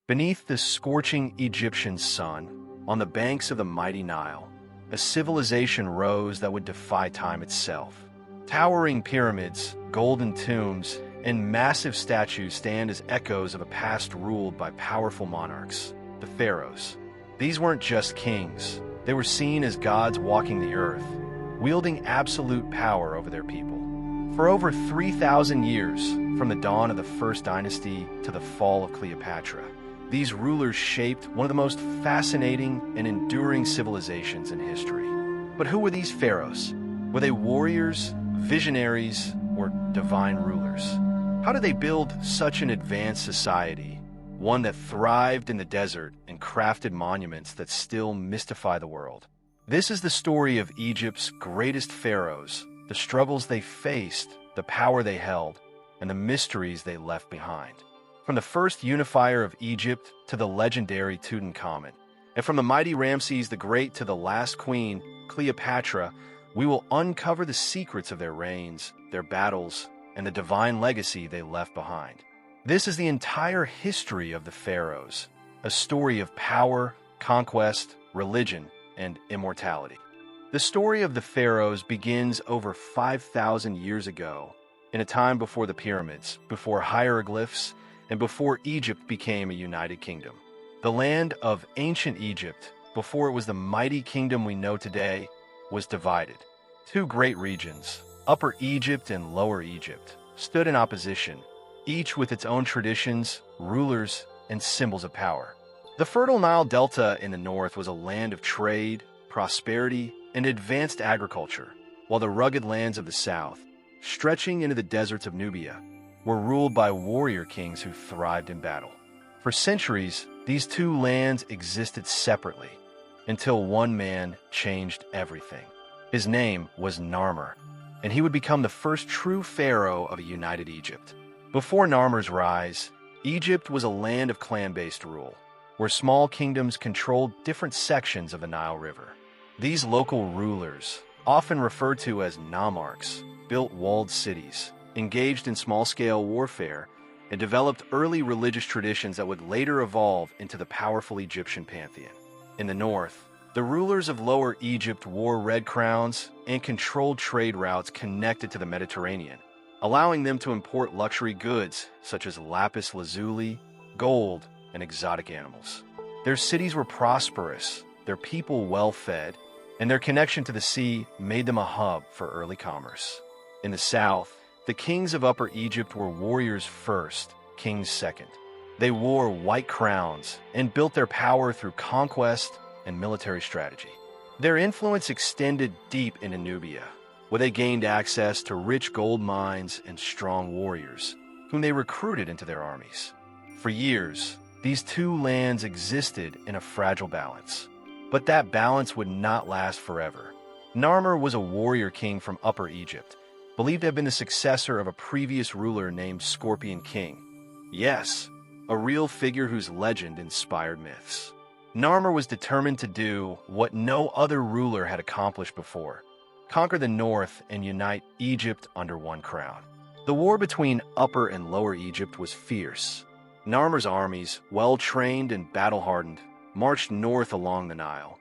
Beneath the scorching Egyptian sun, on the banks of the mighty Nile, a civilization rose that would defy time itself. Towering pyramids, golden tombs, and massive statues stand as echoes of a past ruled by powerful monarchs, the Pharaohs. These weren't just kings. They were seen as gods walking the earth, wielding absolute power over their people. For over 3,000 years, from the dawn of the first dynasty to the fall of Cleopatra, these rulers shaped one of the most fascinating and enduring civilizations in history. But who were these pharaohs? Were they warriors, visionaries, or divine rulers? How did they build such an advanced society, one that thrived in the desert and crafted monuments that still mystify the world? This is the story of Egypt's greatest pharaohs, the struggles they faced, the power they held, and the mysteries they left behind. From the first unifier of Egypt to the legendary Tutankhamun, and from the mighty Ramses the Great to the last queen, Cleopatra, we will uncover the secrets of their reigns, their battles, and the divine legacy they left behind. This is the entire history of the pharaohs, a story of power, conquest, religion, and immortality. The story of the pharaohs begins over 5,000 years ago, in a time before the pyramids, before hieroglyphs, and before Egypt became a united kingdom. The land of ancient Egypt, before it was the mighty kingdom we know today, was divided. Two great regions, Upper Egypt and Lower Egypt, stood in opposition, each with its own traditions, rulers, and symbols of power. The fertile Nile Delta in the north was a land of trade, prosperity, and advanced agriculture, while the rugged lands of the south, stretching into the deserts of Nubia, were ruled by warrior kings who thrived in battle. For centuries, these two lands existed separately, until one man changed everything. His name was Narmer, and he would become the first true pharaoh of a united Egypt. Before Narmer's rise, Egypt was a land of clan-based rule, where small kingdoms controlled different sections of the Nile River. These local rulers, often referred to as nomarchs, built walled cities, engaged in small-scale warfare, and developed early religious traditions that would later evolve into the powerful Egyptian pantheon. In the north, the rulers of Lower Egypt wore red crowns and controlled trade routes connected to the Mediterranean, allowing them to import luxury goods such as lapis lazuli, gold, and exotic animals. Their cities were prosperous, their people well-fed, and their connection to the sea made them a hub for early commerce. In the south, the kings of Upper Egypt were warriors first, kings second. They wore white crowns and built their power through conquest and military strategy. Their influence extended deep into Nubia, where they gained access to rich gold mines and strong warriors, whom they recruited into their armies. For years, these two lands existed in a fragile balance. But that balance would not last forever. Narmer was a warrior king from Upper Egypt, believed to have been the successor of a previous ruler named Scorpion King. Yes, a real figure whose legend inspired myths. Narmer was determined to do what no other ruler had accomplished before: conquer the north and unite Egypt under one crown. The war between Upper and Lower Egypt was fierce. Narmer's armies, well-trained and battle-hardened, marched north along the Nile,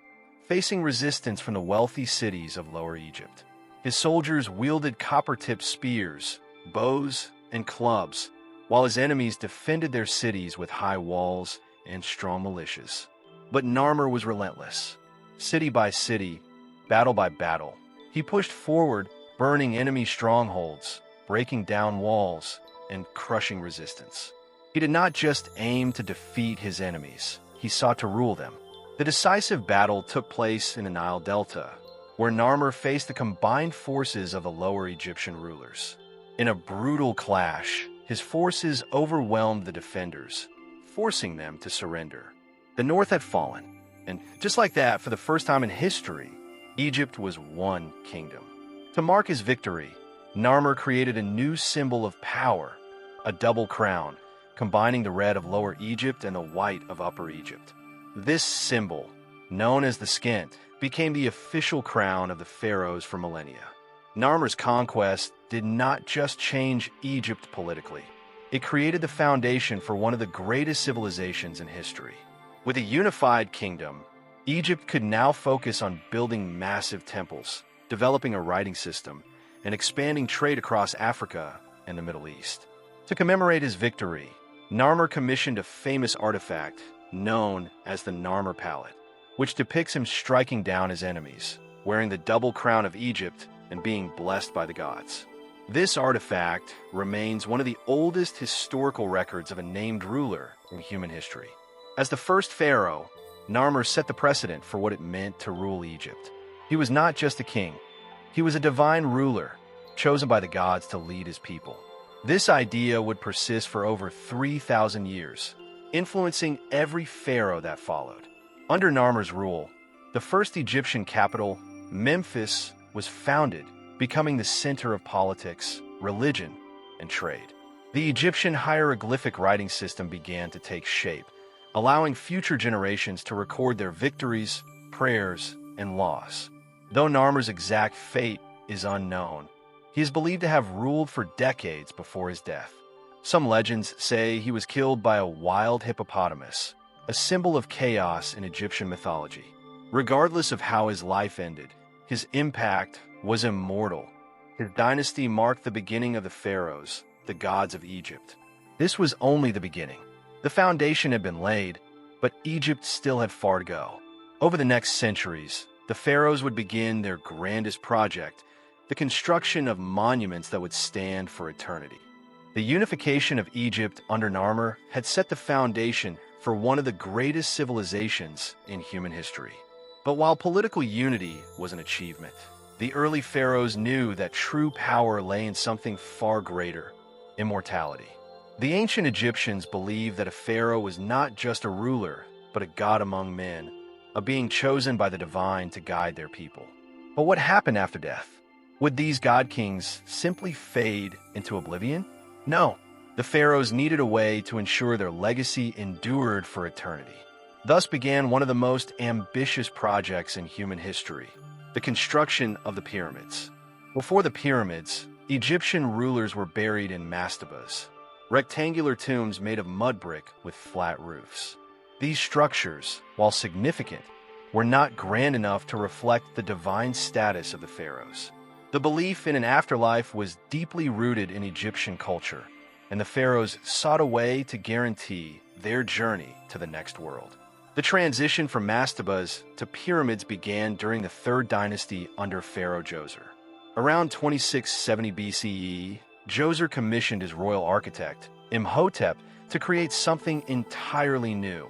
facing resistance from the wealthy cities of Lower Egypt. His soldiers wielded copper-tipped spears, bows, and clubs, while his enemies defended their cities with high walls and strong militias. But Narmer was relentless. City by city, battle by battle, he pushed forward, burning enemy strongholds, breaking down walls, and crushing resistance. He did not just aim to defeat his enemies, he sought to rule them. The decisive battle took place in the Nile Delta, where Narmer faced the combined forces of the Lower Egyptian rulers. In a brutal clash, his forces overwhelmed the defenders, forcing them to surrender. The north had fallen, and just like that, for the first time in history, Egypt was one kingdom. To mark his victory, Narmer created a new symbol of power, a double crown, combining the red of Lower Egypt and the white of Upper Egypt. This symbol, known as the skent, became the official crown of the pharaohs for millennia. Narmer's conquest did not just change Egypt politically. It created the foundation for one of the greatest civilizations in history. With a unified kingdom, Egypt could now focus on building massive temples, developing a writing system, and expanding trade across Africa and the Middle East. To commemorate his victory, Narmer commissioned a famous artifact known as the Narmer palette, which depicts him striking down his enemies, wearing the double crown of Egypt and being blessed by the gods. This artifact remains one of the oldest historical records of a named ruler in human history. As the first pharaoh, Narmer set the precedent for what it meant to rule Egypt. He was not just a king, he was a divine ruler, chosen by the gods to lead his people. This idea would persist for over 3,000 years, influencing every pharaoh that followed. Under Narmer's rule, the first Egyptian capital, Memphis, was founded, becoming the center of politics, religion, and trade. The Egyptian hieroglyphic writing system began to take shape, allowing future generations to record their victories, prayers, and laws. Though Narmer's exact fate is unknown, he is believed to have ruled for decades before his death. Some legends say he was killed by a wild hippopotamus, a symbol of chaos in Egyptian mythology. Regardless of how his life ended, his impact was immortal. His dynasty marked the beginning of the Pharaohs, the gods of Egypt. This was only the beginning. The foundation had been laid, but Egypt still had far to go. Over the next centuries, the Pharaohs would begin their grandest project, the construction of monuments that would stand for eternity. The unification of Egypt under Narmer had set the foundation for one of the greatest civilizations in human history. But while political unity was an achievement, the early pharaohs knew that true power lay in something far greater: immortality. The ancient Egyptians believed that a pharaoh was not just a ruler, but a god among men, a being chosen by the divine to guide their people. But what happened after death? Would these god kings simply fade into oblivion? No. The pharaohs needed a way to ensure their legacy endured for eternity. Thus began one of the most ambitious projects in human history: the construction of the pyramids. Before the pyramids, Egyptian rulers were buried in mastabas, rectangular tombs made of mud brick with flat roofs. These structures, while significant, were not grand enough to reflect the divine status of the pharaohs. The belief in an afterlife was deeply rooted in Egyptian culture, and the pharaohs sought a way to guarantee their journey to the next world. The transition from mastabas to pyramids began during the Third Dynasty under Pharaoh Djoser. Around 2670 BCE, Djoser commissioned his royal architect, Imhotep, to create something entirely new: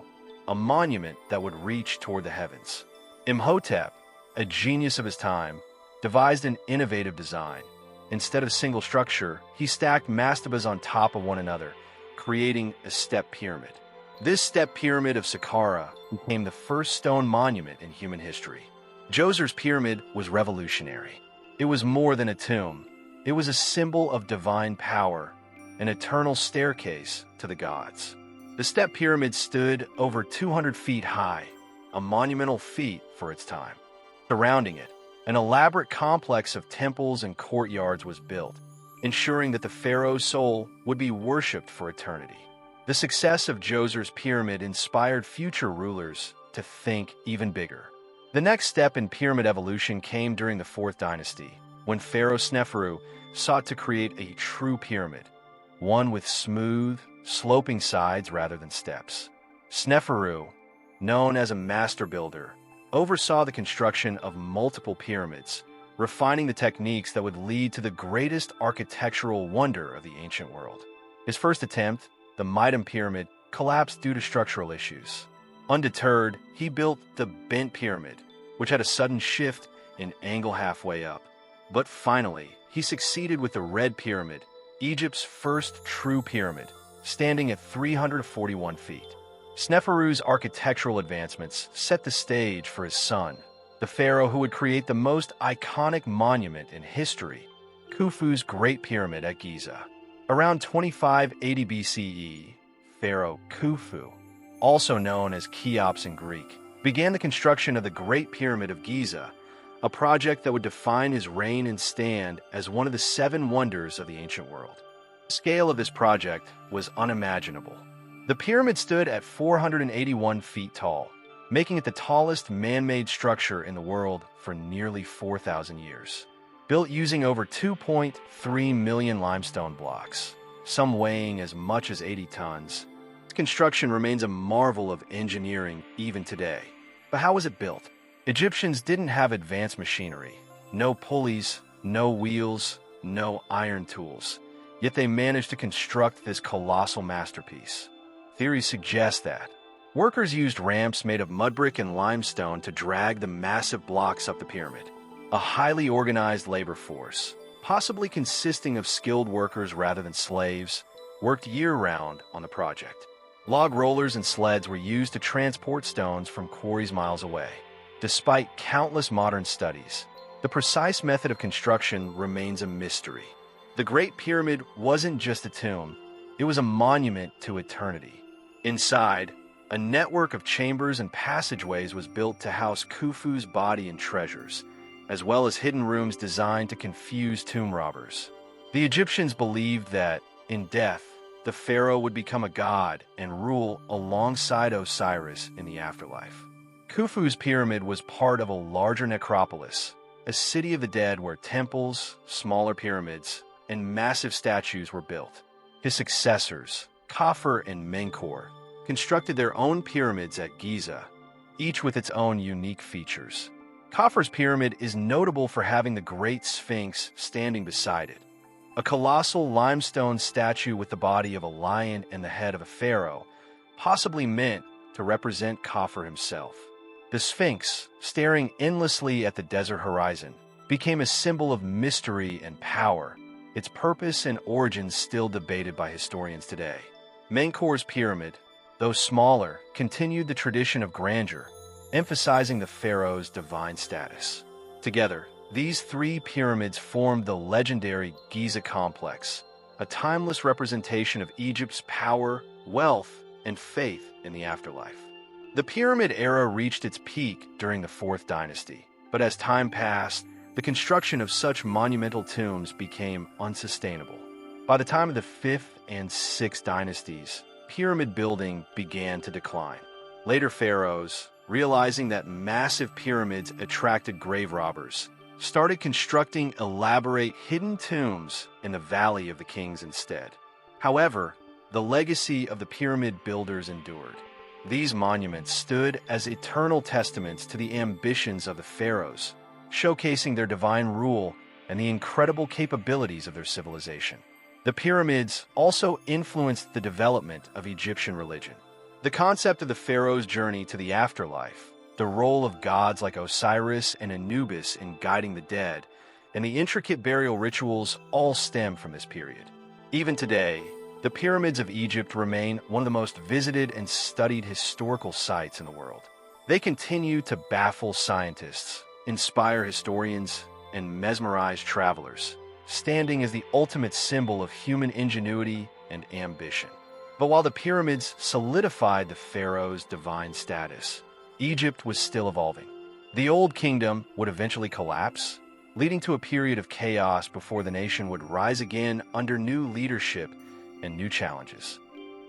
a monument that would reach toward the heavens. Imhotep, a genius of his time, devised an innovative design. Instead of single structure, he stacked mastabas on top of one another, creating a step pyramid. This step pyramid of Saqqara became the first stone monument in human history. Djoser's pyramid was revolutionary. It was more than a tomb. It was a symbol of divine power, an eternal staircase to the gods. The step pyramid stood over 200 feet high, a monumental feat for its time. Surrounding it, an elaborate complex of temples and courtyards was built, ensuring that the pharaoh's soul would be worshipped for eternity. The success of Djoser's pyramid inspired future rulers to think even bigger. The next step in pyramid evolution came during the Fourth Dynasty, when Pharaoh Sneferu sought to create a true pyramid, one with smooth, sloping sides rather than steps. Sneferu, known as a master builder, oversaw the construction of multiple pyramids, refining the techniques that would lead to the greatest architectural wonder of the ancient world. His first attempt, the Mitam Pyramid, collapsed due to structural issues. Undeterred, he built the Bent Pyramid, which had a sudden shift in angle halfway up. But finally, he succeeded with the Red Pyramid, Egypt's first true pyramid, standing at 341 feet. Sneferu's architectural advancements set the stage for his son, the pharaoh who would create the most iconic monument in history, Khufu's Great Pyramid at Giza. Around 2580 BCE, Pharaoh Khufu, also known as Cheops in Greek, began the construction of the Great Pyramid of Giza, a project that would define his reign and stand as one of the seven wonders of the ancient world. The scale of this project was unimaginable. The pyramid stood at 481 feet tall, making it the tallest man-made structure in the world for nearly 4,000 years. Built using over 2.3 million limestone blocks, some weighing as much as 80 tons, its construction remains a marvel of engineering even today. But how was it built? Egyptians didn't have advanced machinery, no pulleys, no wheels, no iron tools, yet they managed to construct this colossal masterpiece. Theories suggest that workers used ramps made of mud brick and limestone to drag the massive blocks up the pyramid. A highly organized labor force, possibly consisting of skilled workers rather than slaves, worked year-round on the project. Log rollers and sleds were used to transport stones from quarries miles away. Despite countless modern studies, the precise method of construction remains a mystery. The Great Pyramid wasn't just a tomb, it was a monument to eternity. Inside, a network of chambers and passageways was built to house Khufu's body and treasures, as well as hidden rooms designed to confuse tomb robbers. The Egyptians believed that, in death, the pharaoh would become a god and rule alongside Osiris in the afterlife. Khufu's pyramid was part of a larger necropolis, a city of the dead where temples, smaller pyramids, and massive statues were built. His successors, Khafre and Menkaure, constructed their own pyramids at Giza, each with its own unique features. Khafre's pyramid is notable for having the Great Sphinx standing beside it, a colossal limestone statue with the body of a lion and the head of a pharaoh, possibly meant to represent Khafre himself. The Sphinx, staring endlessly at the desert horizon, became a symbol of mystery and power, its purpose and origins still debated by historians today. Menkaure's pyramid, though smaller, continued the tradition of grandeur, emphasizing the pharaoh's divine status. Together, these three pyramids formed the legendary Giza complex, a timeless representation of Egypt's power, wealth, and faith in the afterlife. The pyramid era reached its peak during the Fourth Dynasty, but as time passed, the construction of such monumental tombs became unsustainable. By the time of the Fifth and Sixth Dynasties, pyramid building began to decline. Later pharaohs, realizing that massive pyramids attracted grave robbers, started constructing elaborate hidden tombs in the Valley of the Kings instead. However, the legacy of the pyramid builders endured. These monuments stood as eternal testaments to the ambitions of the pharaohs, showcasing their divine rule and the incredible capabilities of their civilization. The pyramids also influenced the development of Egyptian religion. The concept of the pharaoh's journey to the afterlife, the role of gods like Osiris and Anubis in guiding the dead, and the intricate burial rituals all stem from this period. Even today, the pyramids of Egypt remain one of the most visited and studied historical sites in the world. They continue to baffle scientists, inspire historians, and mesmerize travelers, standing as the ultimate symbol of human ingenuity and ambition. But while the pyramids solidified the pharaoh's divine status, Egypt was still evolving. The Old Kingdom would eventually collapse, leading to a period of chaos before the nation would rise again under new leadership and new challenges.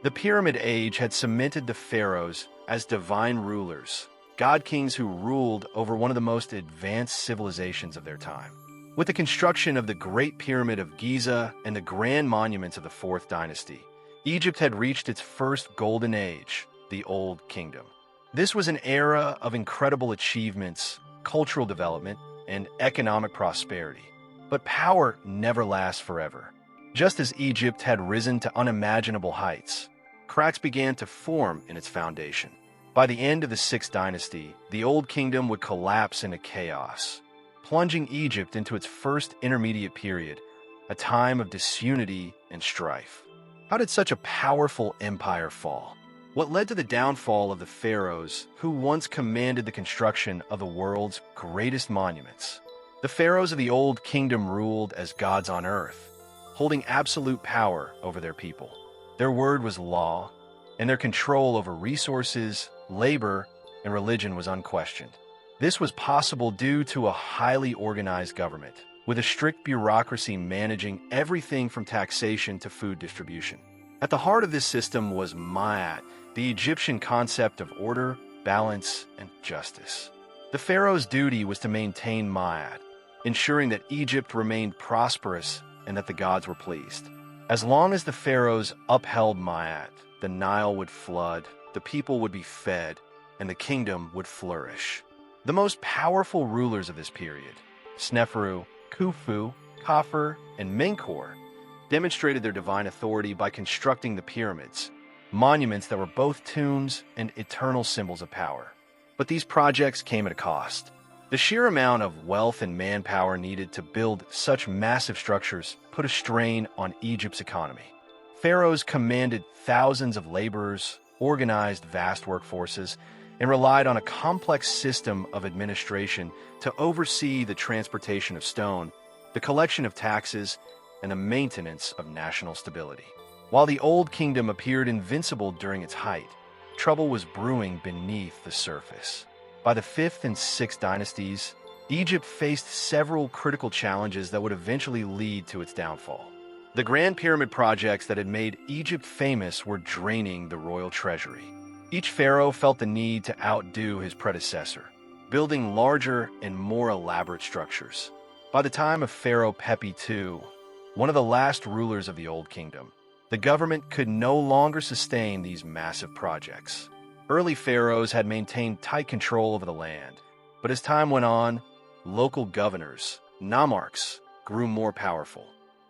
The Pyramid Age had cemented the pharaohs as divine rulers, god-kings who ruled over one of the most advanced civilizations of their time. With the construction of the Great Pyramid of Giza and the grand monuments of the Fourth Dynasty, Egypt had reached its first golden age, the Old Kingdom. This was an era of incredible achievements, cultural development, and economic prosperity. But power never lasts forever. Just as Egypt had risen to unimaginable heights, cracks began to form in its foundation. By the end of the Sixth Dynasty, the Old Kingdom would collapse into chaos, plunging Egypt into its first intermediate period, a time of disunity and strife. How did such a powerful empire fall? What led to the downfall of the pharaohs who once commanded the construction of the world's greatest monuments? The pharaohs of the Old Kingdom ruled as gods on earth, holding absolute power over their people. Their word was law, and their control over resources, labor, and religion was unquestioned. This was possible due to a highly organized government, with a strict bureaucracy managing everything from taxation to food distribution. At the heart of this system was Ma'at, the Egyptian concept of order, balance, and justice. The pharaoh's duty was to maintain Ma'at, ensuring that Egypt remained prosperous and that the gods were pleased. As long as the pharaohs upheld Ma'at, the Nile would flood, the people would be fed, and the kingdom would flourish. The most powerful rulers of this period, Sneferu, Khufu, Khafre, and Menkaure, demonstrated their divine authority by constructing the pyramids, monuments that were both tombs and eternal symbols of power. But these projects came at a cost. The sheer amount of wealth and manpower needed to build such massive structures put a strain on Egypt's economy. Pharaohs commanded thousands of laborers, organized vast workforces, and relied on a complex system of administration to oversee the transportation of stone, the collection of taxes, and the maintenance of national stability. While the Old Kingdom appeared invincible during its height, trouble was brewing beneath the surface. By the 5th and 6th dynasties, Egypt faced several critical challenges that would eventually lead to its downfall. The Grand Pyramid projects that had made Egypt famous were draining the royal treasury. Each pharaoh felt the need to outdo his predecessor, building larger and more elaborate structures. By the time of Pharaoh Pepi II, one of the last rulers of the Old Kingdom, the government could no longer sustain these massive projects. Early pharaohs had maintained tight control over the land, but as time went on, local governors, nomarchs, grew more powerful.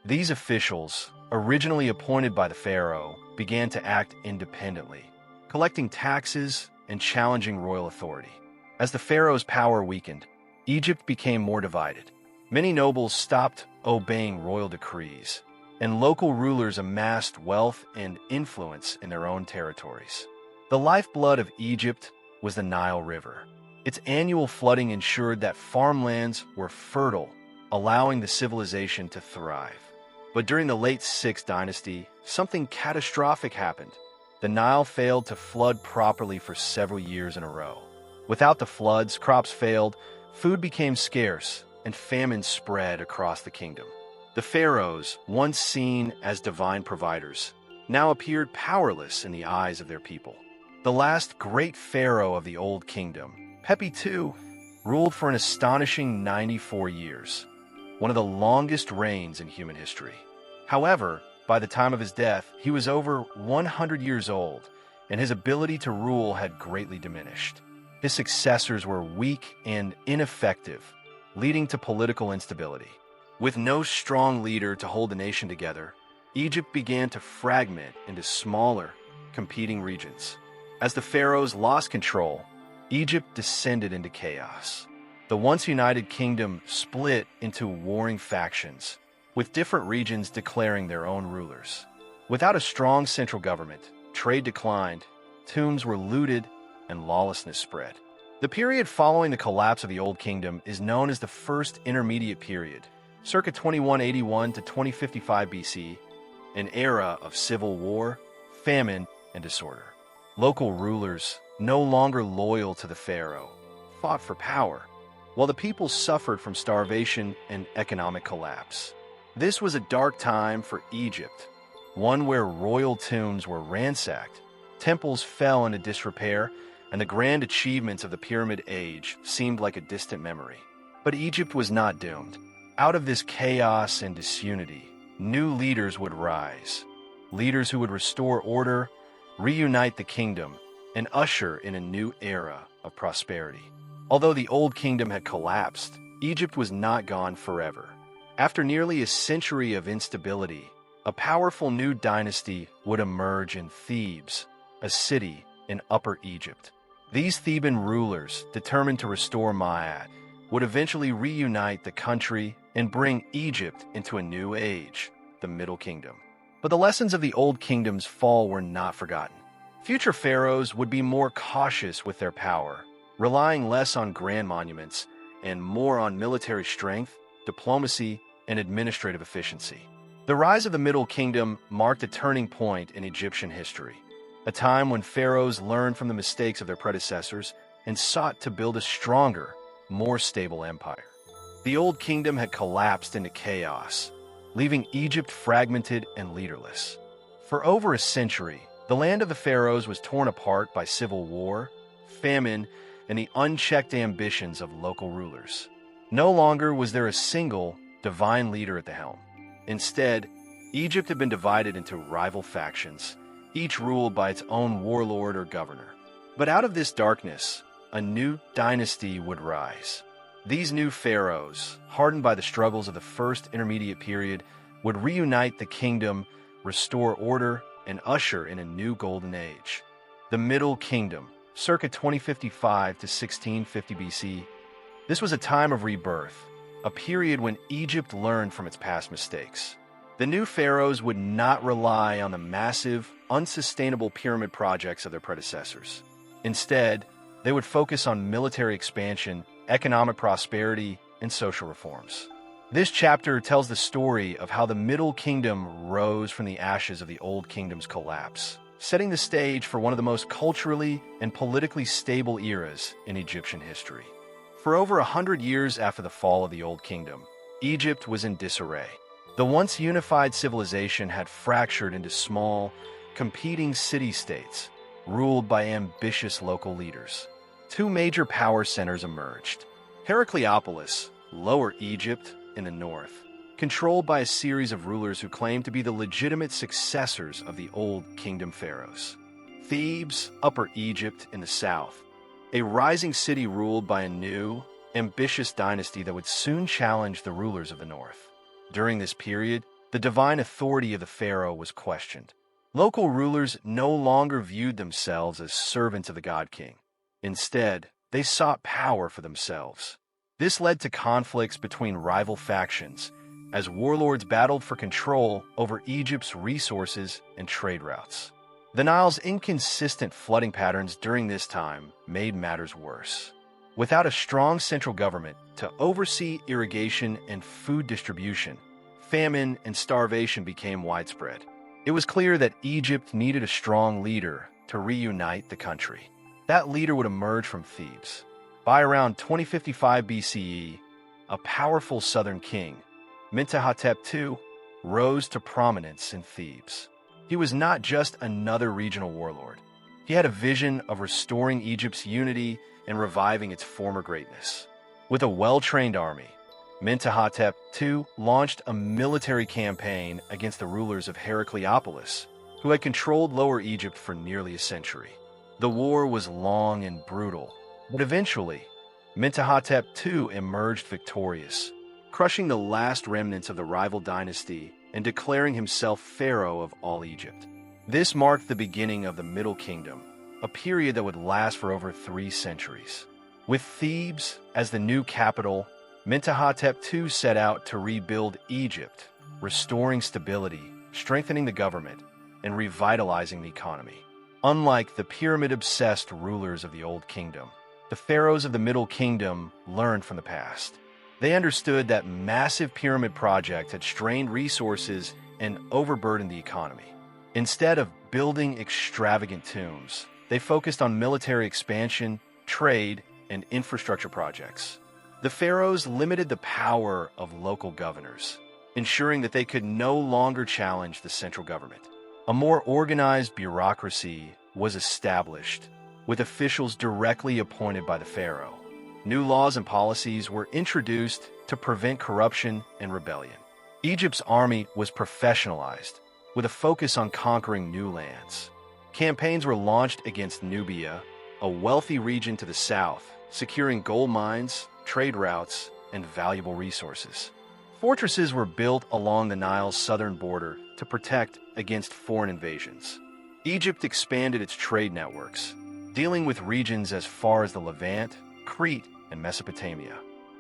These officials, originally appointed by the pharaoh, began to act independently, collecting taxes and challenging royal authority. As the pharaoh's power weakened, Egypt became more divided. Many nobles stopped obeying royal decrees, and local rulers amassed wealth and influence in their own territories. The lifeblood of Egypt was the Nile River. Its annual flooding ensured that farmlands were fertile, allowing the civilization to thrive. But during the late 6th dynasty, something catastrophic happened. The Nile failed to flood properly for several years in a row. Without the floods, crops failed, food became scarce, and famine spread across the kingdom. The pharaohs, once seen as divine providers, now appeared powerless in the eyes of their people. The last great pharaoh of the Old Kingdom, Pepi II, ruled for an astonishing 94 years, one of the longest reigns in human history. However, by the time of his death, he was over 100 years old, and his ability to rule had greatly diminished. His successors were weak and ineffective, leading to political instability. With no strong leader to hold the nation together, Egypt began to fragment into smaller, competing regions. As the pharaohs lost control, Egypt descended into chaos. The once united kingdom split into warring factions, with different regions declaring their own rulers. Without a strong central government, trade declined, tombs were looted, and lawlessness spread. The period following the collapse of the Old Kingdom is known as the First Intermediate Period, circa 2181 to 2055 BC, an era of civil war, famine, and disorder. Local rulers, no longer loyal to the pharaoh, fought for power, while the people suffered from starvation and economic collapse. This was a dark time for Egypt, one where royal tombs were ransacked, temples fell into disrepair, and the grand achievements of the Pyramid Age seemed like a distant memory. But Egypt was not doomed. Out of this chaos and disunity, new leaders would rise, leaders who would restore order, reunite the kingdom, and usher in a new era of prosperity. Although the Old Kingdom had collapsed, Egypt was not gone forever. After nearly a century of instability, a powerful new dynasty would emerge in Thebes, a city in Upper Egypt. These Theban rulers, determined to restore Ma'at, would eventually reunite the country and bring Egypt into a new age, the Middle Kingdom. But the lessons of the Old Kingdom's fall were not forgotten. Future pharaohs would be more cautious with their power, relying less on grand monuments and more on military strength, diplomacy, and administrative efficiency. The rise of the Middle Kingdom marked a turning point in Egyptian history, a time when pharaohs learned from the mistakes of their predecessors and sought to build a stronger, more stable empire. The Old Kingdom had collapsed into chaos, leaving Egypt fragmented and leaderless. For over a century, the land of the pharaohs was torn apart by civil war, famine, and the unchecked ambitions of local rulers. No longer was there a single, divine leader at the helm. Instead, Egypt had been divided into rival factions, each ruled by its own warlord or governor. But out of this darkness, a new dynasty would rise. These new pharaohs, hardened by the struggles of the first intermediate period, would reunite the kingdom, restore order, and usher in a new golden age. The Middle Kingdom, circa 2055 to 1650 BC. This was a time of rebirth, a period when Egypt learned from its past mistakes. The new pharaohs would not rely on the massive, unsustainable pyramid projects of their predecessors. Instead, they would focus on military expansion, economic prosperity, and social reforms. This chapter tells the story of how the Middle Kingdom rose from the ashes of the Old Kingdom's collapse, setting the stage for one of the most culturally and politically stable eras in Egyptian history. For over 100 years after the fall of the Old Kingdom, Egypt was in disarray. The once unified civilization had fractured into small, competing city-states, ruled by ambitious local leaders. Two major power centers emerged. Heracleopolis, Lower Egypt, in the north, controlled by a series of rulers who claimed to be the legitimate successors of the Old Kingdom pharaohs. Thebes, Upper Egypt, in the south, a rising city ruled by a new, ambitious dynasty that would soon challenge the rulers of the north. During this period, the divine authority of the pharaoh was questioned. Local rulers no longer viewed themselves as servants of the god-king. Instead, they sought power for themselves. This led to conflicts between rival factions, as warlords battled for control over Egypt's resources and trade routes. The Nile's inconsistent flooding patterns during this time made matters worse. Without a strong central government to oversee irrigation and food distribution, famine and starvation became widespread. It was clear that Egypt needed a strong leader to reunite the country. That leader would emerge from Thebes. By around 2055 BCE, a powerful southern king, Mentuhotep II, rose to prominence in Thebes. He was not just another regional warlord. He had a vision of restoring Egypt's unity and reviving its former greatness. With a well-trained army, Mentuhotep II launched a military campaign against the rulers of Heracleopolis, who had controlled Lower Egypt for nearly a century. The war was long and brutal, but eventually, Mentuhotep II emerged victorious, crushing the last remnants of the rival dynasty and declaring himself pharaoh of all Egypt. This marked the beginning of the Middle Kingdom, a period that would last for over 3 centuries. With Thebes as the new capital, Mentuhotep II set out to rebuild Egypt, restoring stability, strengthening the government, and revitalizing the economy. Unlike the pyramid-obsessed rulers of the Old Kingdom, the pharaohs of the Middle Kingdom learned from the past. They understood that massive pyramid projects had strained resources and overburdened the economy. Instead of building extravagant tombs, they focused on military expansion, trade, and infrastructure projects. The pharaohs limited the power of local governors, ensuring that they could no longer challenge the central government. A more organized bureaucracy was established, with officials directly appointed by the pharaoh. New laws and policies were introduced to prevent corruption and rebellion. Egypt's army was professionalized, with a focus on conquering new lands. Campaigns were launched against Nubia, a wealthy region to the south, securing gold mines, trade routes, and valuable resources. Fortresses were built along the Nile's southern border to protect against foreign invasions. Egypt expanded its trade networks, dealing with regions as far as the Levant, Crete, and Mesopotamia.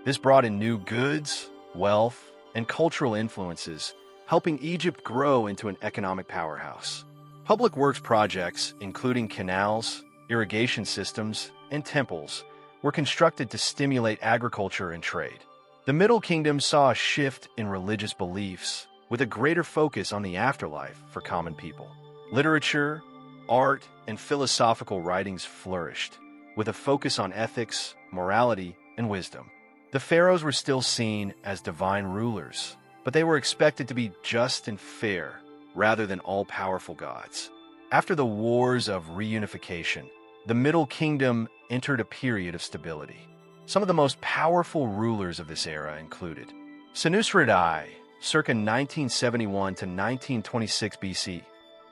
This brought in new goods, wealth, and cultural influences, helping Egypt grow into an economic powerhouse. Public works projects, including canals, irrigation systems, and temples, were constructed to stimulate agriculture and trade. The Middle Kingdom saw a shift in religious beliefs, with a greater focus on the afterlife for common people. Literature, art, and philosophical writings flourished, with a focus on ethics, morality, and wisdom. The pharaohs were still seen as divine rulers, but they were expected to be just and fair rather than all-powerful gods. After the wars of reunification, the Middle Kingdom entered a period of stability. Some of the most powerful rulers of this era included Senusret I, circa 1971 to 1926 BC,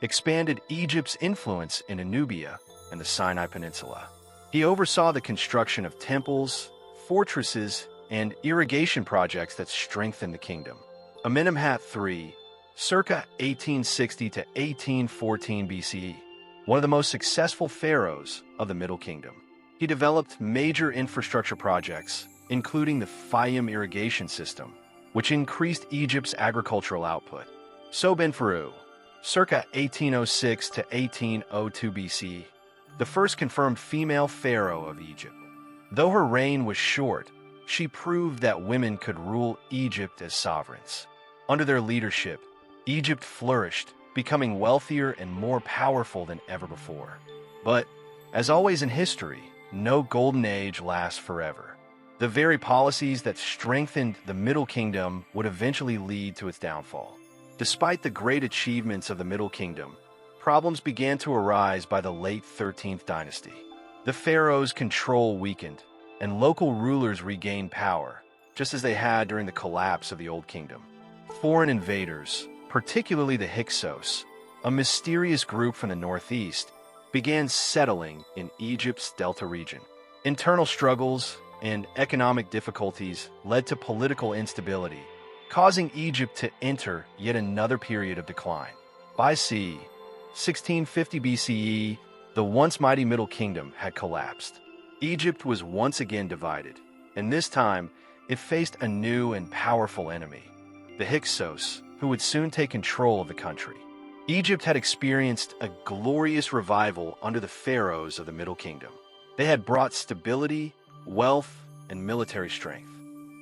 expanded Egypt's influence in Nubia and the Sinai Peninsula. He oversaw the construction of temples, fortresses, and irrigation projects that strengthened the kingdom. Amenemhat III, circa 1860 to 1814 BCE, one of the most successful pharaohs of the Middle Kingdom. He developed major infrastructure projects, including the Fayum irrigation system, which increased Egypt's agricultural output. Sobenferu, circa 1806 to 1802 BCE, the first confirmed female pharaoh of Egypt. Though her reign was short, she proved that women could rule Egypt as sovereigns. Under their leadership, Egypt flourished, becoming wealthier and more powerful than ever before. But, as always in history, no golden age lasts forever. The very policies that strengthened the Middle Kingdom would eventually lead to its downfall. Despite the great achievements of the Middle Kingdom, problems began to arise by the late 13th dynasty. The pharaohs' control weakened, and local rulers regained power, just as they had during the collapse of the Old Kingdom. Foreign invaders, particularly the Hyksos, a mysterious group from the northeast, began settling in Egypt's Delta region. Internal struggles and economic difficulties led to political instability, causing Egypt to enter yet another period of decline. By c. 1650 BCE, the once mighty Middle Kingdom had collapsed. Egypt was once again divided, and this time it faced a new and powerful enemy, the Hyksos, who would soon take control of the country. Egypt had experienced a glorious revival under the pharaohs of the Middle Kingdom. They had brought stability, wealth, and military strength.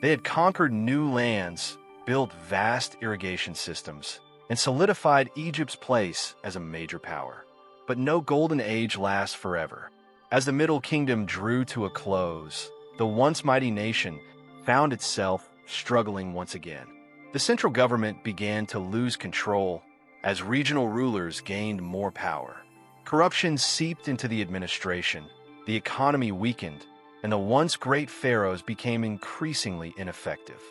They had conquered new lands, built vast irrigation systems, and solidified Egypt's place as a major power. But no golden age lasts forever. As the Middle Kingdom drew to a close, the once mighty nation found itself struggling once again. The central government began to lose control as regional rulers gained more power. Corruption seeped into the administration, the economy weakened, and the once great pharaohs became increasingly ineffective.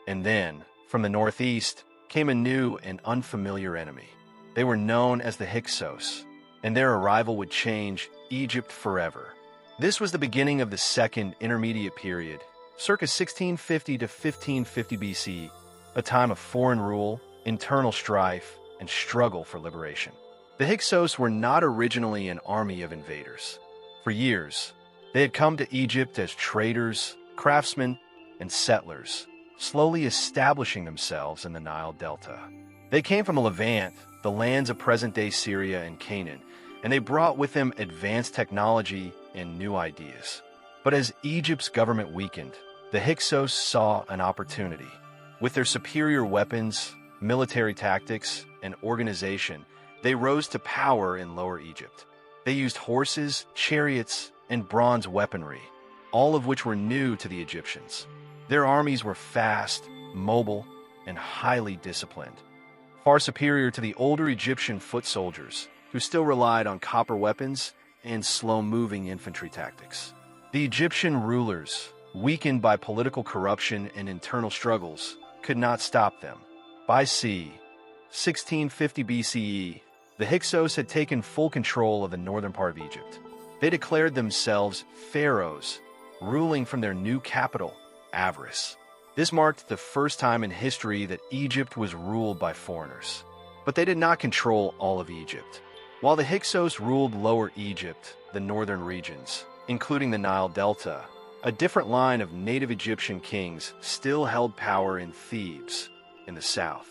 And then, from the northeast, came a new and unfamiliar enemy. They were known as the Hyksos, and their arrival would change Egypt forever. This was the beginning of the Second Intermediate Period, circa 1650 to 1550 BC, a time of foreign rule, internal strife, and struggle for liberation. The Hyksos were not originally an army of invaders. For years, they had come to Egypt as traders, craftsmen, and settlers, slowly establishing themselves in the Nile Delta. They came from Levant, the lands of present-day Syria and Canaan, and they brought with them advanced technology and new ideas. But as Egypt's government weakened, the Hyksos saw an opportunity. With their superior weapons, military tactics, and organization, they rose to power in Lower Egypt. They used horses, chariots, and bronze weaponry, all of which were new to the Egyptians. Their armies were fast, mobile, and highly disciplined, far superior to the older Egyptian foot soldiers, who still relied on copper weapons and slow-moving infantry tactics. The Egyptian rulers, weakened by political corruption and internal struggles, could not stop them. By c. 1650 BCE, the Hyksos had taken full control of the northern part of Egypt. They declared themselves pharaohs, ruling from their new capital, Avaris. This marked the first time in history that Egypt was ruled by foreigners. But they did not control all of Egypt. While the Hyksos ruled Lower Egypt, the northern regions, including the Nile Delta, a different line of native Egyptian kings still held power in Thebes, in the south.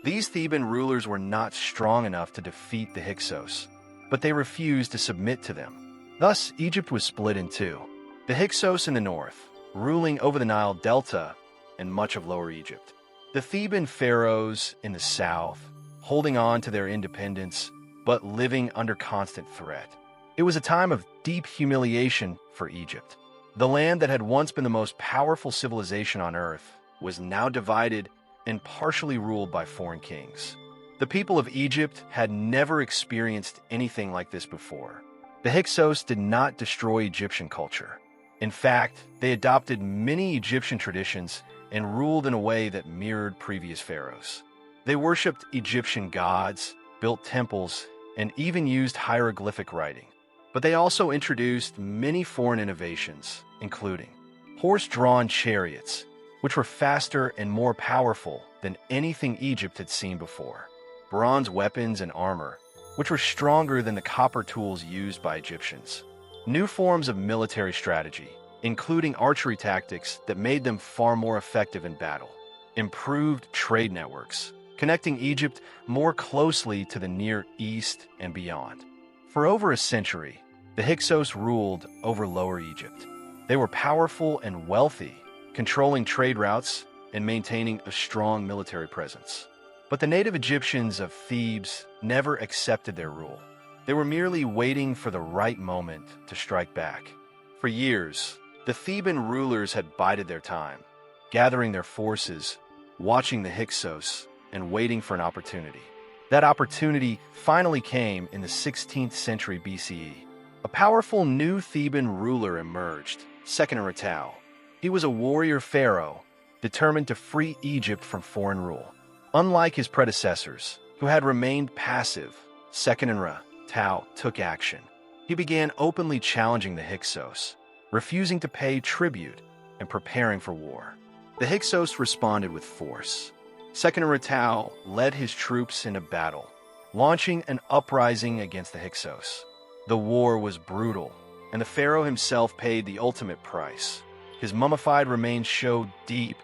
These Theban rulers were not strong enough to defeat the Hyksos, but they refused to submit to them. Thus, Egypt was split in two. The Hyksos in the north, ruling over the Nile Delta and much of Lower Egypt. The Theban pharaohs in the south, holding on to their independence, but living under constant threat. It was a time of deep humiliation for Egypt. The land that had once been the most powerful civilization on Earth was now divided and partially ruled by foreign kings. The people of Egypt had never experienced anything like this before. The Hyksos did not destroy Egyptian culture. In fact, they adopted many Egyptian traditions and ruled in a way that mirrored previous pharaohs. They worshipped Egyptian gods, built temples, and even used hieroglyphic writing. But they also introduced many foreign innovations, including horse-drawn chariots, which were faster and more powerful than anything Egypt had seen before, bronze weapons and armor, which were stronger than the copper tools used by Egyptians, new forms of military strategy, including archery tactics that made them far more effective in battle, improved trade networks, connecting Egypt more closely to the Near East and beyond. For over a century, the Hyksos ruled over Lower Egypt. They were powerful and wealthy, controlling trade routes and maintaining a strong military presence. But the native Egyptians of Thebes never accepted their rule. They were merely waiting for the right moment to strike back. For years, the Theban rulers had bided their time, gathering their forces, watching the Hyksos, and waiting for an opportunity. That opportunity finally came in the 16th century BCE. A powerful new Theban ruler emerged, Seqenenretau. He was a warrior pharaoh, determined to free Egypt from foreign rule. Unlike his predecessors, who had remained passive, Seqenenretau took action. He began openly challenging the Hyksos, refusing to pay tribute and preparing for war. The Hyksos responded with force. Seqenenretau led his troops into battle, launching an uprising against the Hyksos. The war was brutal, and the pharaoh himself paid the ultimate price. His mummified remains showed deep,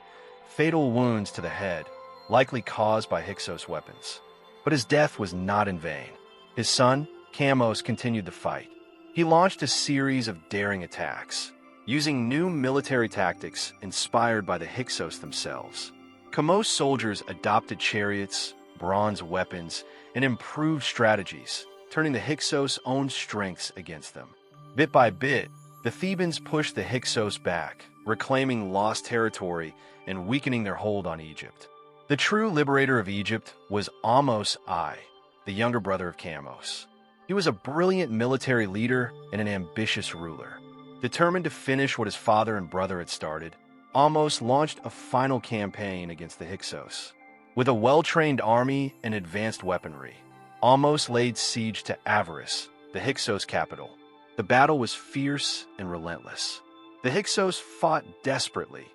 fatal wounds to the head, likely caused by Hyksos weapons. But his death was not in vain. His son, Kamose, continued the fight. He launched a series of daring attacks, using new military tactics inspired by the Hyksos themselves. Kamose's soldiers adopted chariots, bronze weapons, and improved strategies, turning the Hyksos' own strengths against them. Bit by bit, the Thebans pushed the Hyksos back, reclaiming lost territory and weakening their hold on Egypt. The true liberator of Egypt was Ahmose I, the younger brother of Kamose. He was a brilliant military leader and an ambitious ruler. Determined to finish what his father and brother had started, Ahmose launched a final campaign against the Hyksos. With a well-trained army and advanced weaponry, Ahmose laid siege to Avaris, the Hyksos capital. The battle was fierce and relentless. The Hyksos fought desperately,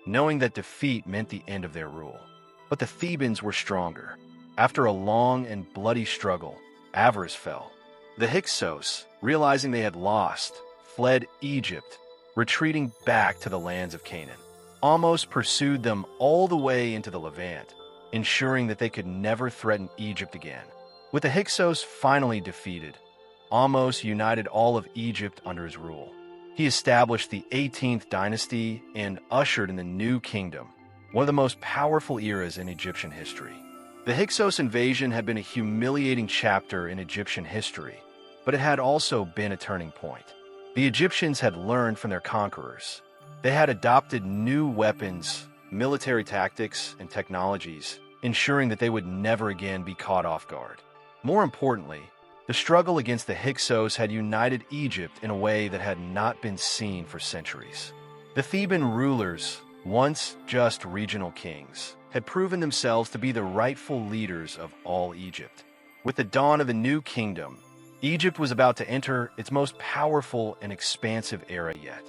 knowing that defeat meant the end of their rule. But the Thebans were stronger. After a long and bloody struggle, Avaris fell. The Hyksos, realizing they had lost, fled Egypt, retreating back to the lands of Canaan. Ahmose pursued them all the way into the Levant, ensuring that they could never threaten Egypt again. With the Hyksos finally defeated, Ahmose united all of Egypt under his rule. He established the 18th dynasty and ushered in the New Kingdom, one of the most powerful eras in Egyptian history. The Hyksos invasion had been a humiliating chapter in Egyptian history, but it had also been a turning point. The Egyptians had learned from their conquerors. They had adopted new weapons, military tactics, and technologies, ensuring that they would never again be caught off guard. More importantly, the struggle against the Hyksos had united Egypt in a way that had not been seen for centuries. The Theban rulers, once just regional kings, had proven themselves to be the rightful leaders of all Egypt. With the dawn of a new kingdom, Egypt was about to enter its most powerful and expansive era yet.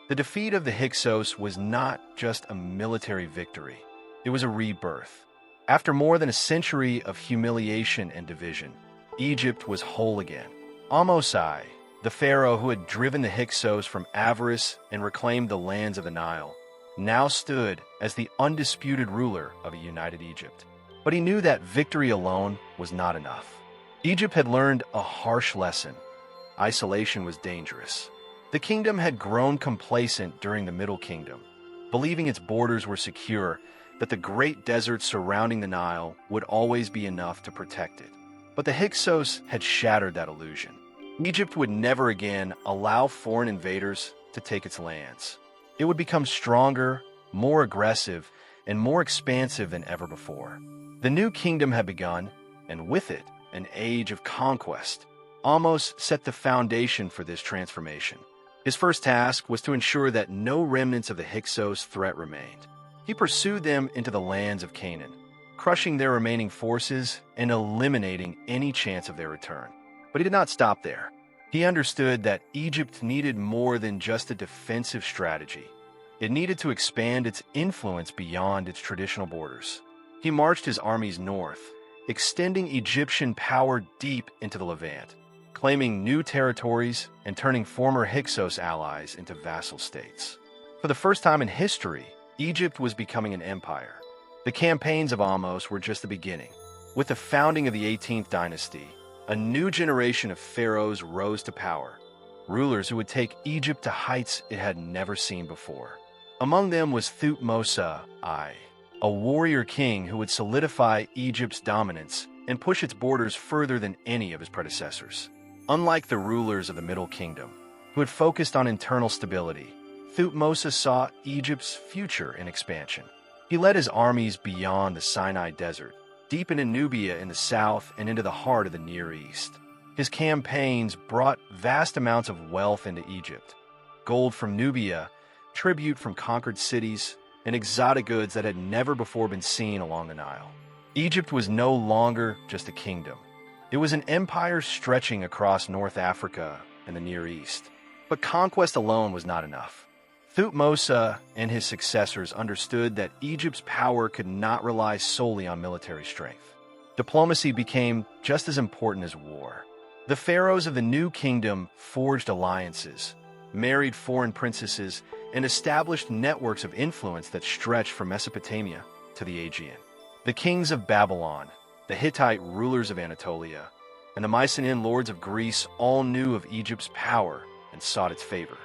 The defeat of the Hyksos was not just a military victory, it was a rebirth. After more than a century of humiliation and division, Egypt was whole again. Ahmose I, the pharaoh who had driven the Hyksos from Avaris and reclaimed the lands of the Nile, now stood as the undisputed ruler of a united Egypt. But he knew that victory alone was not enough. Egypt had learned a harsh lesson. Isolation was dangerous. The kingdom had grown complacent during the Middle Kingdom, believing its borders were secure, that the great desert surrounding the Nile would always be enough to protect it. But the Hyksos had shattered that illusion. Egypt would never again allow foreign invaders to take its lands. It would become stronger, more aggressive, and more expansive than ever before. The new kingdom had begun, and with it, an age of conquest. Ahmose set the foundation for this transformation. His first task was to ensure that no remnants of the Hyksos threat remained. He pursued them into the lands of Canaan, crushing their remaining forces and eliminating any chance of their return. But he did not stop there. He understood that Egypt needed more than just a defensive strategy. It needed to expand its influence beyond its traditional borders. He marched his armies north, extending Egyptian power deep into the Levant, claiming new territories and turning former Hyksos allies into vassal states. For the first time in history, Egypt was becoming an empire. The campaigns of Ahmose were just the beginning. With the founding of the 18th dynasty, a new generation of pharaohs rose to power, rulers who would take Egypt to heights it had never seen before. Among them was Thutmose I, a warrior king who would solidify Egypt's dominance and push its borders further than any of his predecessors. Unlike the rulers of the Middle Kingdom, who had focused on internal stability, Thutmose saw Egypt's future in expansion. He led his armies beyond the Sinai Desert, deep into Nubia in the south and into the heart of the Near East. His campaigns brought vast amounts of wealth into Egypt: gold from Nubia, tribute from conquered cities, and exotic goods that had never before been seen along the Nile. Egypt was no longer just a kingdom. It was an empire stretching across North Africa and the Near East. But conquest alone was not enough. Thutmose and his successors understood that Egypt's power could not rely solely on military strength. Diplomacy became just as important as war. The pharaohs of the new kingdom forged alliances, married foreign princesses, and established networks of influence that stretched from Mesopotamia to the Aegean. The kings of Babylon, the Hittite rulers of Anatolia, and the Mycenaean lords of Greece all knew of Egypt's power and sought its favor.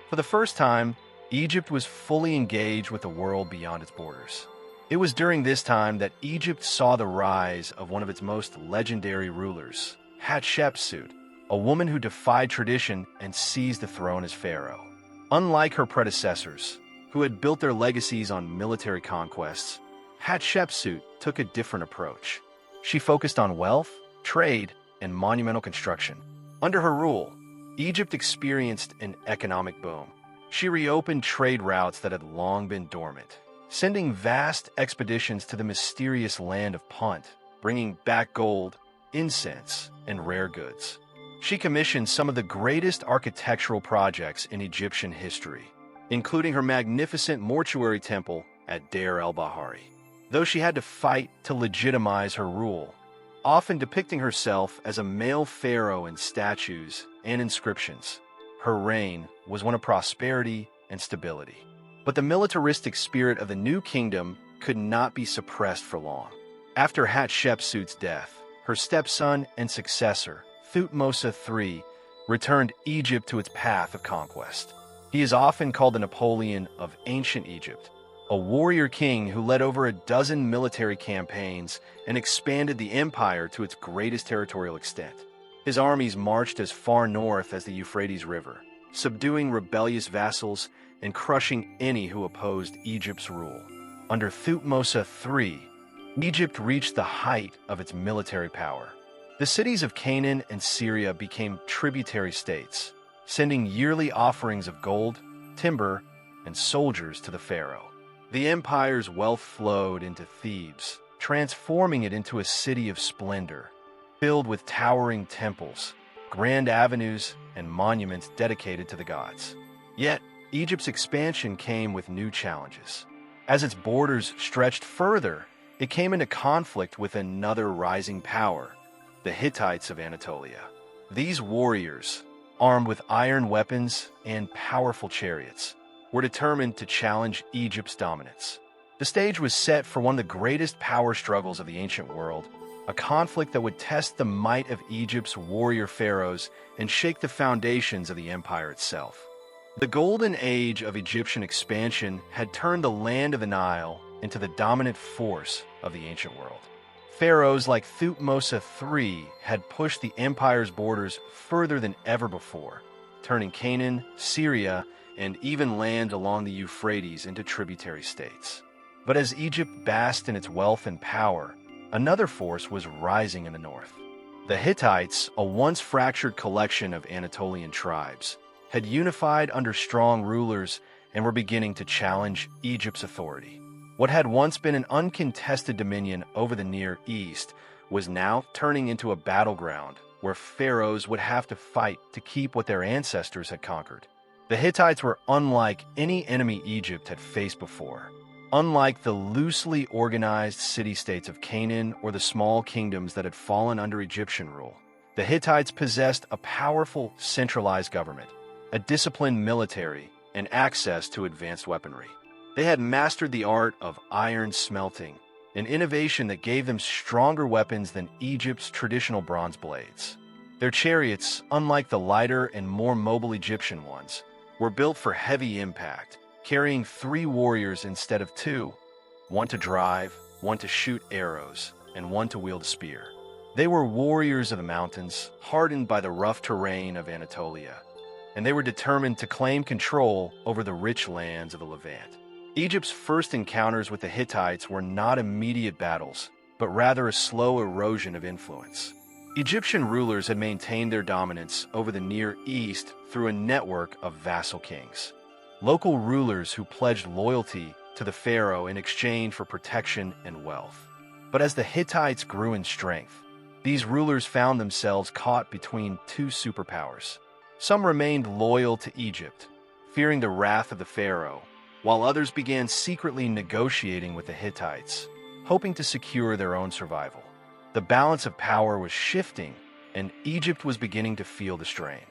For the first time, Egypt was fully engaged with the world beyond its borders. It was during this time that Egypt saw the rise of one of its most legendary rulers, Hatshepsut, a woman who defied tradition and seized the throne as pharaoh. Unlike her predecessors, who had built their legacies on military conquests, Hatshepsut took a different approach. She focused on wealth, trade, and monumental construction. Under her rule, Egypt experienced an economic boom. She reopened trade routes that had long been dormant, sending vast expeditions to the mysterious land of Punt, bringing back gold, incense, and rare goods. She commissioned some of the greatest architectural projects in Egyptian history, including her magnificent mortuary temple at Deir el-Bahari. Though she had to fight to legitimize her rule, often depicting herself as a male pharaoh in statues and inscriptions, her reign was one of prosperity and stability. But the militaristic spirit of the new kingdom could not be suppressed for long. After Hatshepsut's death, her stepson and successor, Thutmose III, returned Egypt to its path of conquest. He is often called the Napoleon of ancient Egypt, a warrior king who led over a dozen military campaigns and expanded the empire to its greatest territorial extent. His armies marched as far north as the Euphrates River, subduing rebellious vassals and crushing any who opposed Egypt's rule. Under Thutmose III, Egypt reached the height of its military power. The cities of Canaan and Syria became tributary states, sending yearly offerings of gold, timber, and soldiers to the pharaoh. The empire's wealth flowed into Thebes, transforming it into a city of splendor, filled with towering temples, grand avenues, and monuments dedicated to the gods. Yet, Egypt's expansion came with new challenges. As its borders stretched further, it came into conflict with another rising power, the Hittites of Anatolia. These warriors, armed with iron weapons and powerful chariots, were determined to challenge Egypt's dominance. The stage was set for one of the greatest power struggles of the ancient world, a conflict that would test the might of Egypt's warrior pharaohs and shake the foundations of the empire itself. The golden age of Egyptian expansion had turned the land of the Nile into the dominant force of the ancient world. Pharaohs like Thutmose III had pushed the empire's borders further than ever before, turning Canaan, Syria, and even land along the Euphrates into tributary states. But as Egypt basked in its wealth and power, another force was rising in the north. The Hittites, a once fractured collection of Anatolian tribes, had unified under strong rulers and were beginning to challenge Egypt's authority. What had once been an uncontested dominion over the Near East was now turning into a battleground where pharaohs would have to fight to keep what their ancestors had conquered. The Hittites were unlike any enemy Egypt had faced before. Unlike the loosely organized city-states of Canaan or the small kingdoms that had fallen under Egyptian rule, the Hittites possessed a powerful, centralized government, a disciplined military, and access to advanced weaponry. They had mastered the art of iron smelting, an innovation that gave them stronger weapons than Egypt's traditional bronze blades. Their chariots, unlike the lighter and more mobile Egyptian ones, were built for heavy impact, carrying 3 warriors instead of 2, one to drive, one to shoot arrows, and one to wield a spear. They were warriors of the mountains, hardened by the rough terrain of Anatolia, and they were determined to claim control over the rich lands of the Levant. Egypt's first encounters with the Hittites were not immediate battles, but rather a slow erosion of influence. Egyptian rulers had maintained their dominance over the Near East through a network of vassal kings, local rulers who pledged loyalty to the pharaoh in exchange for protection and wealth. But as the Hittites grew in strength, these rulers found themselves caught between 2 superpowers. Some remained loyal to Egypt, fearing the wrath of the pharaoh, while others began secretly negotiating with the Hittites, hoping to secure their own survival. The balance of power was shifting, and Egypt was beginning to feel the strain.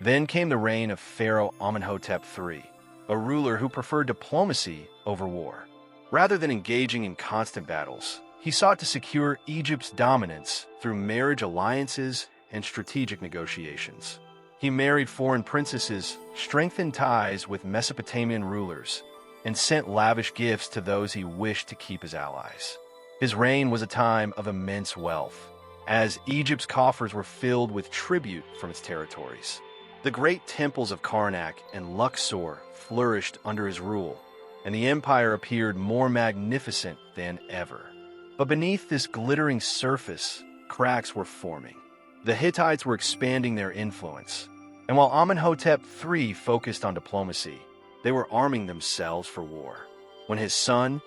Then came the reign of Pharaoh Amenhotep III, a ruler who preferred diplomacy over war. Rather than engaging in constant battles, he sought to secure Egypt's dominance through marriage alliances and strategic negotiations. He married foreign princesses, strengthened ties with Mesopotamian rulers, and sent lavish gifts to those he wished to keep as allies. His reign was a time of immense wealth, as Egypt's coffers were filled with tribute from its territories. The great temples of Karnak and Luxor flourished under his rule, and the empire appeared more magnificent than ever. But beneath this glittering surface, cracks were forming. The Hittites were expanding their influence, and while Amenhotep III focused on diplomacy, they were arming themselves for war. When his son,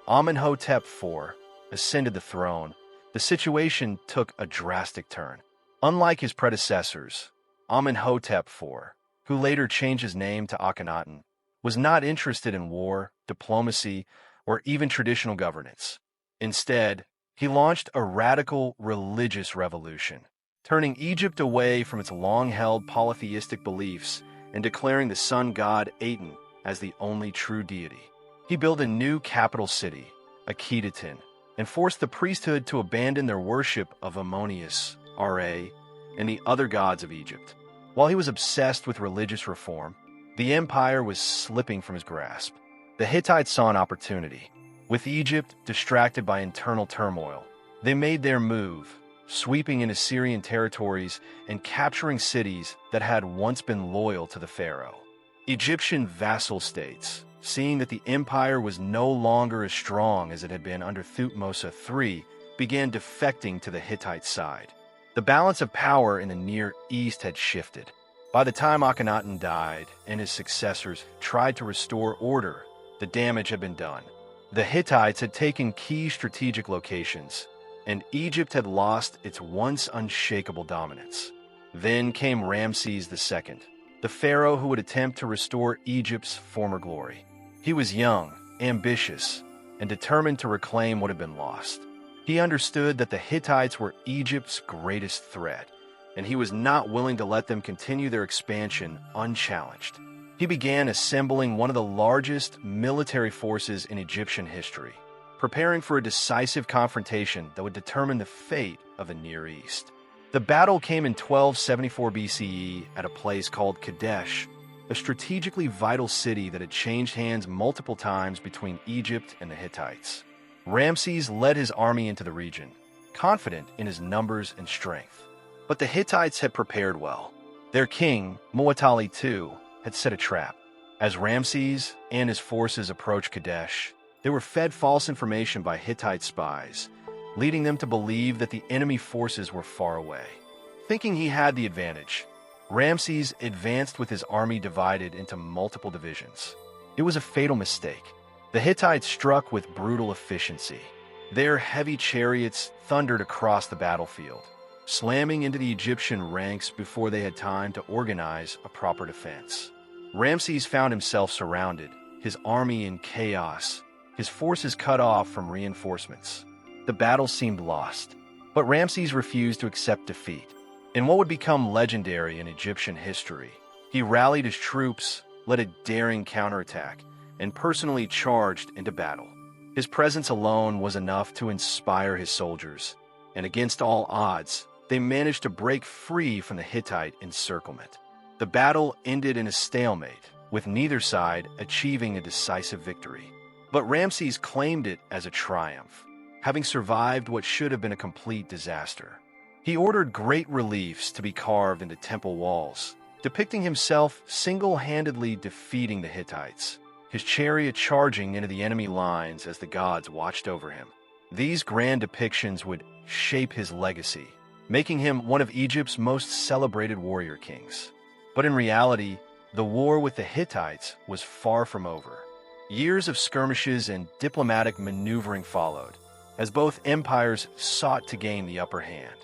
Amenhotep IV, ascended the throne, the situation took a drastic turn. Unlike his predecessors, Amenhotep IV, who later changed his name to Akhenaten, was not interested in war, diplomacy, or even traditional governance. Instead, he launched a radical religious revolution, turning Egypt away from its long-held polytheistic beliefs and declaring the sun god Aten as the only true deity. He built a new capital city, Akhenaten, and forced the priesthood to abandon their worship of Ammonius, Ra, and the other gods of Egypt. While he was obsessed with religious reform, the empire was slipping from his grasp. The Hittites saw an opportunity. With Egypt distracted by internal turmoil, they made their move, sweeping in Assyrian territories and capturing cities that had once been loyal to the pharaoh. Egyptian vassal states, seeing that the empire was no longer as strong as it had been under Thutmose III, began defecting to the Hittite side. The balance of power in the Near East had shifted. By the time Akhenaten died and his successors tried to restore order, the damage had been done. The Hittites had taken key strategic locations, and Egypt had lost its once unshakable dominance. Then came Ramses II, the pharaoh who would attempt to restore Egypt's former glory. He was young, ambitious, and determined to reclaim what had been lost. He understood that the Hittites were Egypt's greatest threat, and he was not willing to let them continue their expansion unchallenged. He began assembling one of the largest military forces in Egyptian history, preparing for a decisive confrontation that would determine the fate of the Near East. The battle came in 1274 BCE at a place called Kadesh, a strategically vital city that had changed hands multiple times between Egypt and the Hittites. Ramses led his army into the region, confident in his numbers and strength. But the Hittites had prepared well. Their king, Muwatalli II, had set a trap. As Ramses and his forces approached Kadesh, they were fed false information by Hittite spies, leading them to believe that the enemy forces were far away. Thinking he had the advantage, Ramses advanced with his army divided into multiple divisions. It was a fatal mistake. The Hittites struck with brutal efficiency. Their heavy chariots thundered across the battlefield, slamming into the Egyptian ranks before they had time to organize a proper defense. Ramses found himself surrounded, his army in chaos, his forces cut off from reinforcements. The battle seemed lost, but Ramses refused to accept defeat. In what would become legendary in Egyptian history, he rallied his troops, led a daring counterattack, and personally charged into battle. His presence alone was enough to inspire his soldiers, and against all odds, they managed to break free from the Hittite encirclement. The battle ended in a stalemate, with neither side achieving a decisive victory. But Ramses claimed it as a triumph, having survived what should have been a complete disaster. He ordered great reliefs to be carved into temple walls, depicting himself single-handedly defeating the Hittites, his chariot charging into the enemy lines as the gods watched over him. These grand depictions would shape his legacy, making him one of Egypt's most celebrated warrior kings. But in reality, the war with the Hittites was far from over. Years of skirmishes and diplomatic maneuvering followed, as both empires sought to gain the upper hand.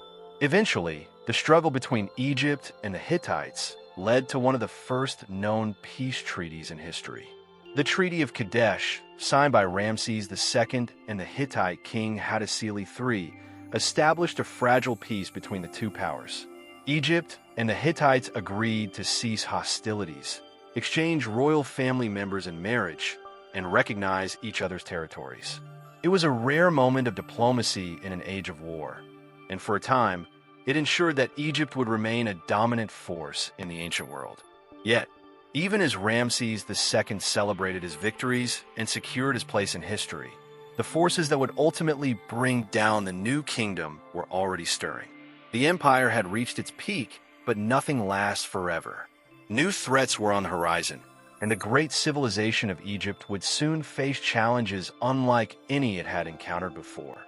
Eventually, the struggle between Egypt and the Hittites led to one of the first known peace treaties in history. The Treaty of Kadesh, signed by Ramses II and the Hittite king Hattusili III, established a fragile peace between the two powers. Egypt and the Hittites agreed to cease hostilities, exchange royal family members in marriage, and recognize each other's territories. It was a rare moment of diplomacy in an age of war, and for a time, it ensured that Egypt would remain a dominant force in the ancient world. Yet, even as Ramses II celebrated his victories and secured his place in history, the forces that would ultimately bring down the new kingdom were already stirring. The empire had reached its peak, but nothing lasts forever. New threats were on the horizon, and the great civilization of Egypt would soon face challenges unlike any it had encountered before.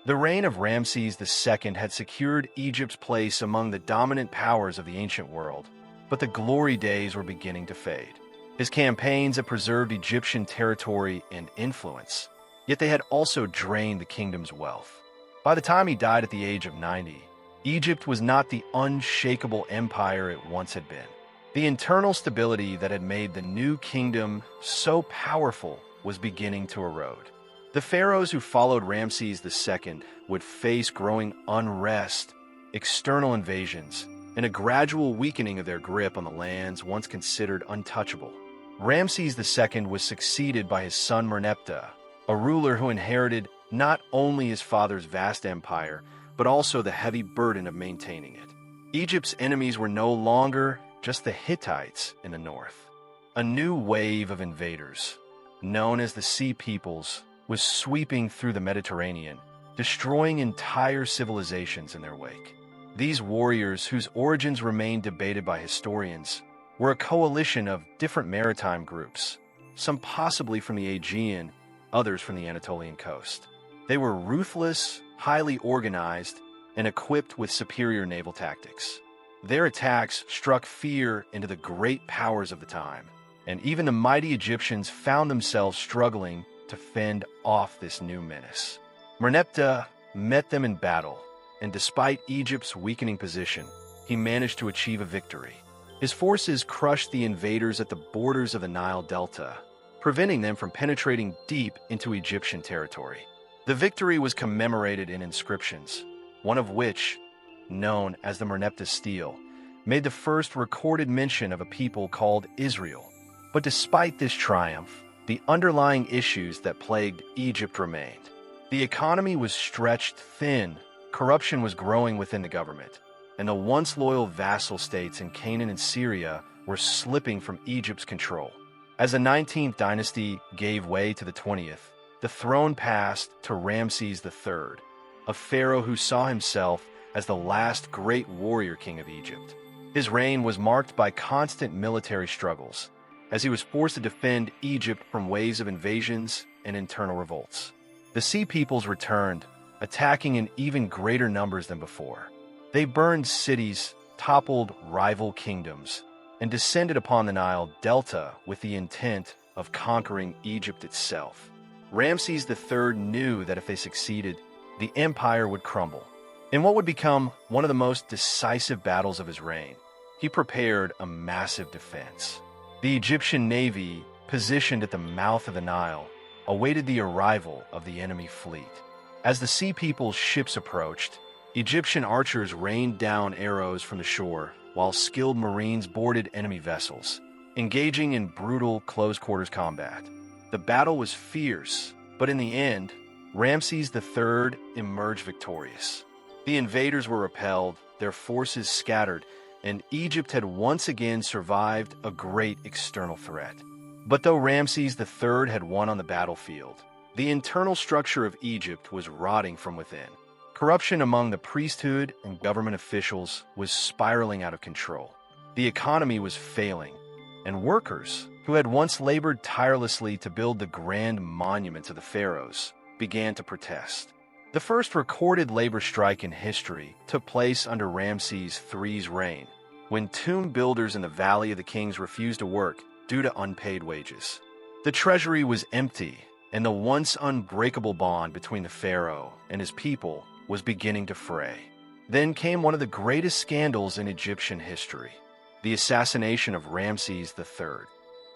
The reign of Ramses II had secured Egypt's place among the dominant powers of the ancient world, but the glory days were beginning to fade. His campaigns had preserved Egyptian territory and influence, yet they had also drained the kingdom's wealth. By the time he died at the age of 90, Egypt was not the unshakable empire it once had been. The internal stability that had made the new kingdom so powerful was beginning to erode. The pharaohs who followed Ramses II would face growing unrest, external invasions, and a gradual weakening of their grip on the lands once considered untouchable. Ramses II was succeeded by his son Merneptah, a ruler who inherited not only his father's vast empire, but also the heavy burden of maintaining it. Egypt's enemies were no longer just the Hittites in the north. A new wave of invaders, known as the Sea Peoples, was sweeping through the Mediterranean, destroying entire civilizations in their wake. These warriors, whose origins remain debated by historians, were a coalition of different maritime groups, some possibly from the Aegean, others from the Anatolian coast. They were ruthless, highly organized, and equipped with superior naval tactics. Their attacks struck fear into the great powers of the time, and even the mighty Egyptians found themselves struggling to fend off this new menace. Merneptah met them in battle, and despite Egypt's weakening position, he managed to achieve a victory. His forces crushed the invaders at the borders of the Nile Delta, preventing them from penetrating deep into Egyptian territory. The victory was commemorated in inscriptions, one of which, known as the Merneptah Stele, made the first recorded mention of a people called Israel. But despite this triumph, the underlying issues that plagued Egypt remained. The economy was stretched thin, corruption was growing within the government, and the once loyal vassal states in Canaan and Syria were slipping from Egypt's control. As the 19th dynasty gave way to the 20th, the throne passed to Ramses III, a pharaoh who saw himself as the last great warrior king of Egypt. His reign was marked by constant military struggles, as he was forced to defend Egypt from waves of invasions and internal revolts. The Sea Peoples returned, attacking in even greater numbers than before. They burned cities, toppled rival kingdoms, and descended upon the Nile Delta with the intent of conquering Egypt itself. Ramses III knew that if they succeeded, the empire would crumble. In what would become one of the most decisive battles of his reign, he prepared a massive defense. The Egyptian navy, positioned at the mouth of the Nile, awaited the arrival of the enemy fleet. As the Sea People's ships approached, Egyptian archers rained down arrows from the shore, while skilled marines boarded enemy vessels, engaging in brutal close-quarters combat. The battle was fierce, but in the end, Ramses III emerged victorious. The invaders were repelled, their forces scattered, and Egypt had once again survived a great external threat. But though Ramses III had won on the battlefield, the internal structure of Egypt was rotting from within. Corruption among the priesthood and government officials was spiraling out of control. The economy was failing, and workers, who had once labored tirelessly to build the grand monuments of the pharaohs, began to protest. The first recorded labor strike in history took place under Ramses III's reign, when tomb builders in the Valley of the Kings refused to work due to unpaid wages. The treasury was empty, and the once unbreakable bond between the pharaoh and his people was beginning to fray. Then came one of the greatest scandals in Egyptian history, the assassination of Ramses III.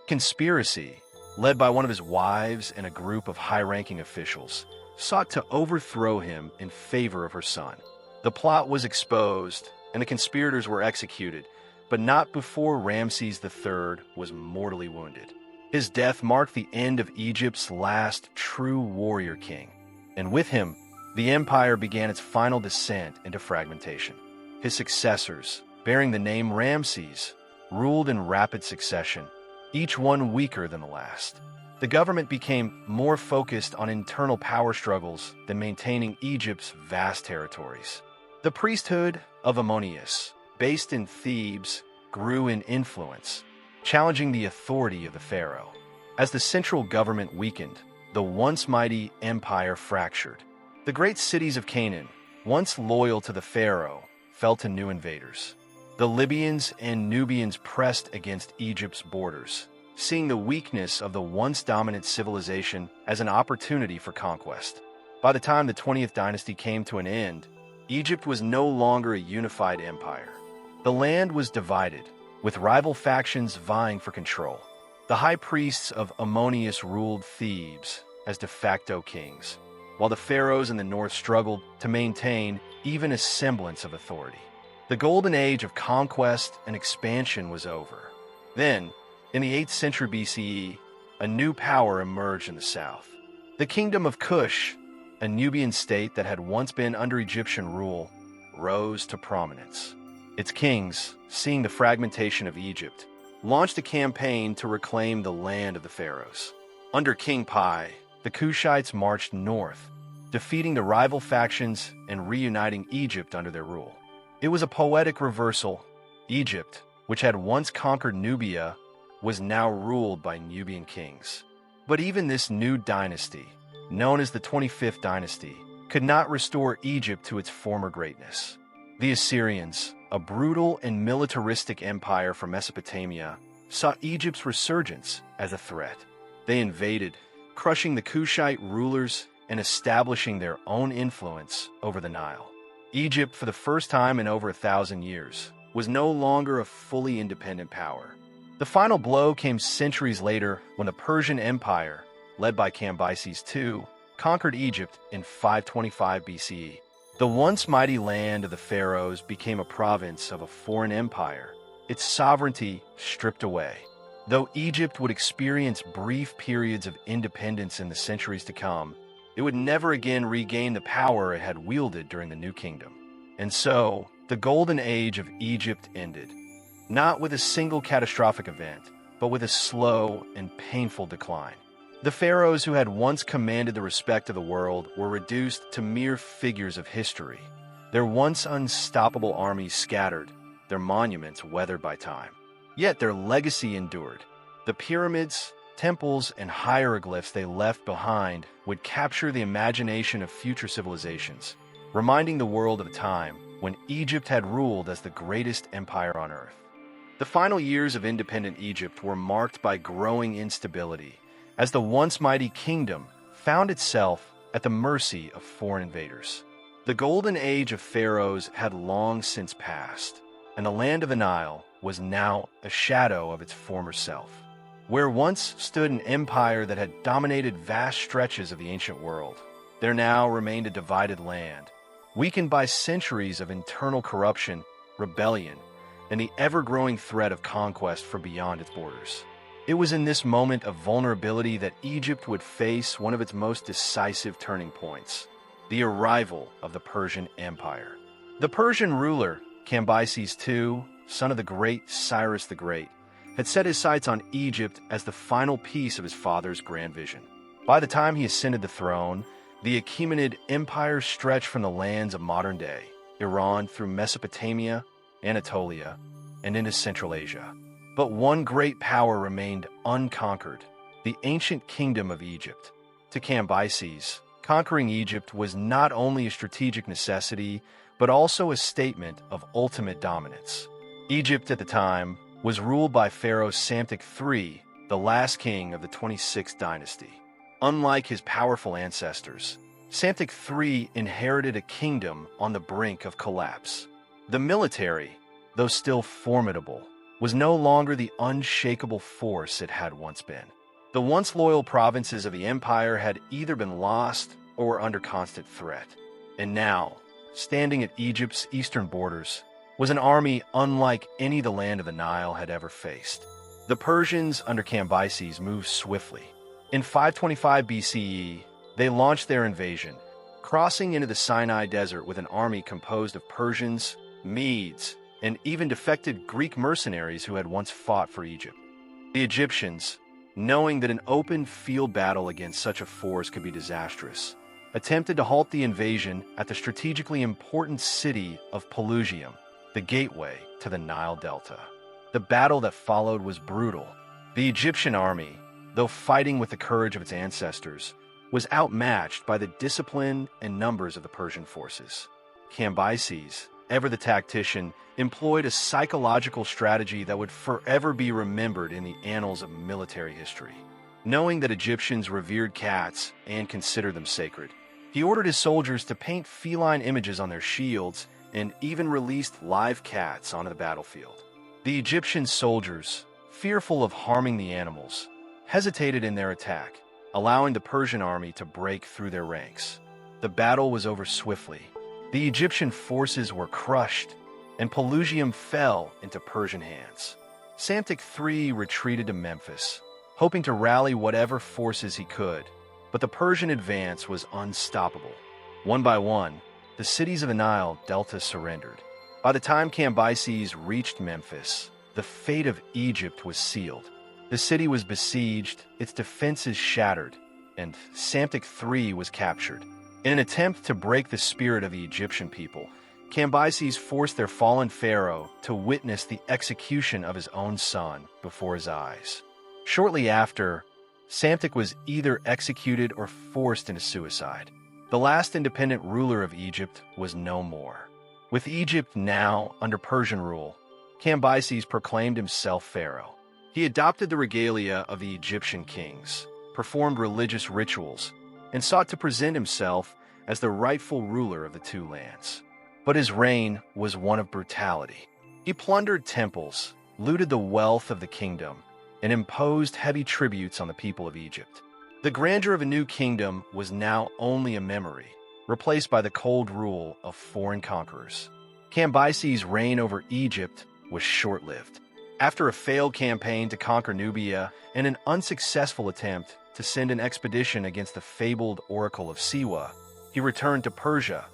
Conspiracy, led by one of his wives and a group of high-ranking officials, sought to overthrow him in favor of her son. The plot was exposed, and the conspirators were executed, but not before Ramses III was mortally wounded. His death marked the end of Egypt's last true warrior king, and with him, the empire began its final descent into fragmentation. His successors, bearing the name Ramses, ruled in rapid succession, each one weaker than the last. The government became more focused on internal power struggles than maintaining Egypt's vast territories. The priesthood of Ammonius, based in Thebes, grew in influence, challenging the authority of the pharaoh. As the central government weakened, the once mighty empire fractured. The great cities of Canaan, once loyal to the pharaoh, fell to new invaders. The Libyans and Nubians pressed against Egypt's borders, seeing the weakness of the once dominant civilization as an opportunity for conquest. By the time the 20th dynasty came to an end, Egypt was no longer a unified empire. The land was divided, with rival factions vying for control. The high priests of Ammonius ruled Thebes as de facto kings, while the pharaohs in the north struggled to maintain even a semblance of authority. The golden age of conquest and expansion was over. Then, in the 8th century BCE, a new power emerged in the south. The kingdom of Kush, a Nubian state that had once been under Egyptian rule, rose to prominence. Its kings, seeing the fragmentation of Egypt, launched a campaign to reclaim the land of the pharaohs. Under King Pi, the Kushites marched north, defeating the rival factions and reuniting Egypt under their rule. It was a poetic reversal. Egypt, which had once conquered Nubia, was now ruled by Nubian kings. But even this new dynasty, known as the 25th dynasty, could not restore Egypt to its former greatness. The Assyrians, a brutal and militaristic empire from Mesopotamia, saw Egypt's resurgence as a threat. They invaded, crushing the Kushite rulers and establishing their own influence over the Nile. Egypt, for the first time in over 1,000 years, was no longer a fully independent power. The final blow came centuries later when the Persian Empire, led by Cambyses II, conquered Egypt in 525 BCE. The once mighty land of the pharaohs became a province of a foreign empire, its sovereignty stripped away. Though Egypt would experience brief periods of independence in the centuries to come, it would never again regain the power it had wielded during the New Kingdom. And so, the golden age of Egypt ended, not with a single catastrophic event, but with a slow and painful decline. The pharaohs who had once commanded the respect of the world were reduced to mere figures of history, their once unstoppable armies scattered, their monuments weathered by time. Yet their legacy endured. The pyramids, temples, and hieroglyphs they left behind would capture the imagination of future civilizations, reminding the world of a time when Egypt had ruled as the greatest empire on earth. The final years of independent Egypt were marked by growing instability, as the once mighty kingdom found itself at the mercy of foreign invaders. The golden age of pharaohs had long since passed, and the land of the Nile was now a shadow of its former self. Where once stood an empire that had dominated vast stretches of the ancient world, there now remained a divided land, weakened by centuries of internal corruption, rebellion, and the ever-growing threat of conquest from beyond its borders. It was in this moment of vulnerability that Egypt would face one of its most decisive turning points: the arrival of the Persian Empire. The Persian ruler, Cambyses II, son of the great Cyrus the Great, had set his sights on Egypt as the final piece of his father's grand vision. By the time he ascended the throne, the Achaemenid Empire stretched from the lands of modern-day Iran through Mesopotamia, Anatolia, and into Central Asia. But one great power remained unconquered: the ancient kingdom of Egypt. To Cambyses, conquering Egypt was not only a strategic necessity, but also a statement of ultimate dominance. Egypt at the time was ruled by Pharaoh Psamtik III, the last king of the 26th dynasty. Unlike his powerful ancestors, Psamtik III inherited a kingdom on the brink of collapse. The military, though still formidable, was no longer the unshakable force it had once been. The once loyal provinces of the empire had either been lost or were under constant threat. And now, standing at Egypt's eastern borders, was an army unlike any the land of the Nile had ever faced. The Persians under Cambyses moved swiftly. In 525 BCE, they launched their invasion, crossing into the Sinai Desert with an army composed of Persians, Medes, and even defected Greek mercenaries who had once fought for Egypt. The Egyptians, knowing that an open field battle against such a force could be disastrous, attempted to halt the invasion at the strategically important city of Pelusium, the gateway to the Nile Delta. The battle that followed was brutal. The Egyptian army, though fighting with the courage of its ancestors, was outmatched by the discipline and numbers of the Persian forces. Cambyses, ever the tactician, employed a psychological strategy that would forever be remembered in the annals of military history. Knowing that Egyptians revered cats and considered them sacred, he ordered his soldiers to paint feline images on their shields and even released live cats onto the battlefield. The Egyptian soldiers, fearful of harming the animals, hesitated in their attack, allowing the Persian army to break through their ranks. The battle was over swiftly. The Egyptian forces were crushed, and Pelusium fell into Persian hands. Psamtik III retreated to Memphis, hoping to rally whatever forces he could, but the Persian advance was unstoppable. One by one, the cities of the Nile Delta surrendered. By the time Cambyses reached Memphis, the fate of Egypt was sealed. The city was besieged, its defenses shattered, and Psamtik III was captured. In an attempt to break the spirit of the Egyptian people, Cambyses forced their fallen pharaoh to witness the execution of his own son before his eyes. Shortly after, Psamtik was either executed or forced into suicide. The last independent ruler of Egypt was no more. With Egypt now under Persian rule, Cambyses proclaimed himself pharaoh. He adopted the regalia of the Egyptian kings, performed religious rituals, and sought to present himself as the rightful ruler of the two lands. But his reign was one of brutality. He plundered temples, looted the wealth of the kingdom, and imposed heavy tributes on the people of Egypt. The grandeur of a new kingdom was now only a memory, replaced by the cold rule of foreign conquerors. Cambyses' reign over Egypt was short-lived. After a failed campaign to conquer Nubia and an unsuccessful attempt to send an expedition against the fabled Oracle of Siwa, he returned to Persia,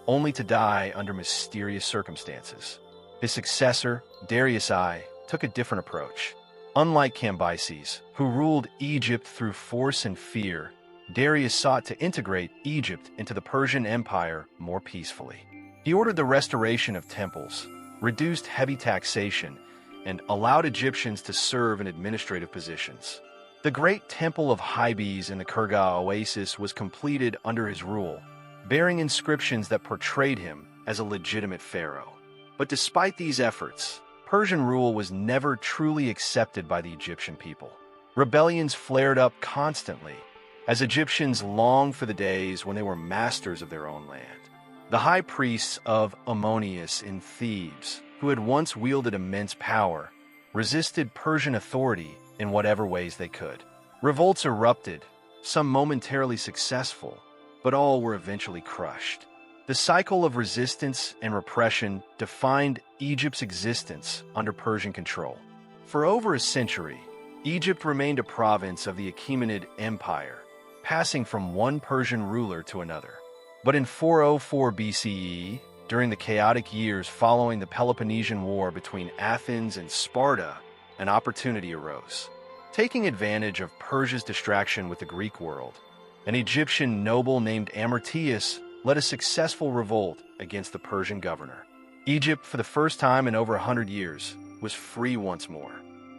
only to die under mysterious circumstances. His successor, Darius I, took a different approach. Unlike Cambyses, who ruled Egypt through force and fear, Darius sought to integrate Egypt into the Persian Empire more peacefully. He ordered the restoration of temples, reduced heavy taxation, and allowed Egyptians to serve in administrative positions. The great temple of Hybes in the Kurga oasis was completed under his rule, bearing inscriptions that portrayed him as a legitimate pharaoh. But despite these efforts, Persian rule was never truly accepted by the Egyptian people. Rebellions flared up constantly, as Egyptians longed for the days when they were masters of their own land. The high priests of Ammonius in Thebes, who had once wielded immense power, resisted Persian authority in whatever ways they could. Revolts erupted, some momentarily successful, but all were eventually crushed. The cycle of resistance and repression defined Egypt's existence under Persian control. For over a century, Egypt remained a province of the Achaemenid Empire, passing from one Persian ruler to another. But in 404 BCE, during the chaotic years following the Peloponnesian War between Athens and Sparta, an opportunity arose. Taking advantage of Persia's distraction with the Greek world, an Egyptian noble named Amyrtaeus led a successful revolt against the Persian governor. Egypt, for the first time in over 100 years, was free once more.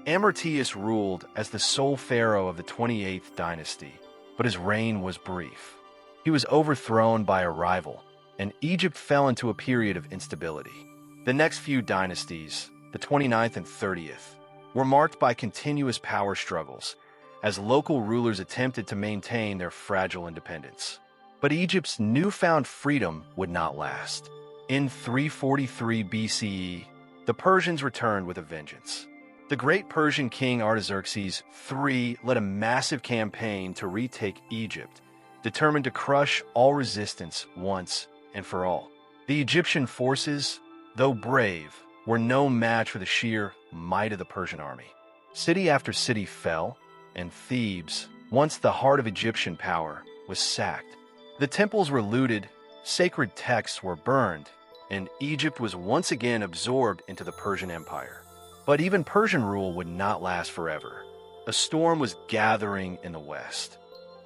Amyrtaeus ruled as the sole pharaoh of the 28th dynasty, but his reign was brief. He was overthrown by a rival, and Egypt fell into a period of instability. The next few dynasties, the 29th and 30th, were marked by continuous power struggles, as local rulers attempted to maintain their fragile independence. But Egypt's newfound freedom would not last. In 343 BCE, the Persians returned with a vengeance. The great Persian king Artaxerxes III led a massive campaign to retake Egypt, determined to crush all resistance once and for all. The Egyptian forces, though brave, were no match for the sheer might of the Persian army. City after city fell, and Thebes, once the heart of Egyptian power, was sacked. The temples were looted, sacred texts were burned, and Egypt was once again absorbed into the Persian Empire. But even Persian rule would not last forever. A storm was gathering in the west,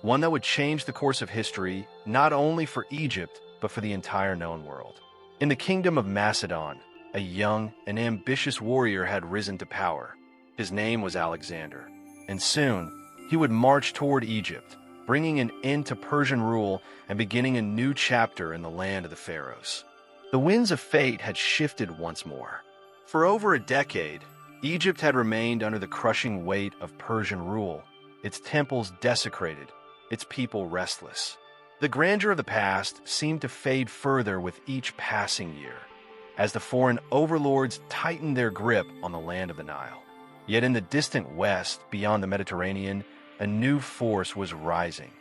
one that would change the course of history not only for Egypt, but for the entire known world. In the kingdom of Macedon, a young and ambitious warrior had risen to power. His name was Alexander, and soon he would march toward Egypt, bringing an end to Persian rule and beginning a new chapter in the land of the Pharaohs. The winds of fate had shifted once more. For over a decade, Egypt had remained under the crushing weight of Persian rule, its temples desecrated, its people restless. The grandeur of the past seemed to fade further with each passing year, as the foreign overlords tightened their grip on the land of the Nile. Yet in the distant west, beyond the Mediterranean, a new force was rising,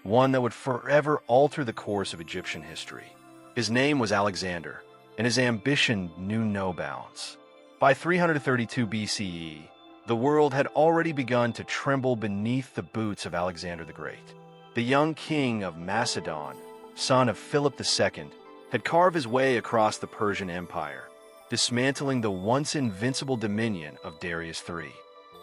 one that would forever alter the course of Egyptian history. His name was Alexander, and his ambition knew no bounds. By 332 BCE, the world had already begun to tremble beneath the boots of Alexander the Great. The young king of Macedon, son of Philip II, had carved his way across the Persian Empire, dismantling the once invincible dominion of Darius III.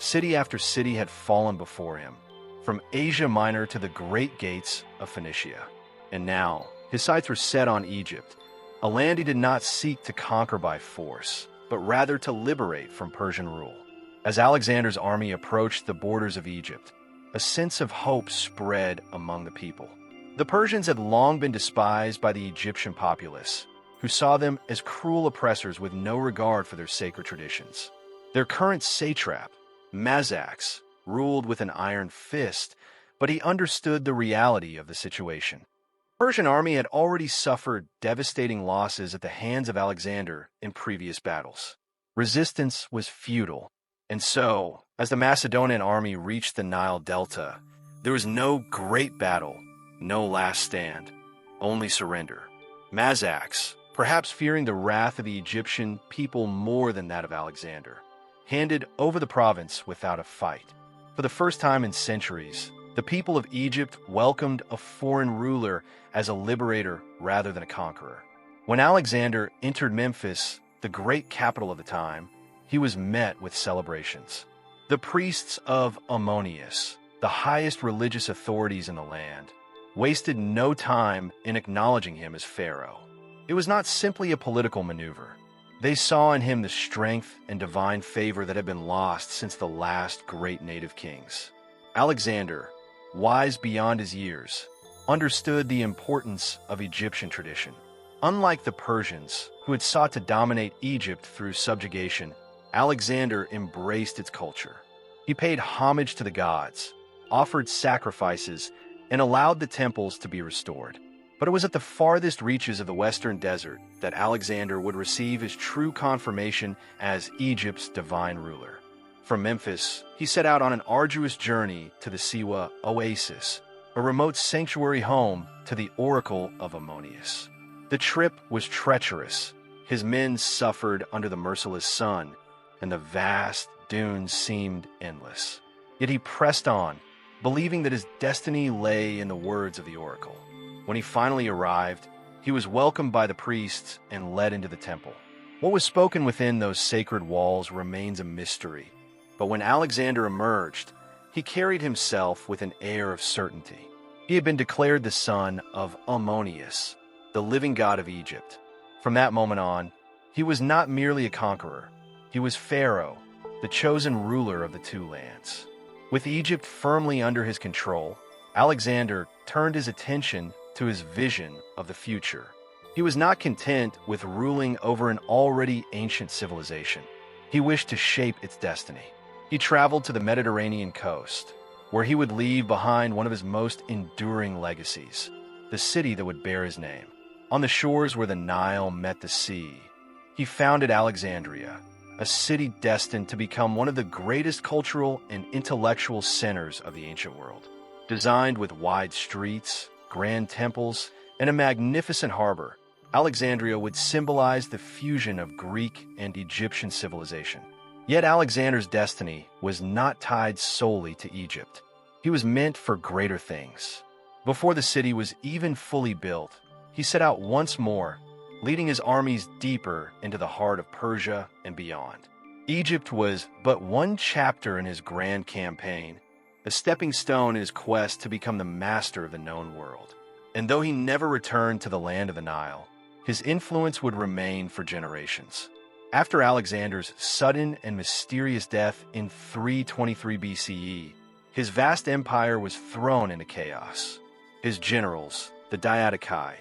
City after city had fallen before him, from Asia Minor to the great gates of Phoenicia. And now, his sights were set on Egypt, a land he did not seek to conquer by force, but rather to liberate from Persian rule. As Alexander's army approached the borders of Egypt, a sense of hope spread among the people. The Persians had long been despised by the Egyptian populace, who saw them as cruel oppressors with no regard for their sacred traditions. Their current satrap, Mazax, ruled with an iron fist, but he understood the reality of the situation. The Persian army had already suffered devastating losses at the hands of Alexander in previous battles. Resistance was futile, and so, as the Macedonian army reached the Nile Delta, there was no great battle, no last stand, only surrender. Mazax, perhaps fearing the wrath of the Egyptian people more than that of Alexander, handed over the province without a fight. For the first time in centuries, the people of Egypt welcomed a foreign ruler as a liberator rather than a conqueror. When Alexander entered Memphis, the great capital of the time, he was met with celebrations. The priests of Ammonius, the highest religious authorities in the land, wasted no time in acknowledging him as pharaoh. It was not simply a political maneuver. They saw in him the strength and divine favor that had been lost since the last great native kings. Alexander, wise beyond his years, understood the importance of Egyptian tradition. Unlike the Persians, who had sought to dominate Egypt through subjugation, Alexander embraced its culture. He paid homage to the gods, offered sacrifices, and allowed the temples to be restored. But it was at the farthest reaches of the Western Desert that Alexander would receive his true confirmation as Egypt's divine ruler. From Memphis, he set out on an arduous journey to the Siwa oasis, a remote sanctuary home to the Oracle of Ammonius. The trip was treacherous. His men suffered under the merciless sun, and the vast dunes seemed endless. Yet he pressed on, believing that his destiny lay in the words of the oracle. When he finally arrived, he was welcomed by the priests and led into the temple. What was spoken within those sacred walls remains a mystery, but when Alexander emerged, he carried himself with an air of certainty. He had been declared the son of Ammonius, the living god of Egypt. From that moment on, he was not merely a conqueror. He was Pharaoh, the chosen ruler of the two lands. With Egypt firmly under his control, Alexander turned his attention to his vision of the future. He was not content with ruling over an already ancient civilization. He wished to shape its destiny. He traveled to the Mediterranean coast, where he would leave behind one of his most enduring legacies, the city that would bear his name. On the shores where the Nile met the sea, he founded Alexandria, a city destined to become one of the greatest cultural and intellectual centers of the ancient world. Designed with wide streets, grand temples, and a magnificent harbor, Alexandria would symbolize the fusion of Greek and Egyptian civilization. Yet Alexander's destiny was not tied solely to Egypt. He was meant for greater things. Before the city was even fully built, he set out once more, leading his armies deeper into the heart of Persia and beyond. Egypt was but one chapter in his grand campaign, a stepping stone in his quest to become the master of the known world. And though he never returned to the land of the Nile, his influence would remain for generations. After Alexander's sudden and mysterious death in 323 BCE, his vast empire was thrown into chaos. His generals, the Diadochi,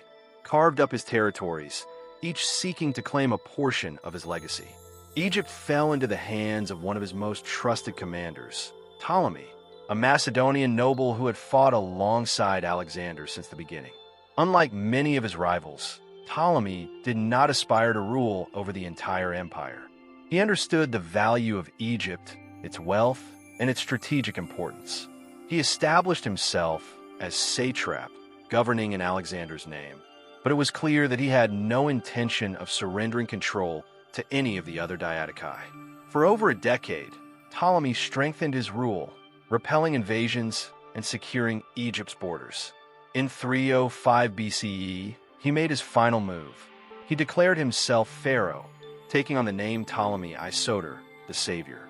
carved up his territories, each seeking to claim a portion of his legacy. Egypt fell into the hands of one of his most trusted commanders, Ptolemy, a Macedonian noble who had fought alongside Alexander since the beginning. Unlike many of his rivals, Ptolemy did not aspire to rule over the entire empire. He understood the value of Egypt, its wealth, and its strategic importance. He established himself as satrap, governing in Alexander's name. But it was clear that he had no intention of surrendering control to any of the other Diadochi. For over a decade, Ptolemy strengthened his rule, repelling invasions and securing Egypt's borders. In 305 BCE, he made his final move. He declared himself Pharaoh, taking on the name Ptolemy I Soter, the savior.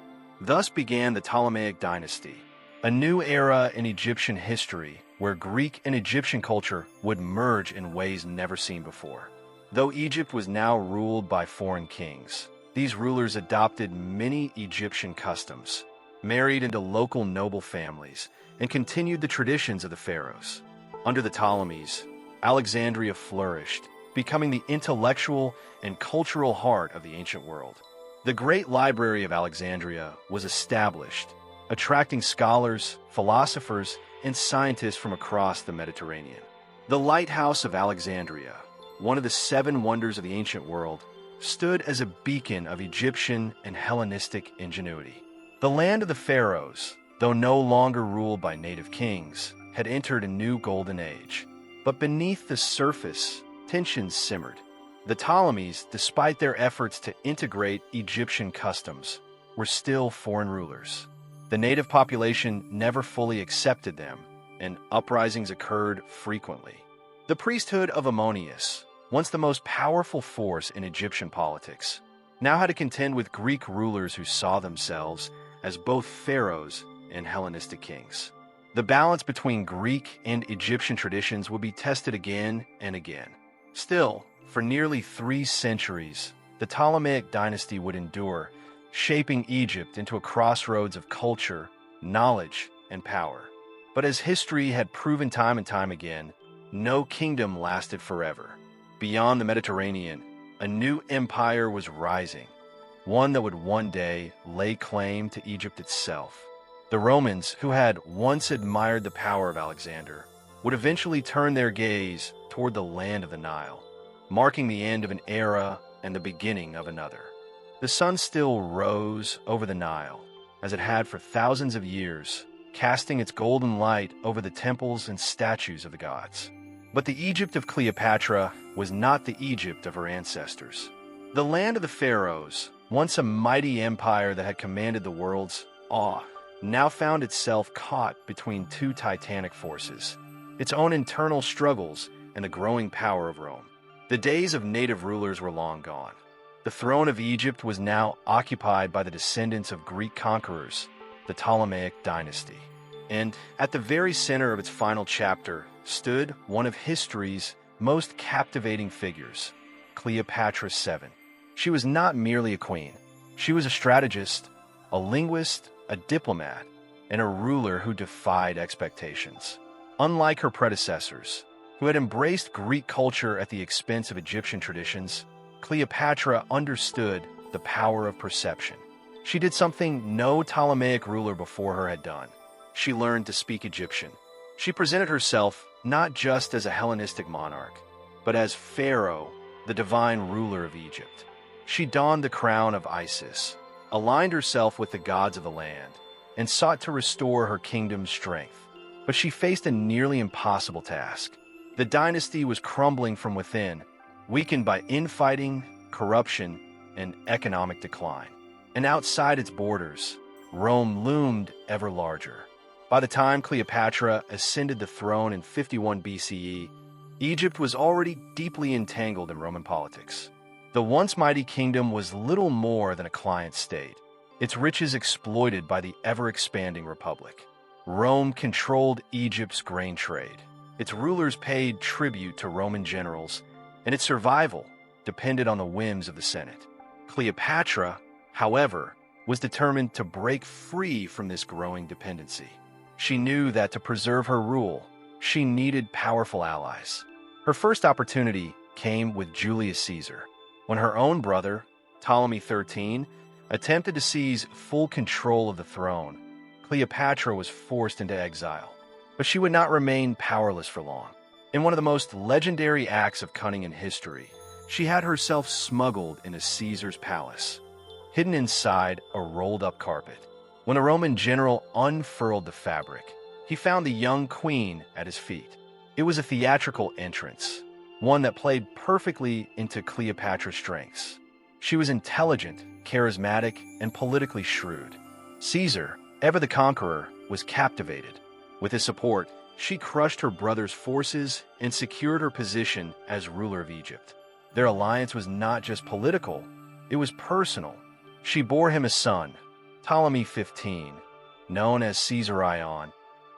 Thus began the Ptolemaic dynasty, a new era in Egyptian history where Greek and Egyptian culture would merge in ways never seen before. Though Egypt was now ruled by foreign kings, these rulers adopted many Egyptian customs, married into local noble families, and continued the traditions of the pharaohs. Under the Ptolemies, Alexandria flourished, becoming the intellectual and cultural heart of the ancient world. The Great Library of Alexandria was established, attracting scholars, philosophers, and scientists from across the Mediterranean. The Lighthouse of Alexandria, one of the 7 wonders of the ancient world, stood as a beacon of Egyptian and Hellenistic ingenuity. The land of the Pharaohs, though no longer ruled by native kings, had entered a new golden age. But beneath the surface, tensions simmered. The Ptolemies, despite their efforts to integrate Egyptian customs, were still foreign rulers. The native population never fully accepted them, and uprisings occurred frequently. The priesthood of Ammonius, once the most powerful force in Egyptian politics, now had to contend with Greek rulers who saw themselves as both pharaohs and Hellenistic kings. The balance between Greek and Egyptian traditions would be tested again and again. Still, for nearly 3 centuries, the Ptolemaic dynasty would endure, shaping Egypt into a crossroads of culture, knowledge, and power. But as history had proven time and time again, no kingdom lasted forever. Beyond the Mediterranean, a new empire was rising, one that would one day lay claim to Egypt itself. The Romans, who had once admired the power of Alexander, would eventually turn their gaze toward the land of the Nile, marking the end of an era and the beginning of another. The sun still rose over the Nile, as it had for thousands of years, casting its golden light over the temples and statues of the gods. But the Egypt of Cleopatra was not the Egypt of her ancestors. The land of the Pharaohs, once a mighty empire that had commanded the world's awe, now found itself caught between two titanic forces, its own internal struggles and the growing power of Rome. The days of native rulers were long gone. The throne of Egypt was now occupied by the descendants of Greek conquerors, the Ptolemaic dynasty. And at the very center of its final chapter stood one of history's most captivating figures, Cleopatra VII. She was not merely a queen. She was a strategist, a linguist, a diplomat, and a ruler who defied expectations. Unlike her predecessors, who had embraced Greek culture at the expense of Egyptian traditions, Cleopatra understood the power of perception. She did something no Ptolemaic ruler before her had done. She learned to speak Egyptian. She presented herself not just as a Hellenistic monarch, but as Pharaoh, the divine ruler of Egypt. She donned the crown of Isis, aligned herself with the gods of the land, and sought to restore her kingdom's strength. But she faced a nearly impossible task. The dynasty was crumbling from within, weakened by infighting, corruption, and economic decline. And outside its borders, Rome loomed ever larger. By the time Cleopatra ascended the throne in 51 BCE, Egypt was already deeply entangled in Roman politics. The once mighty kingdom was little more than a client state, its riches exploited by the ever-expanding republic. Rome controlled Egypt's grain trade. Its rulers paid tribute to Roman generals, and its survival depended on the whims of the Senate. Cleopatra, however, was determined to break free from this growing dependency. She knew that to preserve her rule, she needed powerful allies. Her first opportunity came with Julius Caesar. When her own brother, Ptolemy XIII, attempted to seize full control of the throne, Cleopatra was forced into exile. But she would not remain powerless for long. In one of the most legendary acts of cunning in history, she had herself smuggled into Caesar's palace, hidden inside a rolled-up carpet. When a Roman general unfurled the fabric, he found the young queen at his feet. It was a theatrical entrance, one that played perfectly into Cleopatra's strengths. She was intelligent, charismatic, and politically shrewd. Caesar, ever the conqueror, was captivated. With his support, she crushed her brother's forces and secured her position as ruler of Egypt. Their alliance was not just political, it was personal. She bore him a son, Ptolemy XV, known as Caesarion,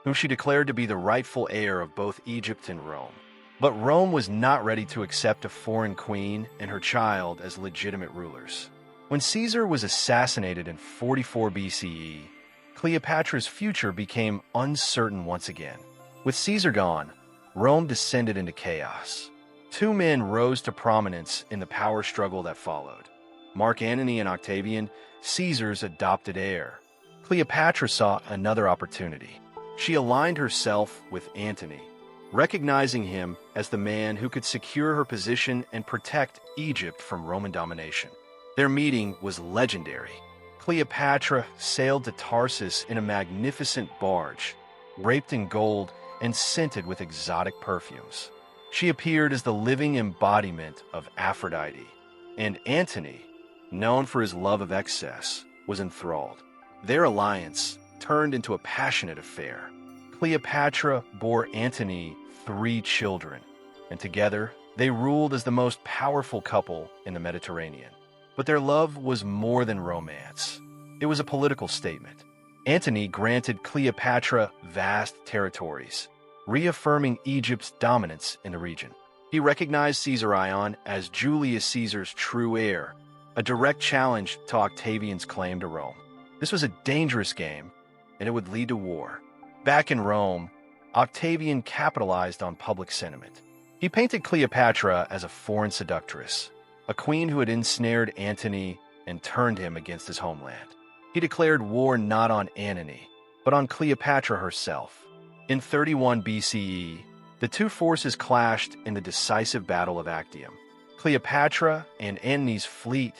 whom she declared to be the rightful heir of both Egypt and Rome. But Rome was not ready to accept a foreign queen and her child as legitimate rulers. When Caesar was assassinated in 44 BCE, Cleopatra's future became uncertain once again. With Caesar gone, Rome descended into chaos. Two men rose to prominence in the power struggle that followed. Mark Antony and Octavian, Caesar's adopted heir. Cleopatra saw another opportunity. She aligned herself with Antony, recognizing him as the man who could secure her position and protect Egypt from Roman domination. Their meeting was legendary. Cleopatra sailed to Tarsus in a magnificent barge, draped in gold and scented with exotic perfumes. She appeared as the living embodiment of Aphrodite, and Antony, known for his love of excess, was enthralled. Their alliance turned into a passionate affair. Cleopatra bore Antony 3 children, and together they ruled as the most powerful couple in the Mediterranean. But their love was more than romance. It was a political statement. Antony granted Cleopatra vast territories, reaffirming Egypt's dominance in the region. He recognized Caesarion as Julius Caesar's true heir a direct challenge to Octavian's claim to Rome. This was a dangerous game, and it would lead to war. Back in Rome, Octavian capitalized on public sentiment. He painted Cleopatra as a foreign seductress, a queen who had ensnared Antony and turned him against his homeland. He declared war not on Antony, but on Cleopatra herself. In 31 BCE, the two forces clashed in the decisive Battle of Actium. Cleopatra and Antony's fleet,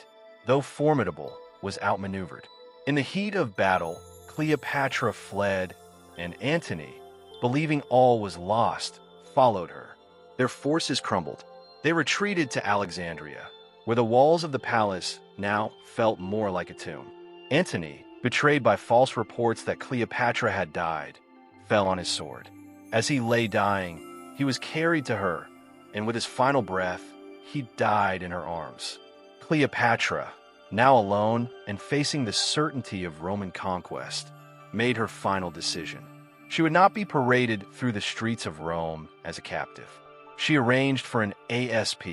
though formidable, was outmaneuvered. In the heat of battle, Cleopatra fled, and Antony, believing all was lost, followed her. Their forces crumbled. They retreated to Alexandria, where the walls of the palace now felt more like a tomb. Antony, betrayed by false reports that Cleopatra had died, fell on his sword. As he lay dying, he was carried to her, and with his final breath, he died in her arms. Cleopatra, now alone and facing the certainty of Roman conquest, made her final decision. She would not be paraded through the streets of Rome as a captive. She arranged for an asp,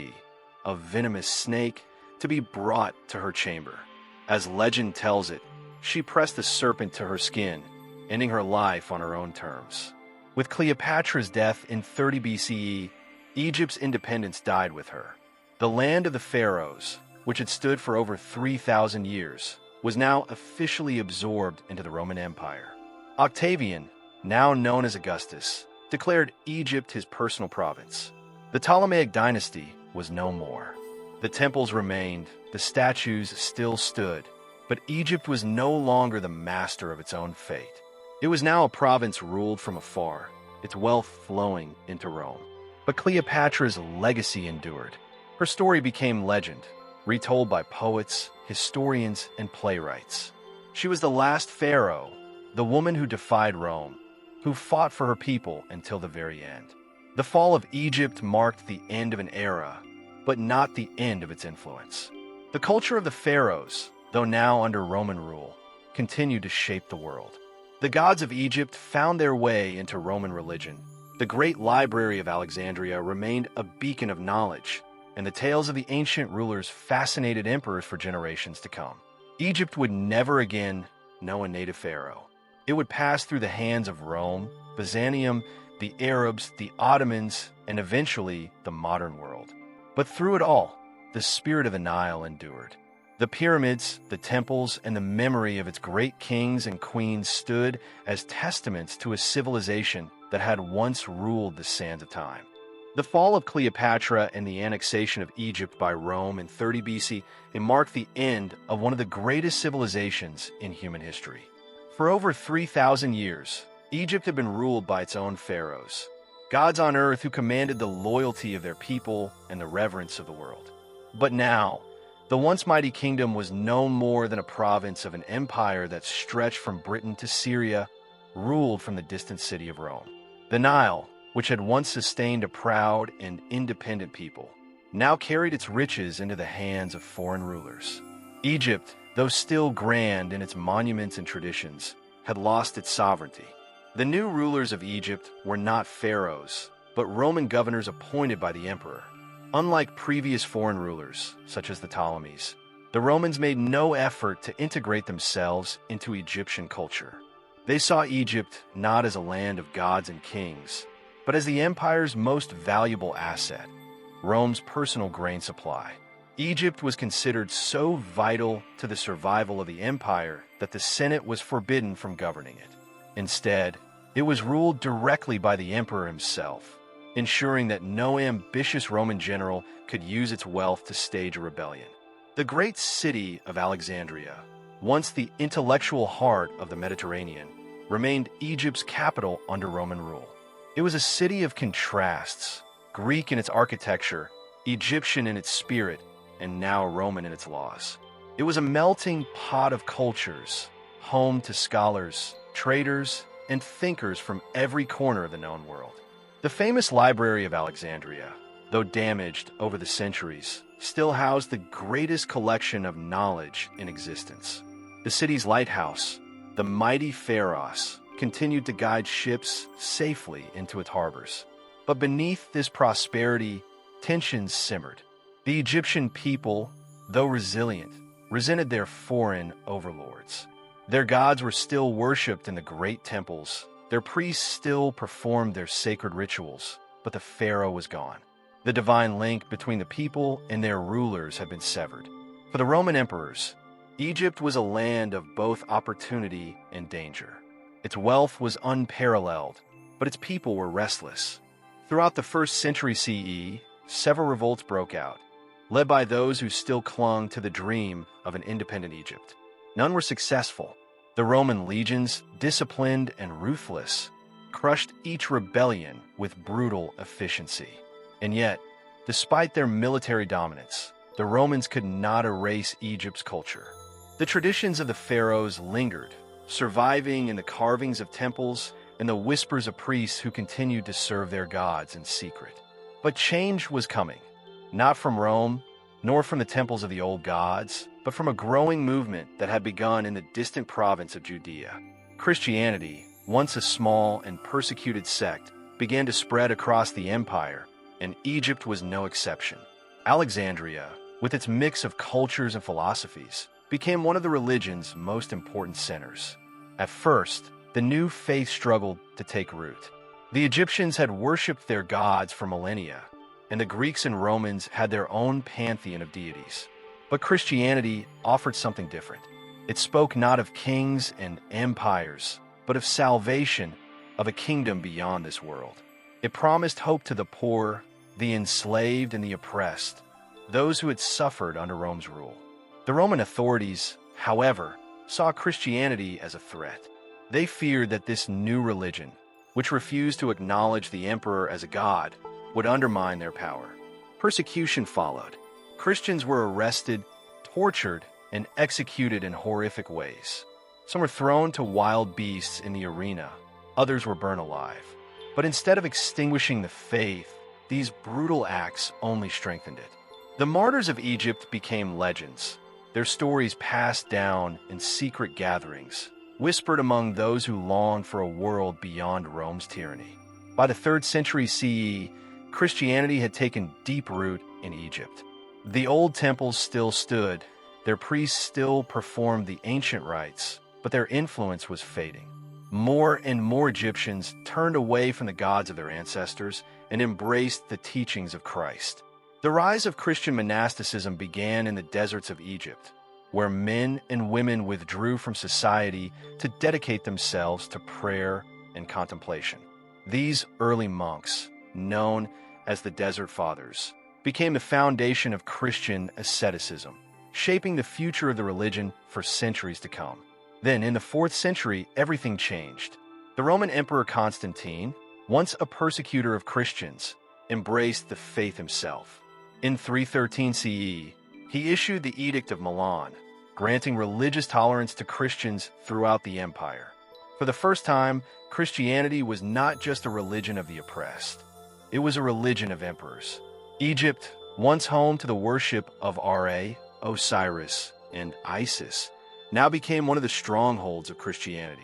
a venomous snake, to be brought to her chamber. As legend tells it, she pressed the serpent to her skin, ending her life on her own terms. With Cleopatra's death in 30 BCE, Egypt's independence died with her. The land of the Pharaohs, which had stood for over 3,000 years, was now officially absorbed into the Roman Empire. Octavian, now known as Augustus, declared Egypt his personal province. The Ptolemaic dynasty was no more. The temples remained, the statues still stood, but Egypt was no longer the master of its own fate. It was now a province ruled from afar, its wealth flowing into Rome. But Cleopatra's legacy endured. Her story became legend, retold by poets, historians, and playwrights. She was the last pharaoh, the woman who defied Rome, who fought for her people until the very end. The fall of Egypt marked the end of an era, but not the end of its influence. The culture of the pharaohs, though now under Roman rule, continued to shape the world. The gods of Egypt found their way into Roman religion. The great library of Alexandria remained a beacon of knowledge, and the tales of the ancient rulers fascinated emperors for generations to come. Egypt would never again know a native pharaoh. It would pass through the hands of Rome, Byzantium, the Arabs, the Ottomans, and eventually the modern world. But through it all, the spirit of the Nile endured. The pyramids, the temples, and the memory of its great kings and queens stood as testaments to a civilization that had once ruled the sands of time. The fall of Cleopatra and the annexation of Egypt by Rome in 30 BC marked the end of one of the greatest civilizations in human history. For over 3,000 years, Egypt had been ruled by its own pharaohs, gods on earth who commanded the loyalty of their people and the reverence of the world. But now, the once mighty kingdom was no more than a province of an empire that stretched from Britain to Syria, ruled from the distant city of Rome. The Nile, which had once sustained a proud and independent people, now carried its riches into the hands of foreign rulers. Egypt, though still grand in its monuments and traditions, had lost its sovereignty. The new rulers of Egypt were not pharaohs, but Roman governors appointed by the emperor. Unlike previous foreign rulers, such as the Ptolemies, the Romans made no effort to integrate themselves into Egyptian culture. They saw Egypt not as a land of gods and kings, but as the empire's most valuable asset, Rome's personal grain supply. Egypt was considered so vital to the survival of the empire that the Senate was forbidden from governing it. Instead, it was ruled directly by the emperor himself, ensuring that no ambitious Roman general could use its wealth to stage a rebellion. The great city of Alexandria, once the intellectual heart of the Mediterranean, remained Egypt's capital under Roman rule. It was a city of contrasts, Greek in its architecture, Egyptian in its spirit, and now Roman in its laws. It was a melting pot of cultures, home to scholars, traders, and thinkers from every corner of the known world. The famous Library of Alexandria, though damaged over the centuries, still housed the greatest collection of knowledge in existence. The city's lighthouse, the mighty Pharaohs, continued to guide ships safely into its harbors. But beneath this prosperity, tensions simmered. The Egyptian people, though resilient, resented their foreign overlords. Their gods were still worshipped in the great temples. Their priests still performed their sacred rituals, but the pharaoh was gone. The divine link between the people and their rulers had been severed. For the Roman emperors, Egypt was a land of both opportunity and danger. Its wealth was unparalleled, but its people were restless. Throughout the 1st century CE, several revolts broke out, led by those who still clung to the dream of an independent Egypt. None were successful. The Roman legions, disciplined and ruthless, crushed each rebellion with brutal efficiency. And yet, despite their military dominance, the Romans could not erase Egypt's culture. The traditions of the pharaohs lingered, surviving in the carvings of temples and the whispers of priests who continued to serve their gods in secret. But change was coming, not from Rome, nor from the temples of the old gods, but from a growing movement that had begun in the distant province of Judea. Christianity, once a small and persecuted sect, began to spread across the empire, and Egypt was no exception. Alexandria, with its mix of cultures and philosophies, became one of the religion's most important centers. At first, the new faith struggled to take root. The Egyptians had worshipped their gods for millennia, and the Greeks and Romans had their own pantheon of deities. But Christianity offered something different. It spoke not of kings and empires, but of salvation, of a kingdom beyond this world. It promised hope to the poor, the enslaved, and the oppressed, those who had suffered under Rome's rule. The Roman authorities, however, saw Christianity as a threat. They feared that this new religion, which refused to acknowledge the emperor as a god, would undermine their power. Persecution followed. Christians were arrested, tortured, and executed in horrific ways. Some were thrown to wild beasts in the arena, others were burned alive. But instead of extinguishing the faith, these brutal acts only strengthened it. The martyrs of Egypt became legends, their stories passed down in secret gatherings, whispered among those who longed for a world beyond Rome's tyranny. By the 3rd century CE, Christianity had taken deep root in Egypt. The old temples still stood, their priests still performed the ancient rites, but their influence was fading. More and more Egyptians turned away from the gods of their ancestors and embraced the teachings of Christ. The rise of Christian monasticism began in the deserts of Egypt, where men and women withdrew from society to dedicate themselves to prayer and contemplation. These early monks, known as the Desert Fathers, became the foundation of Christian asceticism, shaping the future of the religion for centuries to come. Then, in the 4th century, everything changed. The Roman Emperor Constantine, once a persecutor of Christians, embraced the faith himself. In 313 CE, he issued the Edict of Milan, granting religious tolerance to Christians throughout the empire. For the first time, Christianity was not just a religion of the oppressed. It was a religion of emperors. Egypt, once home to the worship of Ra, Osiris, and Isis, now became one of the strongholds of Christianity.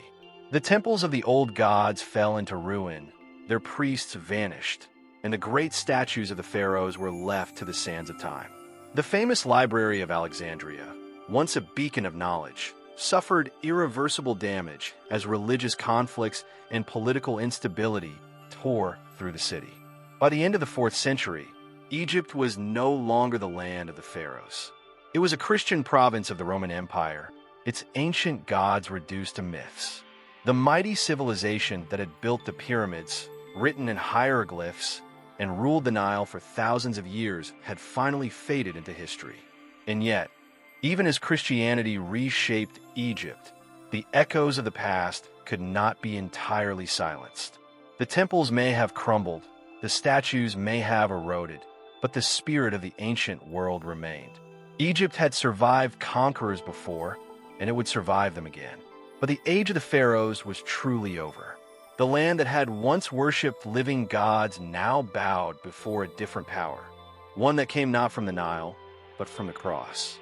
The temples of the old gods fell into ruin, their priests vanished, and the great statues of the pharaohs were left to the sands of time. The famous Library of Alexandria, once a beacon of knowledge, suffered irreversible damage as religious conflicts and political instability tore through the city. By the end of the 4th century, Egypt was no longer the land of the pharaohs. It was a Christian province of the Roman Empire, its ancient gods reduced to myths. The mighty civilization that had built the pyramids, written in hieroglyphs, and ruled the Nile for thousands of years had finally faded into history. And yet, even as Christianity reshaped Egypt, the echoes of the past could not be entirely silenced. The temples may have crumbled, the statues may have eroded, but the spirit of the ancient world remained. Egypt had survived conquerors before, and it would survive them again. But the age of the pharaohs was truly over. The land that had once worshipped living gods now bowed before a different power, one that came not from the Nile, but from the cross.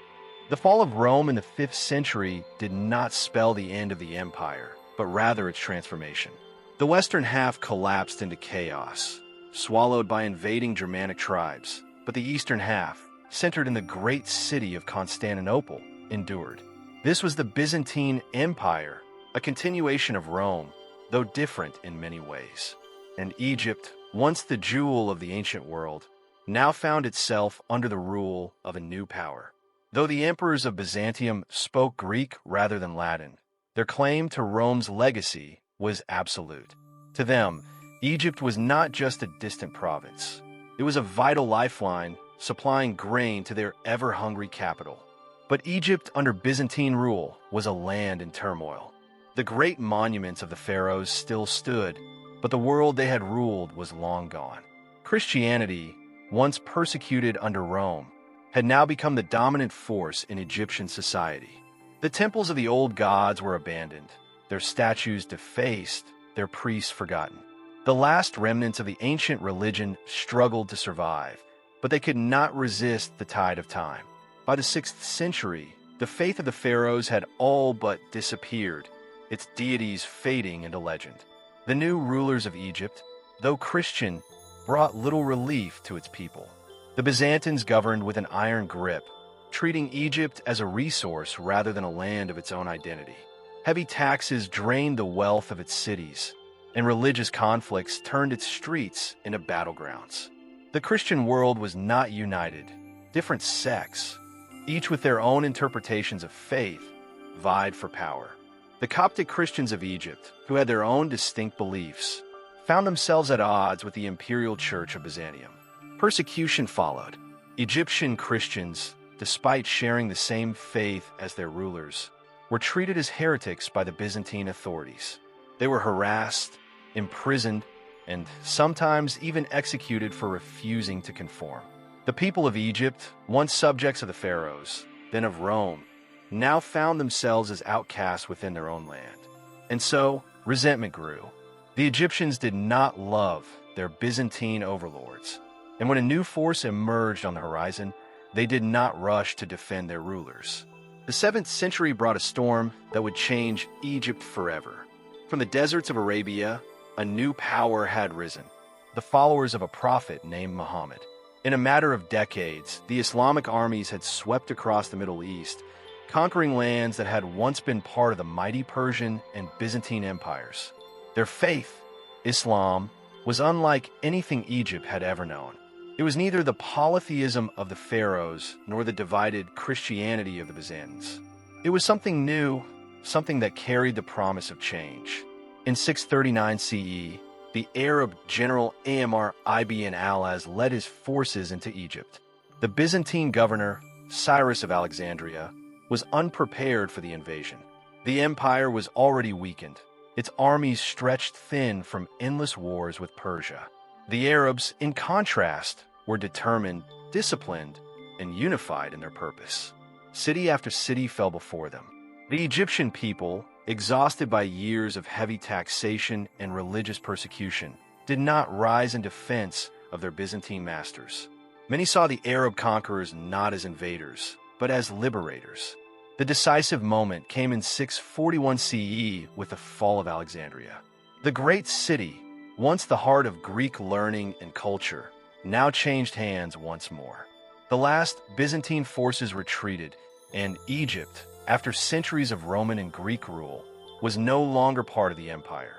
The fall of Rome in the 5th century did not spell the end of the empire, but rather its transformation. The western half collapsed into chaos, swallowed by invading Germanic tribes, but the eastern half, centered in the great city of Constantinople, endured. This was the Byzantine Empire, a continuation of Rome, though different in many ways. And Egypt, once the jewel of the ancient world, now found itself under the rule of a new power. Though the emperors of Byzantium spoke Greek rather than Latin, their claim to Rome's legacy was absolute. To them, Egypt was not just a distant province. It was a vital lifeline, supplying grain to their ever-hungry capital. But Egypt under Byzantine rule was a land in turmoil. The great monuments of the pharaohs still stood, but the world they had ruled was long gone. Christianity, once persecuted under Rome, had now become the dominant force in Egyptian society. The temples of the old gods were abandoned, their statues defaced, their priests forgotten. The last remnants of the ancient religion struggled to survive, but they could not resist the tide of time. By the 6th century, the faith of the pharaohs had all but disappeared, its deities fading into legend. The new rulers of Egypt, though Christian, brought little relief to its people. The Byzantines governed with an iron grip, treating Egypt as a resource rather than a land of its own identity. Heavy taxes drained the wealth of its cities, and religious conflicts turned its streets into battlegrounds. The Christian world was not united. Different sects, each with their own interpretations of faith, vied for power. The Coptic Christians of Egypt, who had their own distinct beliefs, found themselves at odds with the imperial church of Byzantium. Persecution followed. Egyptian Christians, despite sharing the same faith as their rulers, were treated as heretics by the Byzantine authorities. They were harassed, imprisoned, and sometimes even executed for refusing to conform. The people of Egypt, once subjects of the pharaohs, then of Rome, now found themselves as outcasts within their own land. And so, resentment grew. The Egyptians did not love their Byzantine overlords, and when a new force emerged on the horizon, they did not rush to defend their rulers. The 7th century brought a storm that would change Egypt forever. From the deserts of Arabia, a new power had risen, the followers of a prophet named Muhammad. In a matter of decades, the Islamic armies had swept across the Middle East, conquering lands that had once been part of the mighty Persian and Byzantine empires. Their faith, Islam, was unlike anything Egypt had ever known. It was neither the polytheism of the pharaohs nor the divided Christianity of the Byzantines. It was something new, something that carried the promise of change. In 639 CE, the Arab general Amr ibn al-As led his forces into Egypt. The Byzantine governor, Cyrus of Alexandria, was unprepared for the invasion. The empire was already weakened, its armies stretched thin from endless wars with Persia. The Arabs, in contrast, were determined, disciplined, and unified in their purpose. City after city fell before them. The Egyptian people, exhausted by years of heavy taxation and religious persecution, did not rise in defense of their Byzantine masters. Many saw the Arab conquerors not as invaders, but as liberators. The decisive moment came in 641 CE with the fall of Alexandria. The great city, once the heart of Greek learning and culture, now changed hands once more. The last Byzantine forces retreated, and Egypt, after centuries of Roman and Greek rule, was no longer part of the empire.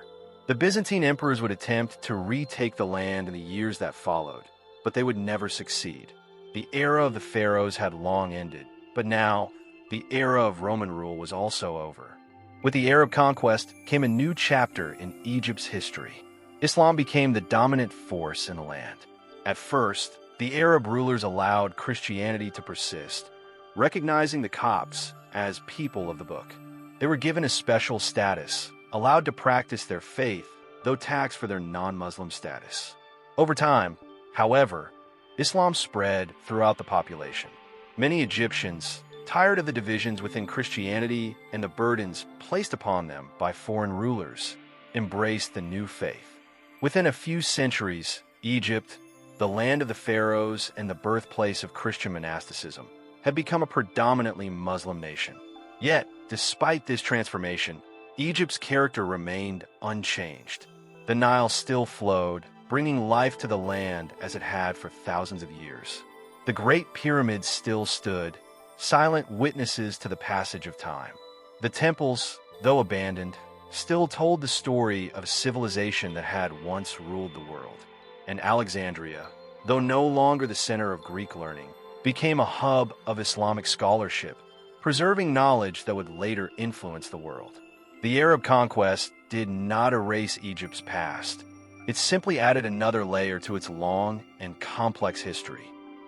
The Byzantine emperors would attempt to retake the land in the years that followed, but they would never succeed. The era of the pharaohs had long ended, but now the era of Roman rule was also over. With the Arab conquest came a new chapter in Egypt's history. Islam became the dominant force in the land. At first, the Arab rulers allowed Christianity to persist, recognizing the Copts as people of the book. They were given a special status, allowed to practice their faith, though taxed for their non-Muslim status. Over time, however, Islam spread throughout the population. Many Egyptians, tired of the divisions within Christianity and the burdens placed upon them by foreign rulers, embraced the new faith. Within a few centuries, Egypt, the land of the pharaohs and the birthplace of Christian monasticism, had become a predominantly Muslim nation. Yet, despite this transformation, Egypt's character remained unchanged. The Nile still flowed, bringing life to the land as it had for thousands of years. The Great Pyramid still stood, silent witnesses to the passage of time. The temples, though abandoned, still told the story of a civilization that had once ruled the world. And Alexandria, though no longer the center of Greek learning, became a hub of Islamic scholarship, preserving knowledge that would later influence the world. The Arab conquest did not erase Egypt's past. It simply added another layer to its long and complex history.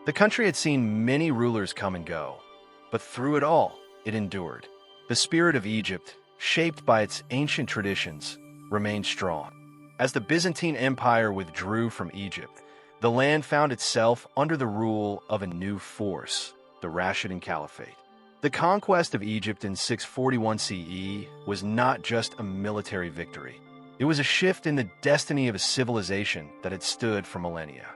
The country had seen many rulers come and go, but through it all, it endured. The spirit of Egypt, shaped by its ancient traditions, remained strong. As the Byzantine Empire withdrew from Egypt, the land found itself under the rule of a new force, the Rashidun Caliphate. The conquest of Egypt in 641 CE was not just a military victory. It was a shift in the destiny of a civilization that had stood for millennia.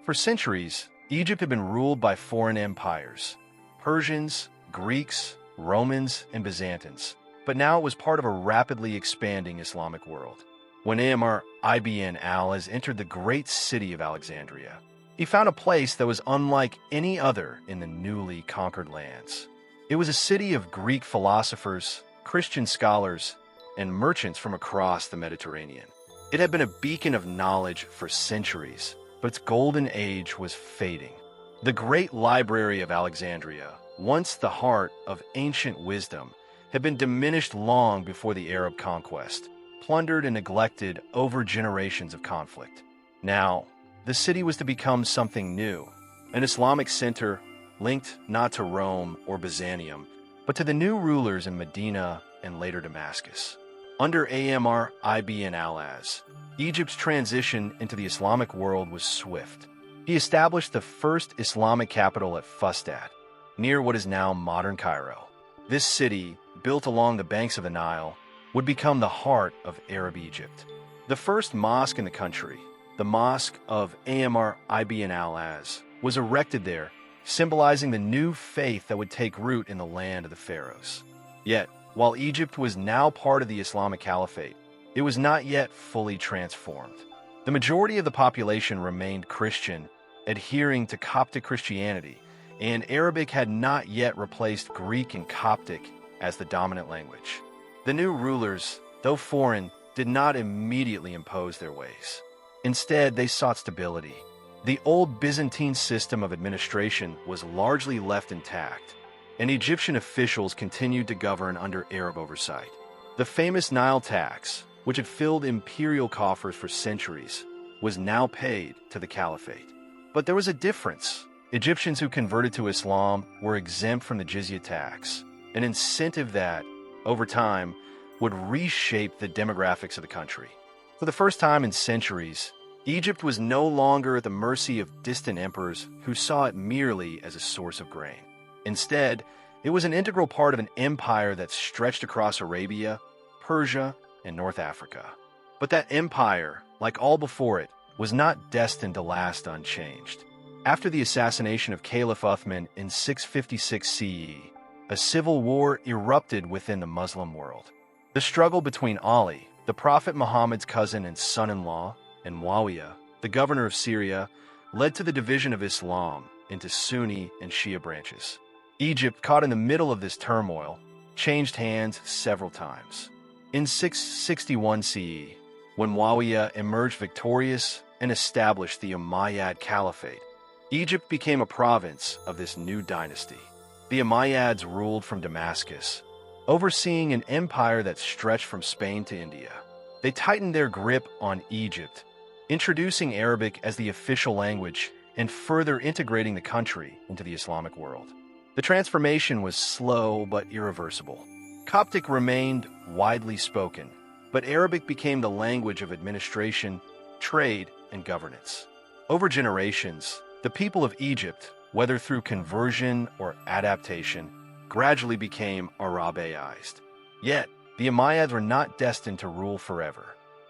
For centuries, Egypt had been ruled by foreign empires: Persians, Greeks, Romans, and Byzantines. But now it was part of a rapidly expanding Islamic world. When Amr ibn al-As entered the great city of Alexandria, he found a place that was unlike any other in the newly conquered lands. It was a city of Greek philosophers, Christian scholars, and merchants from across the Mediterranean. It had been a beacon of knowledge for centuries, but its golden age was fading. The great library of Alexandria, once the heart of ancient wisdom, had been diminished long before the Arab conquest, plundered and neglected over generations of conflict. Now, the city was to become something new, an Islamic center linked not to Rome or Byzantium, but to the new rulers in Medina and later Damascus. Under Amr ibn al-As, Egypt's transition into the Islamic world was swift. He established the first Islamic capital at Fustat, near what is now modern Cairo. This city, built along the banks of the Nile, would become the heart of Arab Egypt. The first mosque in the country, the Mosque of Amr ibn al-As, was erected there, symbolizing the new faith that would take root in the land of the Pharaohs. Yet, while Egypt was now part of the Islamic Caliphate, it was not yet fully transformed. The majority of the population remained Christian, adhering to Coptic Christianity, and Arabic had not yet replaced Greek and Coptic as the dominant language. The new rulers, though foreign, did not immediately impose their ways. Instead, they sought stability. The old Byzantine system of administration was largely left intact, and Egyptian officials continued to govern under Arab oversight. The famous Nile tax, which had filled imperial coffers for centuries, was now paid to the Caliphate. But there was a difference. Egyptians who converted to Islam were exempt from the jizya tax, an incentive that, over time, would reshape the demographics of the country. For the first time in centuries, Egypt was no longer at the mercy of distant emperors who saw it merely as a source of grain. Instead, it was an integral part of an empire that stretched across Arabia, Persia, and North Africa. But that empire, like all before it, was not destined to last unchanged. After the assassination of Caliph Uthman in 656 CE, a civil war erupted within the Muslim world. The struggle between Ali, the Prophet Muhammad's cousin and son-in-law, and Muawiyah, the governor of Syria, led to the division of Islam into Sunni and Shia branches. Egypt, caught in the middle of this turmoil, changed hands several times. In 661 CE, when Muawiyah emerged victorious and established the Umayyad Caliphate, Egypt became a province of this new dynasty. The Umayyads ruled from Damascus, overseeing an empire that stretched from Spain to India. They tightened their grip on Egypt, introducing Arabic as the official language and further integrating the country into the Islamic world. The transformation was slow but irreversible. Coptic remained widely spoken, but Arabic became the language of administration, trade, and governance. Over generations, the people of Egypt, whether through conversion or adaptation, gradually became Arabiaized. Yet, the Umayyads were not destined to rule forever.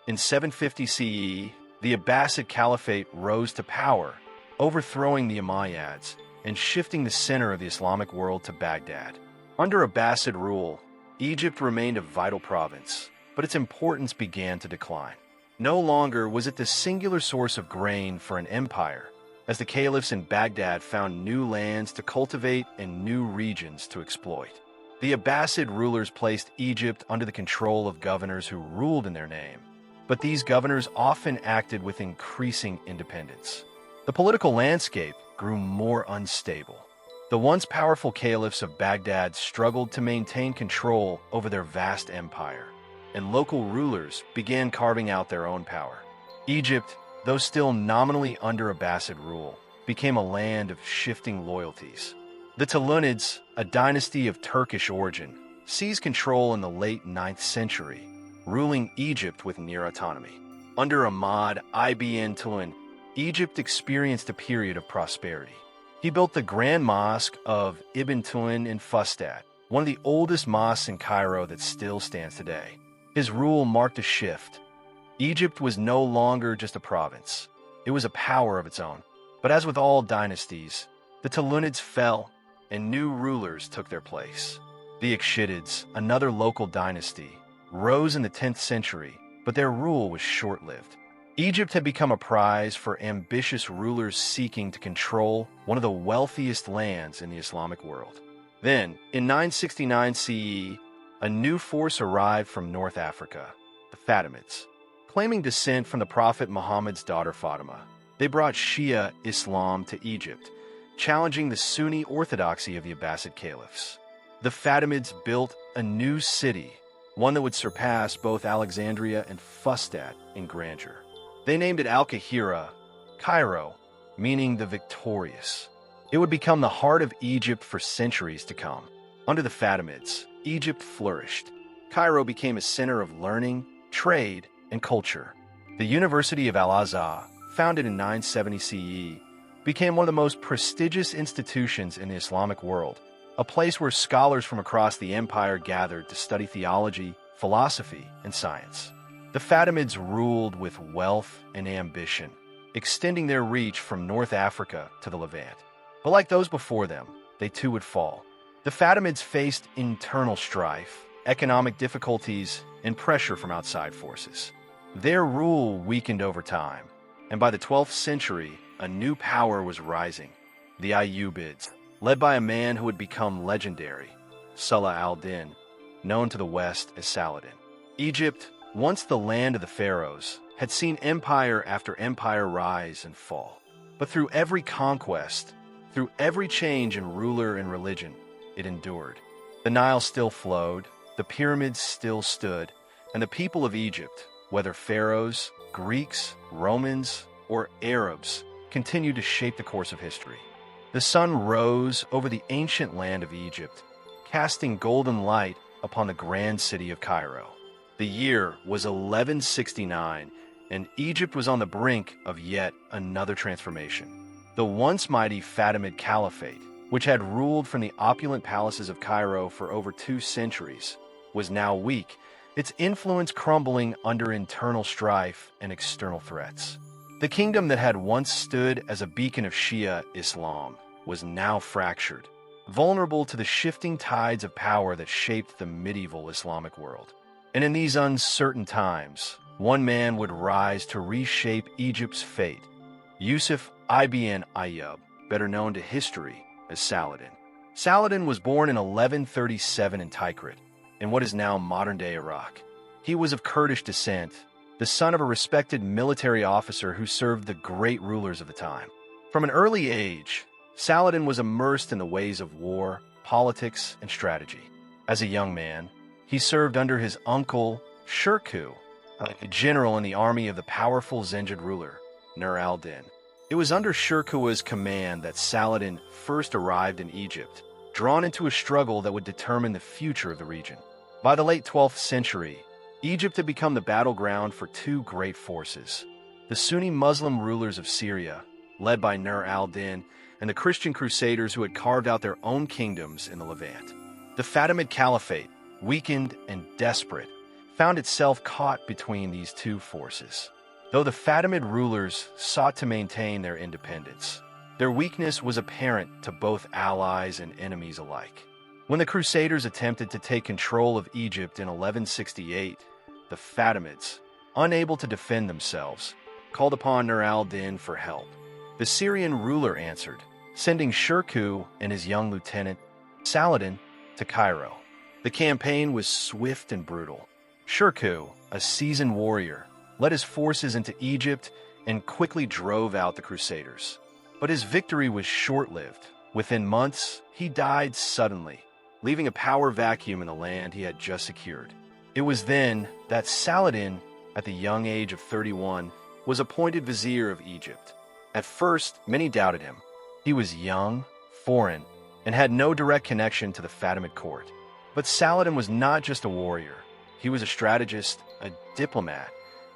In 750 CE, the Abbasid Caliphate rose to power, overthrowing the Umayyads and shifting the center of the Islamic world to Baghdad. Under Abbasid rule, Egypt remained a vital province, but its importance began to decline. No longer was it the singular source of grain for an empire, as the caliphs in Baghdad found new lands to cultivate and new regions to exploit. The Abbasid rulers placed Egypt under the control of governors who ruled in their name, but these governors often acted with increasing independence. The political landscape grew more unstable. The once powerful caliphs of Baghdad struggled to maintain control over their vast empire, and local rulers began carving out their own power. Egypt, though still nominally under Abbasid rule, became a land of shifting loyalties. The Tulunids, a dynasty of Turkish origin, seized control in the late 9th century, ruling Egypt with near autonomy. Under Ahmad ibn Tulun, Egypt experienced a period of prosperity. He built the Grand Mosque of Ibn Tulun in Fustat, one of the oldest mosques in Cairo that still stands today. His rule marked a shift. Egypt was no longer just a province. It was a power of its own. But as with all dynasties, the Tulunids fell and new rulers took their place. The Akshidids, another local dynasty, rose in the 10th century, but their rule was short-lived. Egypt had become a prize for ambitious rulers seeking to control one of the wealthiest lands in the Islamic world. Then, in 969 CE, a new force arrived from North Africa, the Fatimids. Claiming descent from the Prophet Muhammad's daughter Fatima, they brought Shia Islam to Egypt, challenging the Sunni orthodoxy of the Abbasid caliphs. The Fatimids built a new city, one that would surpass both Alexandria and Fustat in grandeur. They named it Al-Qahira, Cairo, meaning the victorious. It would become the heart of Egypt for centuries to come. Under the Fatimids, Egypt flourished. Cairo became a center of learning, trade, and culture. The University of Al-Azhar, founded in 970 CE, became one of the most prestigious institutions in the Islamic world, a place where scholars from across the empire gathered to study theology, philosophy, and science. The Fatimids ruled with wealth and ambition, extending their reach from North Africa to the Levant. But like those before them, they too would fall. The Fatimids faced internal strife, economic difficulties, and pressure from outside forces. Their rule weakened over time, and by the 12th century, a new power was rising, the Ayyubids, led by a man who would become legendary, Salah al-Din, known to the West as Saladin. Egypt, once the land of the Pharaohs, had seen empire after empire rise and fall. But through every conquest, through every change in ruler and religion, it endured. The Nile still flowed, the pyramids still stood, and the people of Egypt, whether Pharaohs, Greeks, Romans, or Arabs, continued to shape the course of history. The sun rose over the ancient land of Egypt, casting golden light upon the grand city of Cairo. The year was 1169, and Egypt was on the brink of yet another transformation. The once mighty Fatimid Caliphate, which had ruled from the opulent palaces of Cairo for over 2 centuries, was now weak, its influence crumbling under internal strife and external threats. The kingdom that had once stood as a beacon of Shia Islam was now fractured, vulnerable to the shifting tides of power that shaped the medieval Islamic world. And in these uncertain times, one man would rise to reshape Egypt's fate, Yusuf ibn Ayyub, better known to history as Saladin. Saladin was born in 1137 in Tikrit, in what is now modern-day Iraq. He was of Kurdish descent, the son of a respected military officer who served the great rulers of the time. From an early age, Saladin was immersed in the ways of war, politics, and strategy. As a young man, he served under his uncle, Shirkuh, a general in the army of the powerful Zengid ruler, Nur al-Din. It was under Shirkuh's command that Saladin first arrived in Egypt, drawn into a struggle that would determine the future of the region. By the late 12th century, Egypt had become the battleground for 2 great forces: the Sunni Muslim rulers of Syria, led by Nur al-Din, and the Christian crusaders who had carved out their own kingdoms in the Levant. The Fatimid Caliphate, weakened and desperate, found itself caught between these 2 forces. Though the Fatimid rulers sought to maintain their independence, their weakness was apparent to both allies and enemies alike. When the Crusaders attempted to take control of Egypt in 1168, the Fatimids, unable to defend themselves, called upon Nur al-Din for help. The Syrian ruler answered, sending Shirkuh and his young lieutenant, Saladin, to Cairo. The campaign was swift and brutal. Shirkuh, a seasoned warrior, led his forces into Egypt and quickly drove out the Crusaders. But his victory was short-lived. Within months, he died suddenly, leaving a power vacuum in the land he had just secured. It was then that Saladin, at the young age of 31, was appointed vizier of Egypt. At first, many doubted him. He was young, foreign, and had no direct connection to the Fatimid court. But Saladin was not just a warrior. He was a strategist, a diplomat,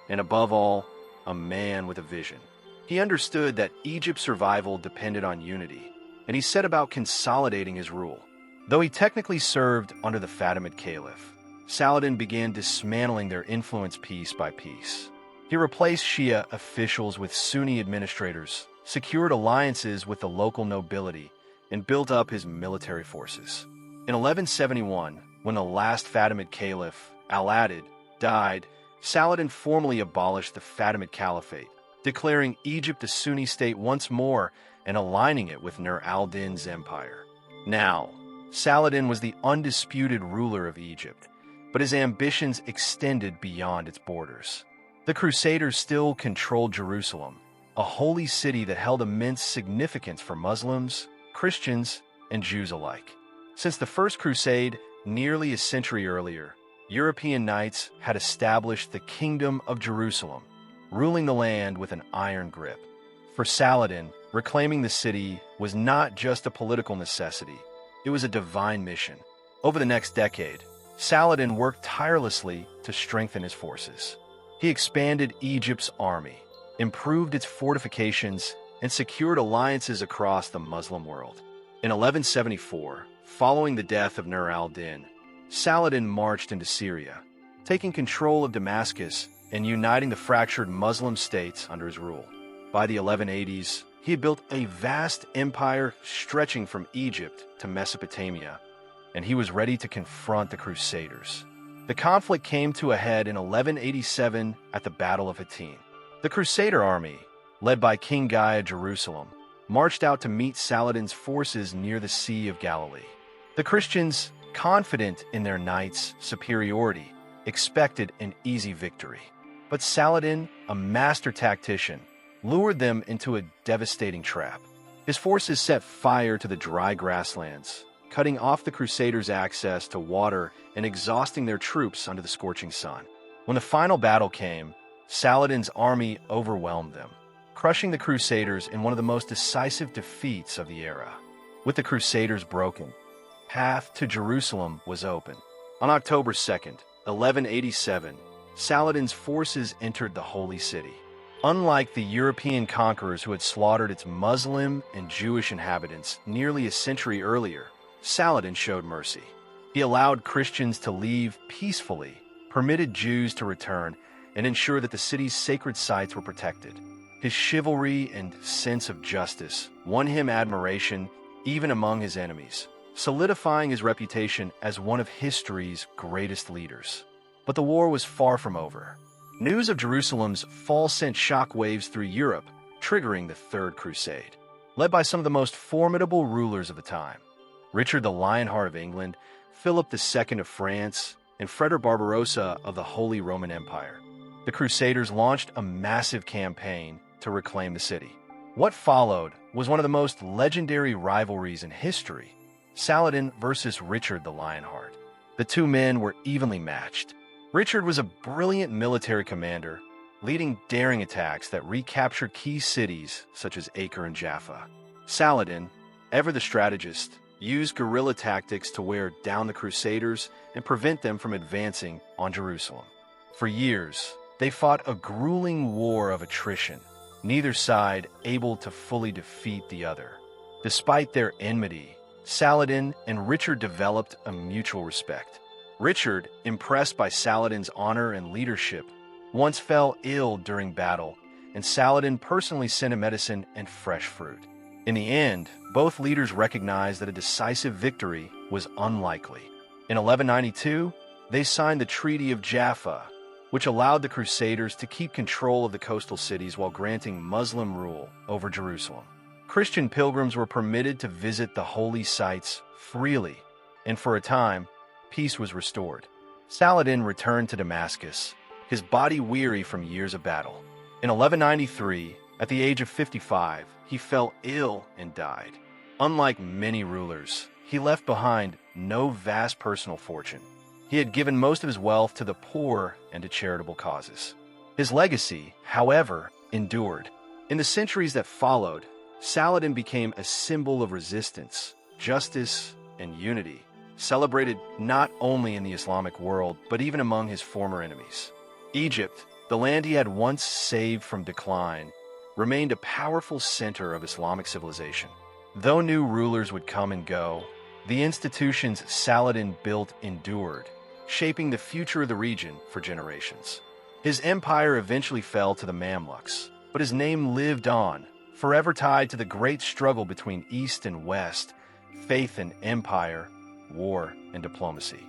and above all, a man with a vision. He understood that Egypt's survival depended on unity, and he set about consolidating his rule. Though he technically served under the Fatimid Caliph, Saladin began dismantling their influence piece by piece. He replaced Shia officials with Sunni administrators, secured alliances with the local nobility, and built up his military forces. In 1171, when the last Fatimid Caliph, Al-Adid, died, Saladin formally abolished the Fatimid Caliphate, declaring Egypt a Sunni state once more and aligning it with Nur al-Din's empire. Now, Saladin was the undisputed ruler of Egypt, but his ambitions extended beyond its borders. The Crusaders still controlled Jerusalem, a holy city that held immense significance for Muslims, Christians, and Jews alike. Since the First Crusade, nearly a century earlier, European knights had established the Kingdom of Jerusalem, ruling the land with an iron grip. For Saladin, reclaiming the city was not just a political necessity, it was a divine mission. Over the next decade, Saladin worked tirelessly to strengthen his forces. He expanded Egypt's army, improved its fortifications, and secured alliances across the Muslim world. In 1174, following the death of Nur al-Din, Saladin marched into Syria, taking control of Damascus and uniting the fractured Muslim states under his rule. By the 1180s, he had built a vast empire stretching from Egypt to Mesopotamia, and he was ready to confront the Crusaders. The conflict came to a head in 1187 at the Battle of Hattin. The Crusader army, led by King Guy of Jerusalem, marched out to meet Saladin's forces near the Sea of Galilee. The Christians, confident in their knights' superiority, expected an easy victory. But Saladin, a master tactician, lured them into a devastating trap. His forces set fire to the dry grasslands, cutting off the Crusaders' access to water and exhausting their troops under the scorching sun. When the final battle came, Saladin's army overwhelmed them, crushing the Crusaders in one of the most decisive defeats of the era. With the Crusaders broken, path to Jerusalem was open. On October 2nd, 1187, Saladin's forces entered the Holy City. Unlike the European conquerors who had slaughtered its Muslim and Jewish inhabitants nearly a century earlier, Saladin showed mercy. He allowed Christians to leave peacefully, permitted Jews to return, and ensured that the city's sacred sites were protected. His chivalry and sense of justice won him admiration even among his enemies, solidifying his reputation as one of history's greatest leaders. But the war was far from over. News of Jerusalem's fall sent shockwaves through Europe, triggering the Third Crusade. Led by some of the most formidable rulers of the time, Richard the Lionheart of England, Philip II of France, and Frederick Barbarossa of the Holy Roman Empire, the Crusaders launched a massive campaign to reclaim the city. What followed was one of the most legendary rivalries in history, Saladin versus Richard the Lionheart. The two men were evenly matched. Richard was a brilliant military commander, leading daring attacks that recaptured key cities such as Acre and Jaffa. Saladin, ever the strategist, used guerrilla tactics to wear down the Crusaders and prevent them from advancing on Jerusalem. For years, they fought a grueling war of attrition, neither side able to fully defeat the other. Despite their enmity, Saladin and Richard developed a mutual respect. Richard, impressed by Saladin's honor and leadership, once fell ill during battle, and Saladin personally sent him medicine and fresh fruit. In the end, both leaders recognized that a decisive victory was unlikely. In 1192, they signed the Treaty of Jaffa, which allowed the Crusaders to keep control of the coastal cities while granting Muslim rule over Jerusalem. Christian pilgrims were permitted to visit the holy sites freely, and for a time, peace was restored. Saladin returned to Damascus, his body weary from years of battle. In 1193, at the age of 55, he fell ill and died. Unlike many rulers, he left behind no vast personal fortune. He had given most of his wealth to the poor and to charitable causes. His legacy, however, endured. In the centuries that followed, Saladin became a symbol of resistance, justice, and unity, celebrated not only in the Islamic world, but even among his former enemies. Egypt, the land he had once saved from decline, remained a powerful center of Islamic civilization. Though new rulers would come and go, the institutions Saladin built endured, shaping the future of the region for generations. His empire eventually fell to the Mamluks, but his name lived on, forever tied to the great struggle between East and West, faith and empire, war and diplomacy.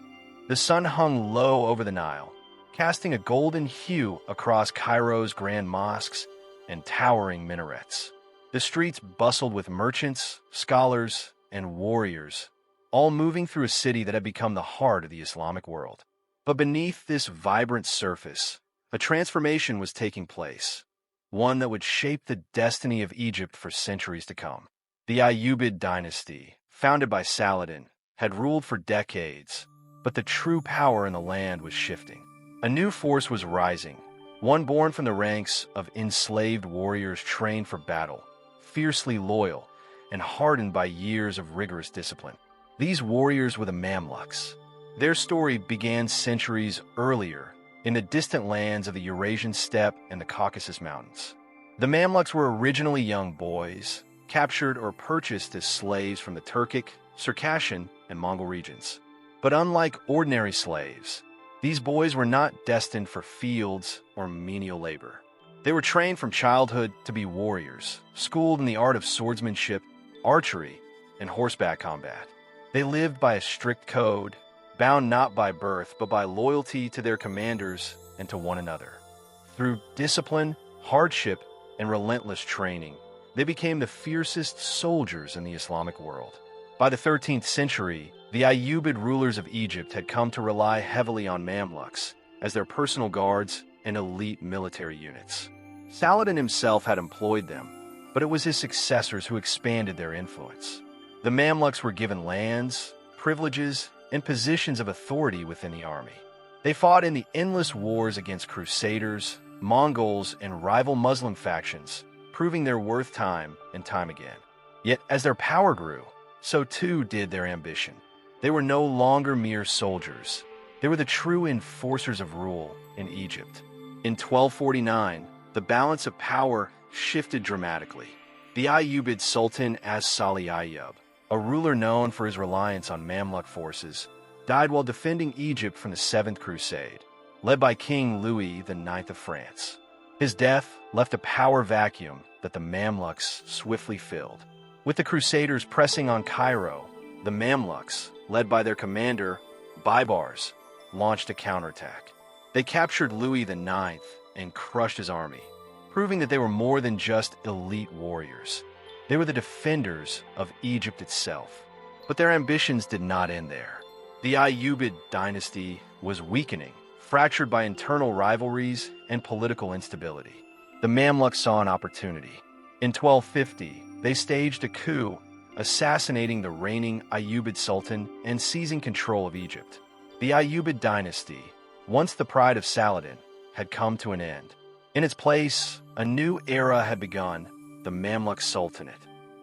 The sun hung low over the Nile, casting a golden hue across Cairo's grand mosques and towering minarets. The streets bustled with merchants, scholars, and warriors, all moving through a city that had become the heart of the Islamic world. But beneath this vibrant surface, a transformation was taking place, one that would shape the destiny of Egypt for centuries to come. The Ayyubid dynasty, founded by Saladin, had ruled for decades, but the true power in the land was shifting. A new force was rising, one born from the ranks of enslaved warriors trained for battle, fiercely loyal, and hardened by years of rigorous discipline. These warriors were the Mamluks. Their story began centuries earlier, in the distant lands of the Eurasian steppe and the Caucasus Mountains. The Mamluks were originally young boys, captured or purchased as slaves from the Turkic, Circassian, and Mongol regions. But unlike ordinary slaves, these boys were not destined for fields or menial labor. They were trained from childhood to be warriors, schooled in the art of swordsmanship, archery, and horseback combat. They lived by a strict code, bound not by birth, but by loyalty to their commanders and to one another. Through discipline, hardship, and relentless training, they became the fiercest soldiers in the Islamic world. By the 13th century, the Ayyubid rulers of Egypt had come to rely heavily on Mamluks as their personal guards and elite military units. Saladin himself had employed them, but it was his successors who expanded their influence. The Mamluks were given lands, privileges, and positions of authority within the army. They fought in the endless wars against Crusaders, Mongols, and rival Muslim factions, proving their worth time and time again. Yet as their power grew, so too did their ambition. They were no longer mere soldiers. They were the true enforcers of rule in Egypt. In 1249, the balance of power shifted dramatically. The Ayyubid Sultan As-Salih Ayyub, a ruler known for his reliance on Mamluk forces, died while defending Egypt from the Seventh Crusade, led by King Louis IX of France. His death left a power vacuum that the Mamluks swiftly filled. With the Crusaders pressing on Cairo, the Mamluks, led by their commander, Baibars, launched a counterattack. They captured Louis IX and crushed his army, proving that they were more than just elite warriors. They were the defenders of Egypt itself. But their ambitions did not end there. The Ayyubid dynasty was weakening, fractured by internal rivalries and political instability. The Mamluks saw an opportunity. In 1250, they staged a coup, assassinating the reigning Ayyubid Sultan and seizing control of Egypt. The Ayyubid dynasty, once the pride of Saladin, had come to an end. In its place, a new era had begun, the Mamluk Sultanate.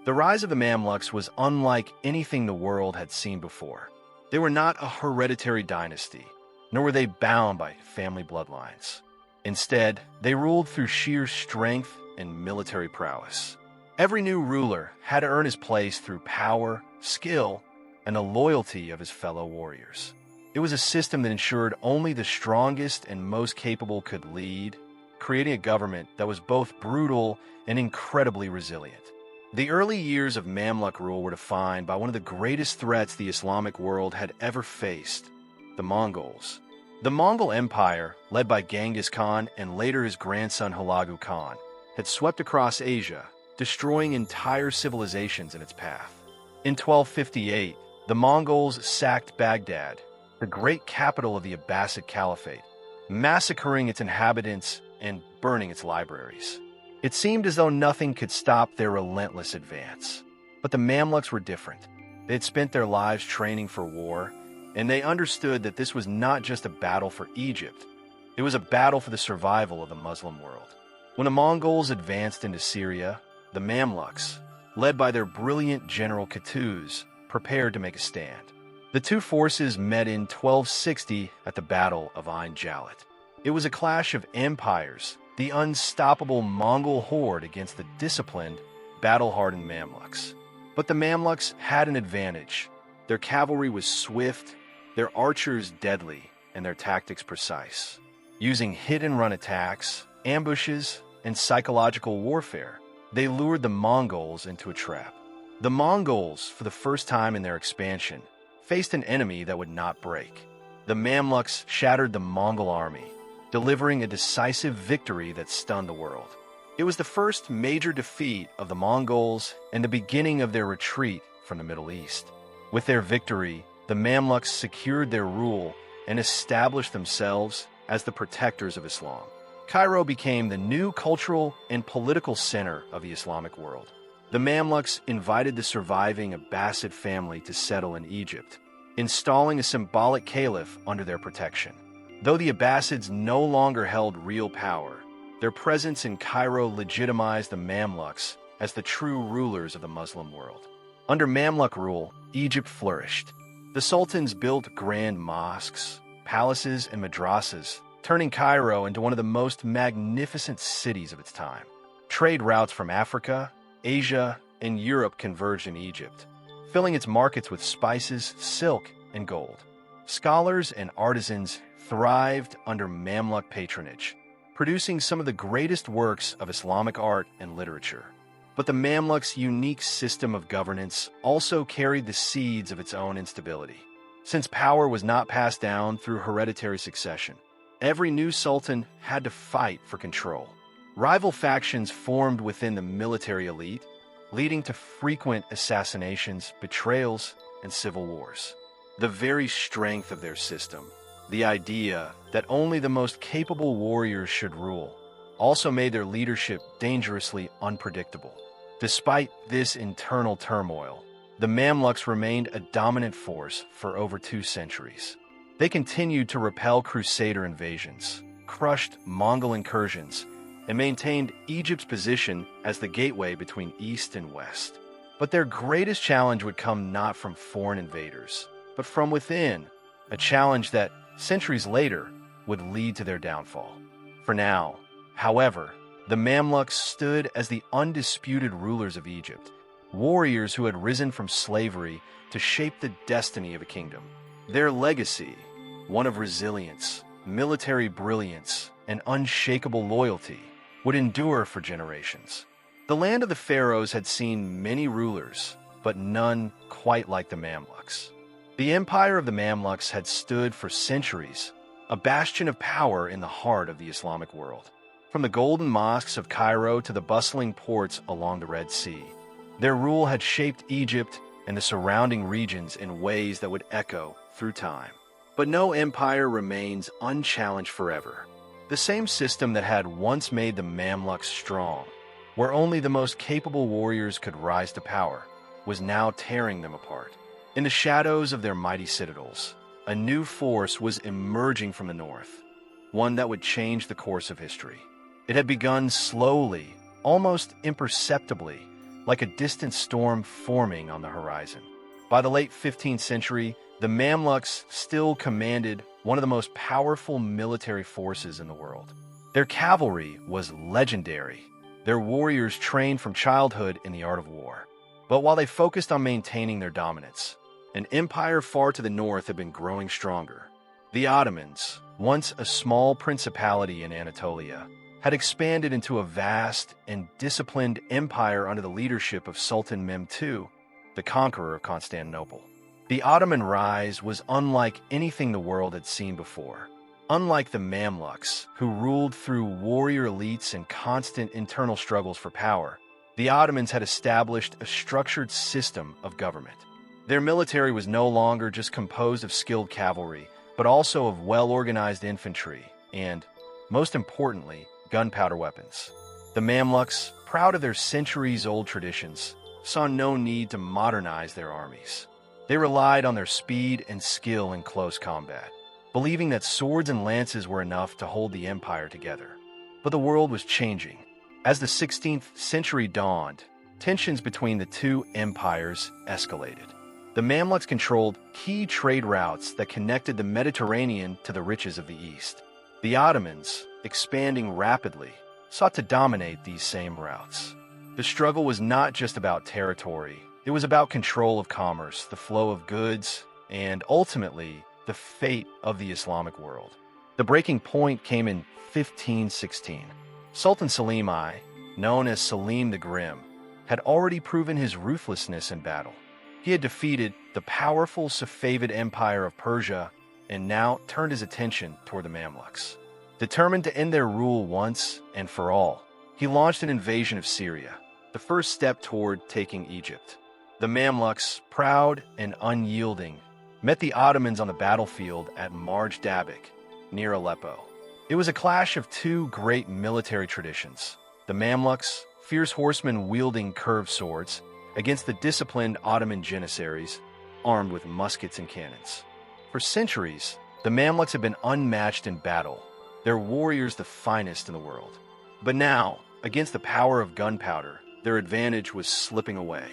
The rise of the Mamluks was unlike anything the world had seen before. They were not a hereditary dynasty, nor were they bound by family bloodlines. Instead, they ruled through sheer strength and military prowess. Every new ruler had to earn his place through power, skill, and the loyalty of his fellow warriors. It was a system that ensured only the strongest and most capable could lead, creating a government that was both brutal and incredibly resilient. The early years of Mamluk rule were defined by one of the greatest threats the Islamic world had ever faced, the Mongols. The Mongol Empire, led by Genghis Khan and later his grandson Hulagu Khan, had swept across Asia, destroying entire civilizations in its path. In 1258, the Mongols sacked Baghdad, the great capital of the Abbasid Caliphate, massacring its inhabitants and burning its libraries. It seemed as though nothing could stop their relentless advance. But the Mamluks were different. They had spent their lives training for war, and they understood that this was not just a battle for Egypt. It was a battle for the survival of the Muslim world. When the Mongols advanced into Syria, the Mamluks, led by their brilliant general Qutuz, prepared to make a stand. The two forces met in 1260 at the Battle of Ain Jalut. It was a clash of empires, the unstoppable Mongol horde against the disciplined, battle-hardened Mamluks. But the Mamluks had an advantage. Their cavalry was swift, their archers deadly, and their tactics precise. Using hit-and-run attacks, ambushes, and psychological warfare, they lured the Mongols into a trap. The Mongols, for the first time in their expansion, faced an enemy that would not break. The Mamluks shattered the Mongol army, delivering a decisive victory that stunned the world. It was the first major defeat of the Mongols and the beginning of their retreat from the Middle East. With their victory, the Mamluks secured their rule and established themselves as the protectors of Islam. Cairo became the new cultural and political center of the Islamic world. The Mamluks invited the surviving Abbasid family to settle in Egypt, installing a symbolic caliph under their protection. Though the Abbasids no longer held real power, their presence in Cairo legitimized the Mamluks as the true rulers of the Muslim world. Under Mamluk rule, Egypt flourished. The sultans built grand mosques, palaces, and madrasas, turning Cairo into one of the most magnificent cities of its time. Trade routes from Africa, Asia, and Europe converged in Egypt, filling its markets with spices, silk, and gold. Scholars and artisans thrived under Mamluk patronage, producing some of the greatest works of Islamic art and literature. But the Mamluks' unique system of governance also carried the seeds of its own instability. Since power was not passed down through hereditary succession, every new sultan had to fight for control. Rival factions formed within the military elite, leading to frequent assassinations, betrayals, and civil wars. The very strength of their system, the idea that only the most capable warriors should rule, also made their leadership dangerously unpredictable. Despite this internal turmoil, the Mamluks remained a dominant force for over 2 centuries. They continued to repel Crusader invasions, crushed Mongol incursions, and maintained Egypt's position as the gateway between East and West. But their greatest challenge would come not from foreign invaders, but from within, a challenge that, centuries later, would lead to their downfall. For now, however, the Mamluks stood as the undisputed rulers of Egypt, warriors who had risen from slavery to shape the destiny of a kingdom. Their legacy, one of resilience, military brilliance, and unshakable loyalty, would endure for generations. The land of the Pharaohs had seen many rulers, but none quite like the Mamluks. The empire of the Mamluks had stood for centuries, a bastion of power in the heart of the Islamic world. From the golden mosques of Cairo to the bustling ports along the Red Sea, their rule had shaped Egypt and the surrounding regions in ways that would echo through time. But no empire remains unchallenged forever. The same system that had once made the Mamluks strong, where only the most capable warriors could rise to power, was now tearing them apart. In the shadows of their mighty citadels, a new force was emerging from the north, one that would change the course of history. It had begun slowly, almost imperceptibly, like a distant storm forming on the horizon. By the late 15th century, the Mamluks still commanded one of the most powerful military forces in the world. Their cavalry was legendary, their warriors trained from childhood in the art of war. But while they focused on maintaining their dominance, an empire far to the north had been growing stronger. The Ottomans, once a small principality in Anatolia, had expanded into a vast and disciplined empire under the leadership of Sultan Mehmed II, the conqueror of Constantinople. The Ottoman rise was unlike anything the world had seen before. Unlike the Mamluks, who ruled through warrior elites and constant internal struggles for power, the Ottomans had established a structured system of government. Their military was no longer just composed of skilled cavalry, but also of well-organized infantry and, most importantly, gunpowder weapons. The Mamluks, proud of their centuries-old traditions, saw no need to modernize their armies. They relied on their speed and skill in close combat, believing that swords and lances were enough to hold the empire together. But the world was changing. As the 16th century dawned, tensions between the two empires escalated. The Mamluks controlled key trade routes that connected the Mediterranean to the riches of the East. The Ottomans, expanding rapidly, sought to dominate these same routes. The struggle was not just about territory. It was about control of commerce, the flow of goods, and ultimately, the fate of the Islamic world. The breaking point came in 1516. Sultan Selim I, known as Selim the Grim, had already proven his ruthlessness in battle. He had defeated the powerful Safavid Empire of Persia and now turned his attention toward the Mamluks. Determined to end their rule once and for all, he launched an invasion of Syria, the first step toward taking Egypt. The Mamluks, proud and unyielding, met the Ottomans on the battlefield at Marj Dabik, near Aleppo. It was a clash of two great military traditions: the Mamluks, fierce horsemen wielding curved swords, against the disciplined Ottoman janissaries, armed with muskets and cannons. For centuries, the Mamluks had been unmatched in battle, their warriors the finest in the world. But now, against the power of gunpowder, their advantage was slipping away.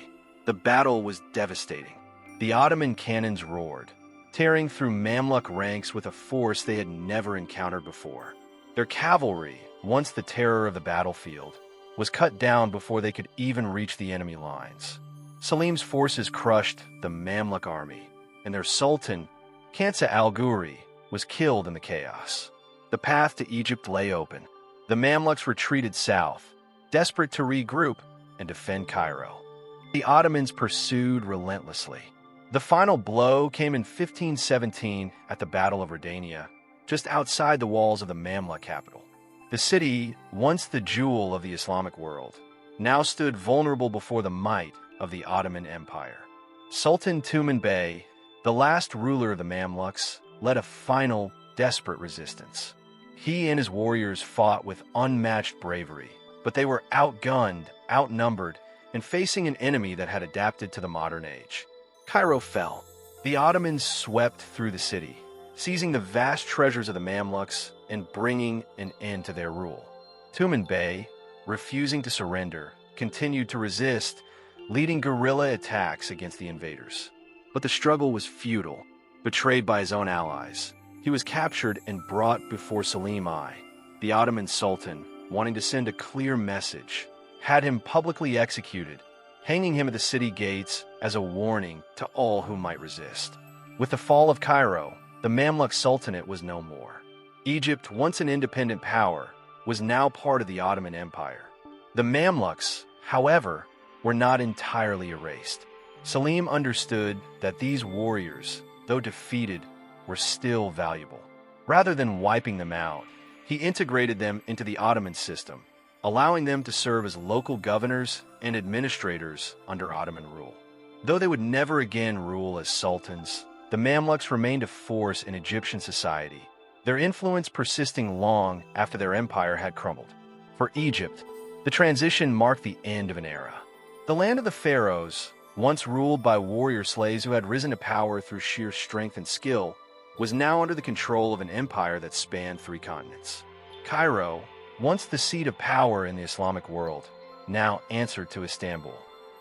The battle was devastating. The Ottoman cannons roared, tearing through Mamluk ranks with a force they had never encountered before. Their cavalry, once the terror of the battlefield, was cut down before they could even reach the enemy lines. Selim's forces crushed the Mamluk army, and their sultan, Kansa al-Ghuri, was killed in the chaos. The path to Egypt lay open. The Mamluks retreated south, desperate to regroup and defend Cairo. The Ottomans pursued relentlessly. The final blow came in 1517 at the Battle of Rodania, just outside the walls of the Mamluk capital. The city, once the jewel of the Islamic world, now stood vulnerable before the might of the Ottoman Empire. Sultan Tumen Bey, the last ruler of the Mamluks, led a final, desperate resistance. He and his warriors fought with unmatched bravery, but they were outgunned, outnumbered, and facing an enemy that had adapted to the modern age. Cairo fell. The Ottomans swept through the city, seizing the vast treasures of the Mamluks and bringing an end to their rule. Tumen Bey, refusing to surrender, continued to resist, leading guerrilla attacks against the invaders. But the struggle was futile. Betrayed by his own allies, he was captured and brought before Selim I. The Ottoman Sultan, wanting to send a clear message, had him publicly executed, hanging him at the city gates as a warning to all who might resist. With the fall of Cairo, the Mamluk Sultanate was no more. Egypt, once an independent power, was now part of the Ottoman Empire. The Mamluks, however, were not entirely erased. Selim understood that these warriors, though defeated, were still valuable. Rather than wiping them out, he integrated them into the Ottoman system, allowing them to serve as local governors and administrators under Ottoman rule. Though they would never again rule as sultans, the Mamluks remained a force in Egyptian society, their influence persisting long after their empire had crumbled. For Egypt, the transition marked the end of an era. The land of the Pharaohs, once ruled by warrior slaves who had risen to power through sheer strength and skill, was now under the control of an empire that spanned 3 continents. Cairo, once the seat of power in the Islamic world, now answered to Istanbul.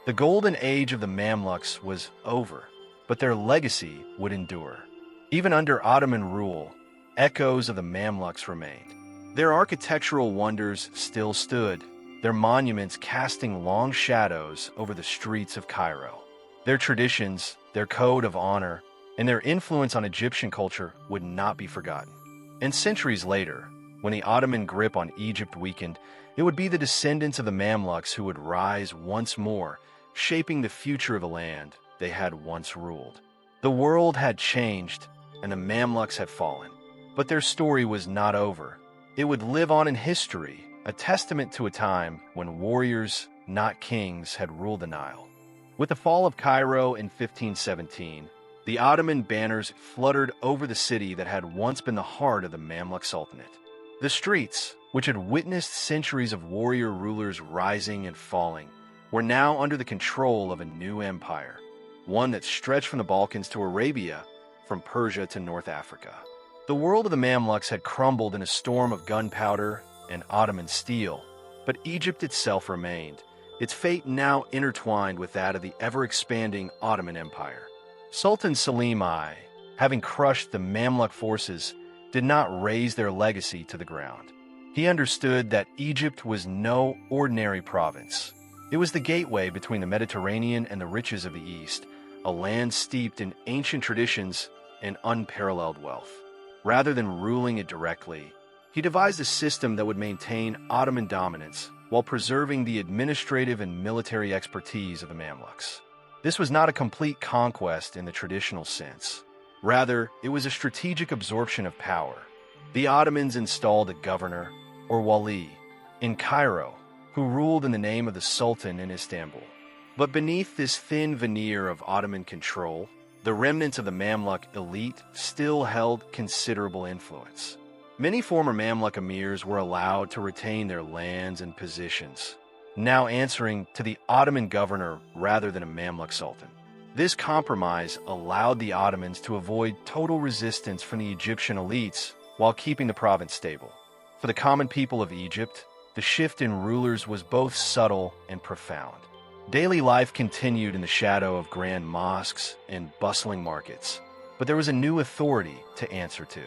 The golden age of the Mamluks was over, but their legacy would endure. Even under Ottoman rule, echoes of the Mamluks remained. Their architectural wonders still stood, their monuments casting long shadows over the streets of Cairo. Their traditions, their code of honor, and their influence on Egyptian culture would not be forgotten. And centuries later, when the Ottoman grip on Egypt weakened, it would be the descendants of the Mamluks who would rise once more, shaping the future of a land they had once ruled. The world had changed, and the Mamluks had fallen. But their story was not over. It would live on in history, a testament to a time when warriors, not kings, had ruled the Nile. With the fall of Cairo in 1517, the Ottoman banners fluttered over the city that had once been the heart of the Mamluk Sultanate. The streets, which had witnessed centuries of warrior rulers rising and falling, were now under the control of a new empire, one that stretched from the Balkans to Arabia, from Persia to North Africa. The world of the Mamluks had crumbled in a storm of gunpowder and Ottoman steel, but Egypt itself remained, its fate now intertwined with that of the ever-expanding Ottoman Empire. Sultan Selim I, having crushed the Mamluk forces, did not raise their legacy to the ground. He understood that Egypt was no ordinary province. It was the gateway between the Mediterranean and the riches of the East, a land steeped in ancient traditions and unparalleled wealth. Rather than ruling it directly, he devised a system that would maintain Ottoman dominance while preserving the administrative and military expertise of the Mamluks. This was not a complete conquest in the traditional sense. Rather, it was a strategic absorption of power. The Ottomans installed a governor, or wali, in Cairo, who ruled in the name of the Sultan in Istanbul. But beneath this thin veneer of Ottoman control, the remnants of the Mamluk elite still held considerable influence. Many former Mamluk emirs were allowed to retain their lands and positions, now answering to the Ottoman governor rather than a Mamluk sultan. This compromise allowed the Ottomans to avoid total resistance from the Egyptian elites while keeping the province stable. For the common people of Egypt, the shift in rulers was both subtle and profound. Daily life continued in the shadow of grand mosques and bustling markets, but there was a new authority to answer to.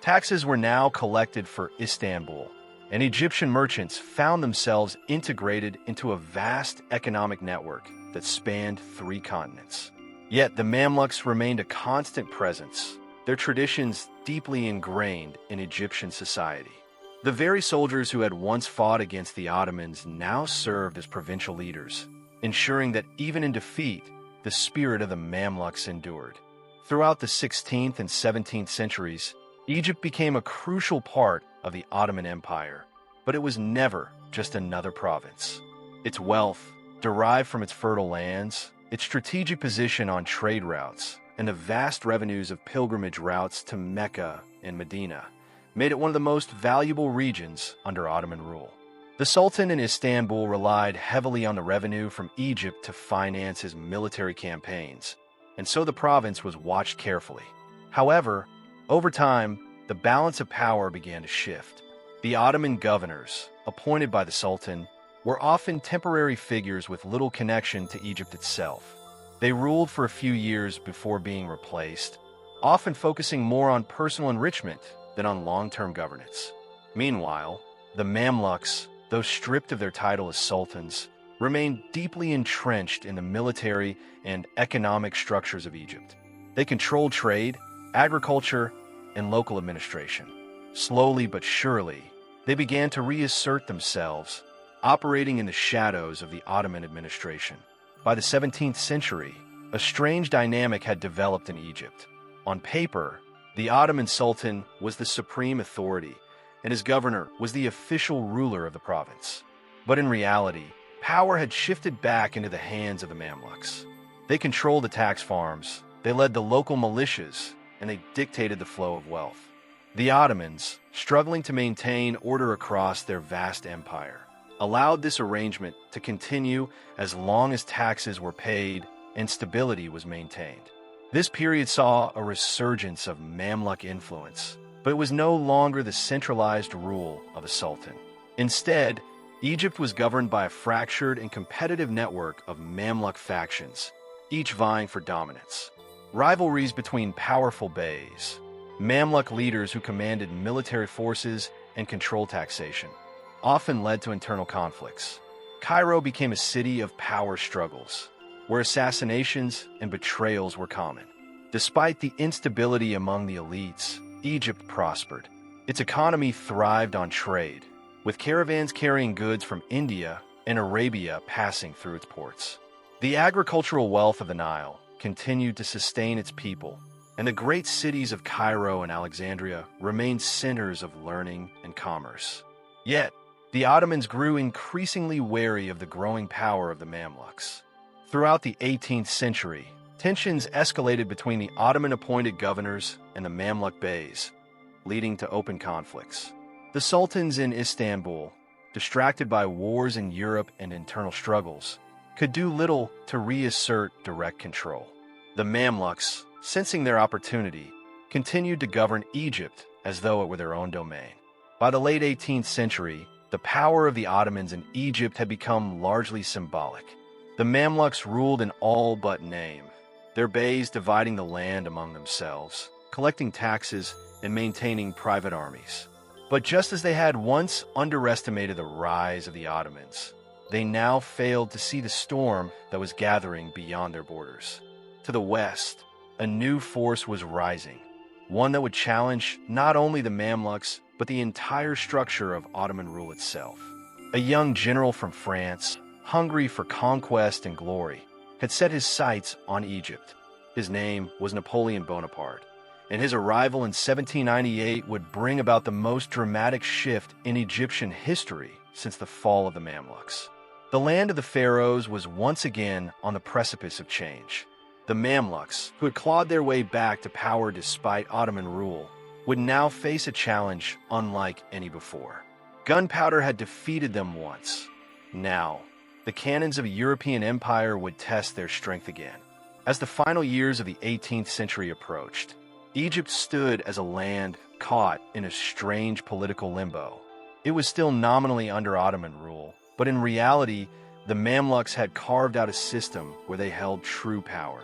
Taxes were now collected for Istanbul, and Egyptian merchants found themselves integrated into a vast economic network that spanned 3 continents. Yet the Mamluks remained a constant presence, their traditions deeply ingrained in Egyptian society. The very soldiers who had once fought against the Ottomans now served as provincial leaders, ensuring that even in defeat, the spirit of the Mamluks endured. Throughout the 16th and 17th centuries, Egypt became a crucial part of the Ottoman Empire, but it was never just another province. Its wealth, derived from its fertile lands, its strategic position on trade routes, and the vast revenues of pilgrimage routes to Mecca and Medina, made it one of the most valuable regions under Ottoman rule. The Sultan in Istanbul relied heavily on the revenue from Egypt to finance his military campaigns, and so the province was watched carefully. However, over time, the balance of power began to shift. The Ottoman governors, appointed by the Sultan, were often temporary figures with little connection to Egypt itself. They ruled for a few years before being replaced, often focusing more on personal enrichment than on long-term governance. Meanwhile, the Mamluks, though stripped of their title as sultans, remained deeply entrenched in the military and economic structures of Egypt. They controlled trade, agriculture, and local administration. Slowly but surely, they began to reassert themselves, operating in the shadows of the Ottoman administration. By the 17th century, a strange dynamic had developed in Egypt. On paper, the Ottoman Sultan was the supreme authority, and his governor was the official ruler of the province. But in reality, power had shifted back into the hands of the Mamluks. They controlled the tax farms, they led the local militias, and they dictated the flow of wealth. The Ottomans, struggling to maintain order across their vast empire, allowed this arrangement to continue as long as taxes were paid and stability was maintained. This period saw a resurgence of Mamluk influence, but it was no longer the centralized rule of a sultan. Instead, Egypt was governed by a fractured and competitive network of Mamluk factions, each vying for dominance. Rivalries between powerful beys, Mamluk leaders who commanded military forces and controlled taxation, often led to internal conflicts. Cairo became a city of power struggles, where assassinations and betrayals were common. Despite the instability among the elites, Egypt prospered. Its economy thrived on trade, with caravans carrying goods from India and Arabia passing through its ports. The agricultural wealth of the Nile continued to sustain its people, and the great cities of Cairo and Alexandria remained centers of learning and commerce. Yet, the Ottomans grew increasingly wary of the growing power of the Mamluks. Throughout the 18th century, tensions escalated between the Ottoman-appointed governors and the Mamluk beys, leading to open conflicts. The sultans in Istanbul, distracted by wars in Europe and internal struggles, could do little to reassert direct control. The Mamluks, sensing their opportunity, continued to govern Egypt as though it were their own domain. By the late 18th century, the power of the Ottomans in Egypt had become largely symbolic. The Mamluks ruled in all but name, their beys dividing the land among themselves, collecting taxes, and maintaining private armies. But just as they had once underestimated the rise of the Ottomans, they now failed to see the storm that was gathering beyond their borders. To the west, a new force was rising, one that would challenge not only the Mamluks, but the entire structure of Ottoman rule itself. A young general from France, hungry for conquest and glory, had set his sights on Egypt. His name was Napoleon Bonaparte, and his arrival in 1798 would bring about the most dramatic shift in Egyptian history since the fall of the Mamluks. The land of the Pharaohs was once again on the precipice of change. The Mamluks, who had clawed their way back to power despite Ottoman rule, would now face a challenge unlike any before. Gunpowder had defeated them once. Now, the cannons of a European empire would test their strength again. As the final years of the 18th century approached, Egypt stood as a land caught in a strange political limbo. It was still nominally under Ottoman rule, but in reality, the Mamluks had carved out a system where they held true power.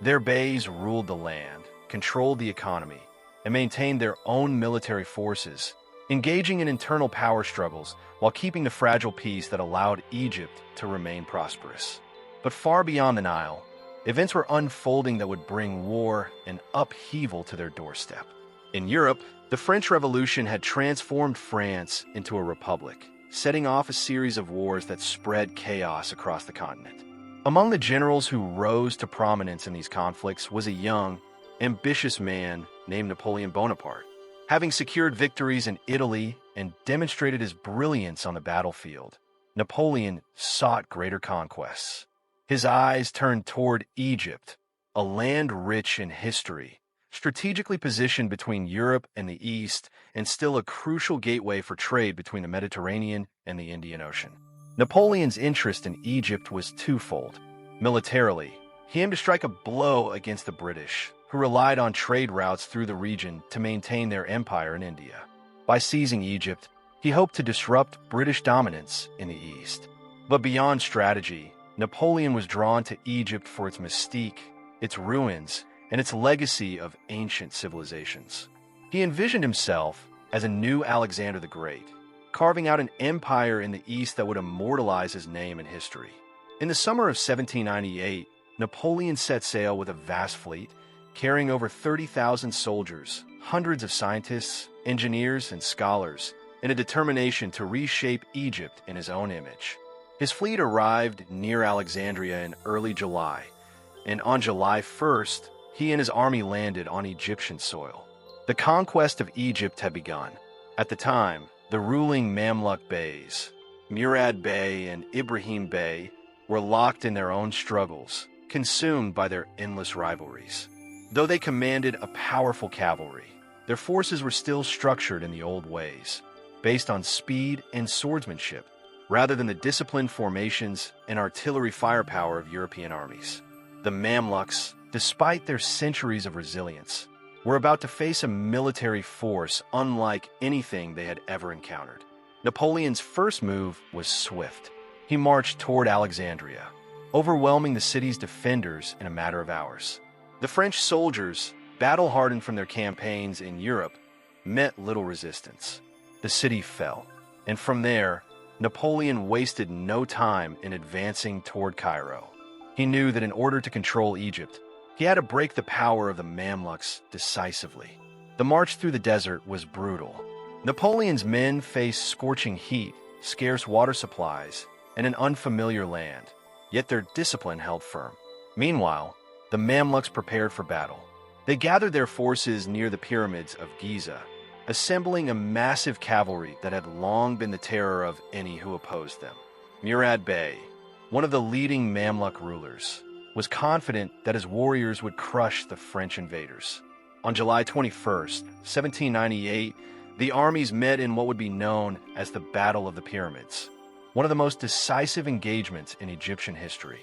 Their beys ruled the land, controlled the economy, and maintained their own military forces, engaging in internal power struggles while keeping the fragile peace that allowed Egypt to remain prosperous. But far beyond the Nile, events were unfolding that would bring war and upheaval to their doorstep. In Europe, the French Revolution had transformed France into a republic, setting off a series of wars that spread chaos across the continent. Among the generals who rose to prominence in these conflicts was a young, ambitious man named Napoleon Bonaparte. Having secured victories in Italy and demonstrated his brilliance on the battlefield, Napoleon sought greater conquests. His eyes turned toward Egypt, a land rich in history, strategically positioned between Europe and the East, and still a crucial gateway for trade between the Mediterranean and the Indian Ocean. Napoleon's interest in Egypt was twofold. Militarily, he aimed to strike a blow against the British, who relied on trade routes through the region to maintain their empire in India. By seizing Egypt, he hoped to disrupt British dominance in the East. But beyond strategy, Napoleon was drawn to Egypt for its mystique, its ruins, and its legacy of ancient civilizations. He envisioned himself as a new Alexander the Great, carving out an empire in the East that would immortalize his name in history. In the summer of 1798, Napoleon set sail with a vast fleet, carrying over 30,000 soldiers, hundreds of scientists, engineers, and scholars, in a determination to reshape Egypt in his own image. His fleet arrived near Alexandria in early July, and on July 1st, he and his army landed on Egyptian soil. The conquest of Egypt had begun. At the time, the ruling Mamluk beys, Murad Bey and Ibrahim Bey, were locked in their own struggles, consumed by their endless rivalries. Though they commanded a powerful cavalry, their forces were still structured in the old ways, based on speed and swordsmanship, rather than the disciplined formations and artillery firepower of European armies. The Mamluks, despite their centuries of resilience, were about to face a military force unlike anything they had ever encountered. Napoleon's first move was swift. He marched toward Alexandria, overwhelming the city's defenders in a matter of hours. The French soldiers, battle-hardened from their campaigns in Europe, met little resistance. The city fell, and from there, Napoleon wasted no time in advancing toward Cairo. He knew that in order to control Egypt, he had to break the power of the Mamluks decisively. The march through the desert was brutal. Napoleon's men faced scorching heat, scarce water supplies, and an unfamiliar land, yet their discipline held firm. Meanwhile, the Mamluks prepared for battle. They gathered their forces near the pyramids of Giza, assembling a massive cavalry that had long been the terror of any who opposed them. Murad Bey, one of the leading Mamluk rulers, was confident that his warriors would crush the French invaders. On July 21st, 1798, the armies met in what would be known as the Battle of the Pyramids, one of the most decisive engagements in Egyptian history.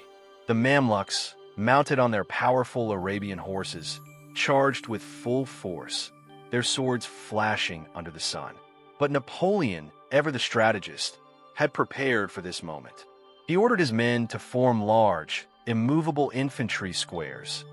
The Mamluks, mounted on their powerful Arabian horses, charged with full force, their swords flashing under the sun. But Napoleon, ever the strategist, had prepared for this moment. He ordered his men to form large, immovable infantry squares,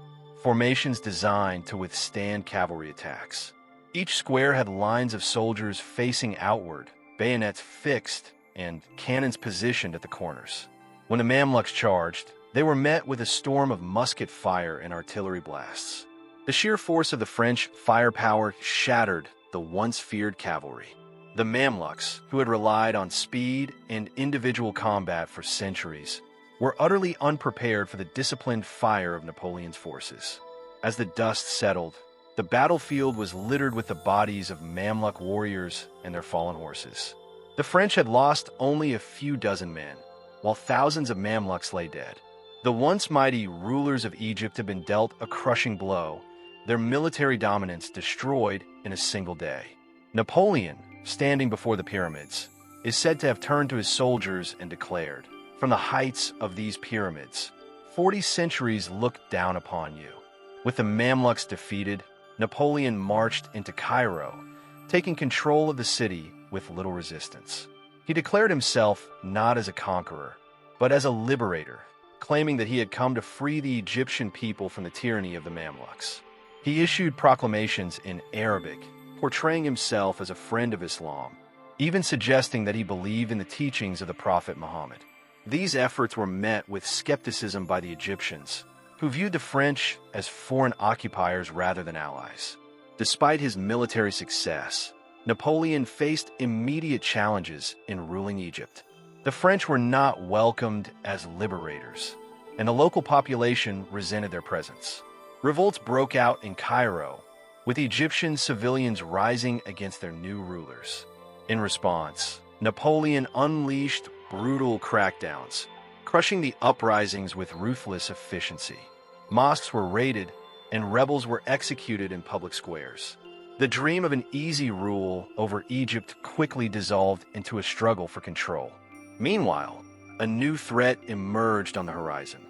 formations designed to withstand cavalry attacks. Each square had lines of soldiers facing outward, bayonets fixed, and cannons positioned at the corners. When the Mamluks charged, they were met with a storm of musket fire and artillery blasts. The sheer force of the French firepower shattered the once feared cavalry. The Mamluks, who had relied on speed and individual combat for centuries, were utterly unprepared for the disciplined fire of Napoleon's forces. As the dust settled, the battlefield was littered with the bodies of Mamluk warriors and their fallen horses. The French had lost only a few dozen men, while thousands of Mamluks lay dead. The once mighty rulers of Egypt had been dealt a crushing blow, their military dominance destroyed in a single day. Napoleon, standing before the pyramids, is said to have turned to his soldiers and declared, "From the heights of these pyramids, 40 centuries looked down upon you." With the Mamluks defeated, Napoleon marched into Cairo, taking control of the city with little resistance. He declared himself not as a conqueror, but as a liberator, claiming that he had come to free the Egyptian people from the tyranny of the Mamluks. He issued proclamations in Arabic, portraying himself as a friend of Islam, even suggesting that he believed in the teachings of the Prophet Muhammad. These efforts were met with skepticism by the Egyptians, who viewed the French as foreign occupiers rather than allies. Despite his military success, Napoleon faced immediate challenges in ruling Egypt. The French were not welcomed as liberators, and the local population resented their presence. Revolts broke out in Cairo, with Egyptian civilians rising against their new rulers. In response, Napoleon unleashed brutal crackdowns, crushing the uprisings with ruthless efficiency. Mosques were raided, and rebels were executed in public squares. The dream of an easy rule over Egypt quickly dissolved into a struggle for control. Meanwhile, a new threat emerged on the horizon.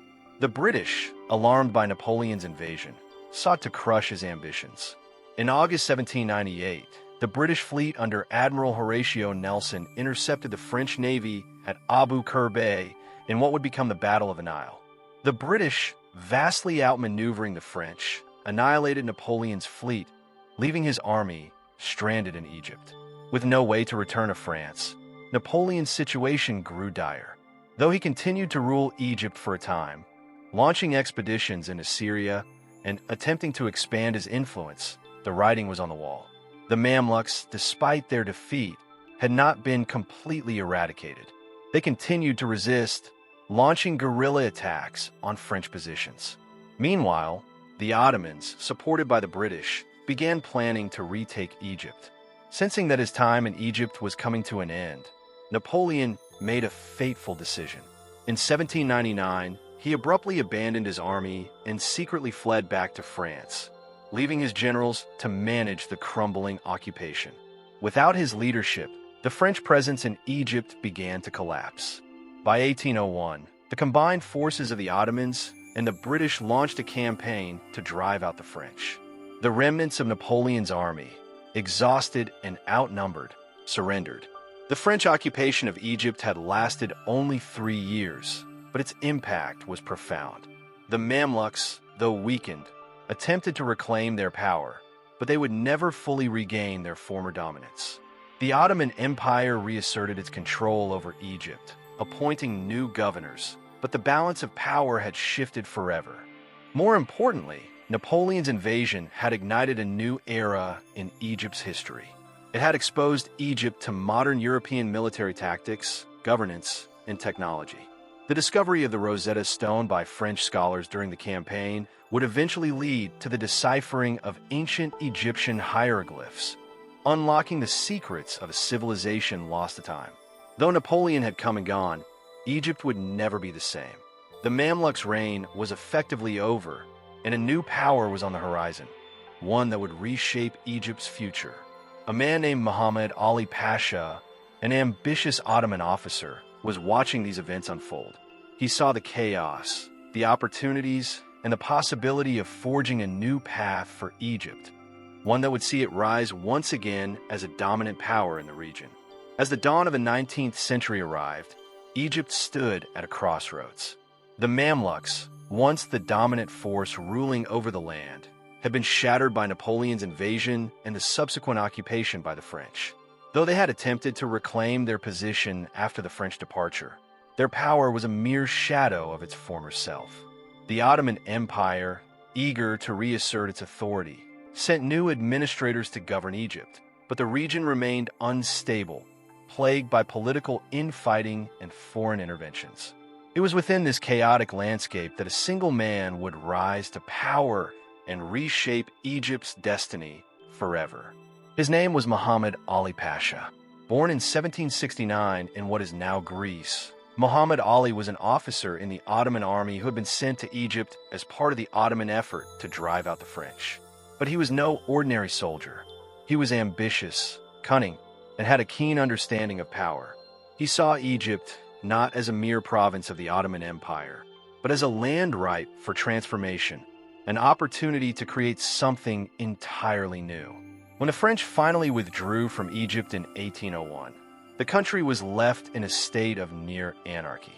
The British, alarmed by Napoleon's invasion, sought to crush his ambitions. In August 1798, the British fleet under Admiral Horatio Nelson intercepted the French Navy at Abu Qir Bay in what would become the Battle of the Nile. The British, vastly outmaneuvering the French, annihilated Napoleon's fleet, leaving his army stranded in Egypt. With no way to return to France, Napoleon's situation grew dire. Though he continued to rule Egypt for a time, launching expeditions into Syria and attempting to expand his influence, the writing was on the wall. The Mamluks, despite their defeat, had not been completely eradicated. They continued to resist, launching guerrilla attacks on French positions. Meanwhile, the Ottomans, supported by the British, began planning to retake Egypt. Sensing that his time in Egypt was coming to an end, Napoleon made a fateful decision. In 1799, he abruptly abandoned his army and secretly fled back to France, leaving his generals to manage the crumbling occupation. Without his leadership, the French presence in Egypt began to collapse. By 1801, the combined forces of the Ottomans and the British launched a campaign to drive out the French. The remnants of Napoleon's army, exhausted and outnumbered, surrendered. The French occupation of Egypt had lasted only 3 years, but its impact was profound. The Mamluks, though weakened, attempted to reclaim their power, but they would never fully regain their former dominance. The Ottoman Empire reasserted its control over Egypt, appointing new governors, but the balance of power had shifted forever. More importantly, Napoleon's invasion had ignited a new era in Egypt's history. It had exposed Egypt to modern European military tactics, governance, and technology. The discovery of the Rosetta Stone by French scholars during the campaign would eventually lead to the deciphering of ancient Egyptian hieroglyphs, unlocking the secrets of a civilization lost to time. Though Napoleon had come and gone, Egypt would never be the same. The Mamluks' reign was effectively over, and a new power was on the horizon, one that would reshape Egypt's future. A man named Muhammad Ali Pasha, an ambitious Ottoman officer, was watching these events unfold. He saw the chaos, the opportunities, and the possibility of forging a new path for Egypt, one that would see it rise once again as a dominant power in the region. As the dawn of the 19th century arrived, Egypt stood at a crossroads. The Mamluks, once the dominant force ruling over the land, had been shattered by Napoleon's invasion and the subsequent occupation by the French. Though they had attempted to reclaim their position after the French departure, their power was a mere shadow of its former self. The Ottoman Empire, eager to reassert its authority, sent new administrators to govern Egypt, but the region remained unstable, plagued by political infighting and foreign interventions. It was within this chaotic landscape that a single man would rise to power and reshape Egypt's destiny forever. His name was Muhammad Ali Pasha. Born in 1769 in what is now Greece, Muhammad Ali was an officer in the Ottoman army who had been sent to Egypt as part of the Ottoman effort to drive out the French. But he was no ordinary soldier. He was ambitious, cunning, and had a keen understanding of power. He saw Egypt not as a mere province of the Ottoman Empire, but as a land ripe for transformation, an opportunity to create something entirely new. When the French finally withdrew from Egypt in 1801, the country was left in a state of near anarchy.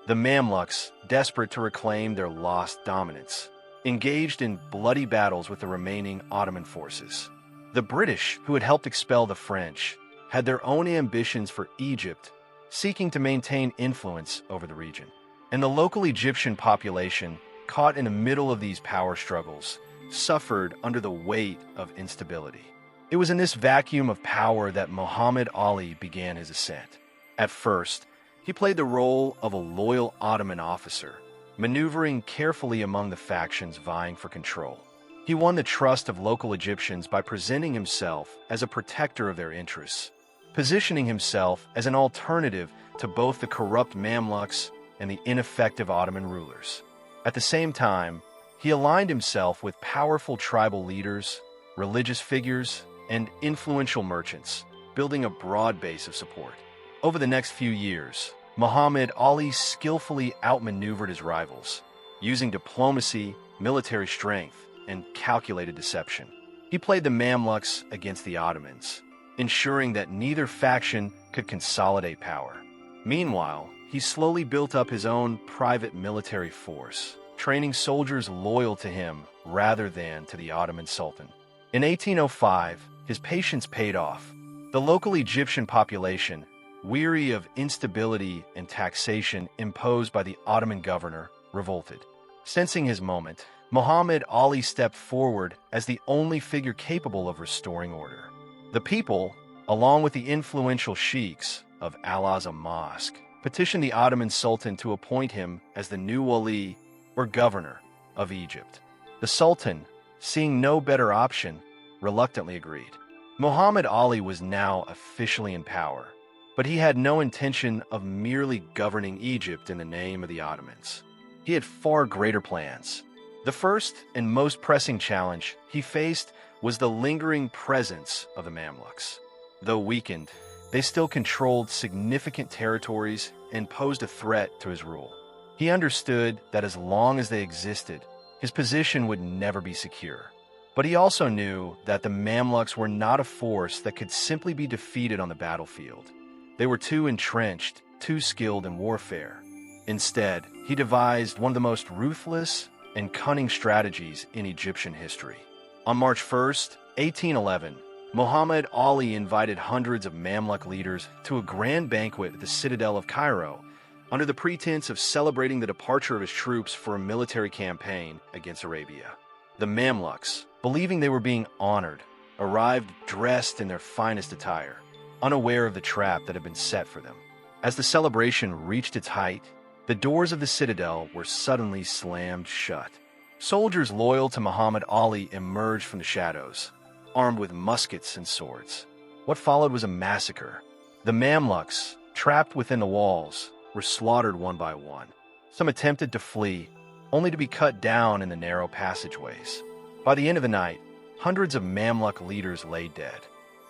The Mamluks, desperate to reclaim their lost dominance, engaged in bloody battles with the remaining Ottoman forces. The British, who had helped expel the French, had their own ambitions for Egypt, seeking to maintain influence over the region. And the local Egyptian population, caught in the middle of these power struggles, suffered under the weight of instability. It was in this vacuum of power that Muhammad Ali began his ascent. At first, he played the role of a loyal Ottoman officer, maneuvering carefully among the factions vying for control. He won the trust of local Egyptians by presenting himself as a protector of their interests, positioning himself as an alternative to both the corrupt Mamluks and the ineffective Ottoman rulers. At the same time, he aligned himself with powerful tribal leaders, religious figures, and influential merchants, building a broad base of support. Over the next few years, Muhammad Ali skillfully outmaneuvered his rivals, using diplomacy, military strength, and calculated deception. He played the Mamluks against the Ottomans, ensuring that neither faction could consolidate power. Meanwhile, he slowly built up his own private military force, training soldiers loyal to him rather than to the Ottoman Sultan. In 1805, his patience paid off. The local Egyptian population, weary of instability and taxation imposed by the Ottoman governor, revolted. Sensing his moment, Muhammad Ali stepped forward as the only figure capable of restoring order. The people, along with the influential sheikhs of Al-Azhar Mosque, petitioned the Ottoman Sultan to appoint him as the new wali, or governor, of Egypt. The Sultan, seeing no better option, reluctantly agreed. Muhammad Ali was now officially in power, but he had no intention of merely governing Egypt in the name of the Ottomans. He had far greater plans. The first and most pressing challenge he faced was the lingering presence of the Mamluks. Though weakened, they still controlled significant territories and posed a threat to his rule. He understood that as long as they existed, his position would never be secure. But he also knew that the Mamluks were not a force that could simply be defeated on the battlefield. They were too entrenched, too skilled in warfare. Instead, he devised one of the most ruthless and cunning strategies in Egyptian history. On March 1st, 1811, Muhammad Ali invited hundreds of Mamluk leaders to a grand banquet at the citadel of Cairo under the pretense of celebrating the departure of his troops for a military campaign against Arabia. The Mamluks, believing they were being honored, arrived dressed in their finest attire, unaware of the trap that had been set for them. As the celebration reached its height, the doors of the citadel were suddenly slammed shut. Soldiers loyal to Muhammad Ali emerged from the shadows, armed with muskets and swords. What followed was a massacre. The Mamluks, trapped within the walls, were slaughtered one by one. Some attempted to flee, only to be cut down in the narrow passageways. By the end of the night, hundreds of Mamluk leaders lay dead.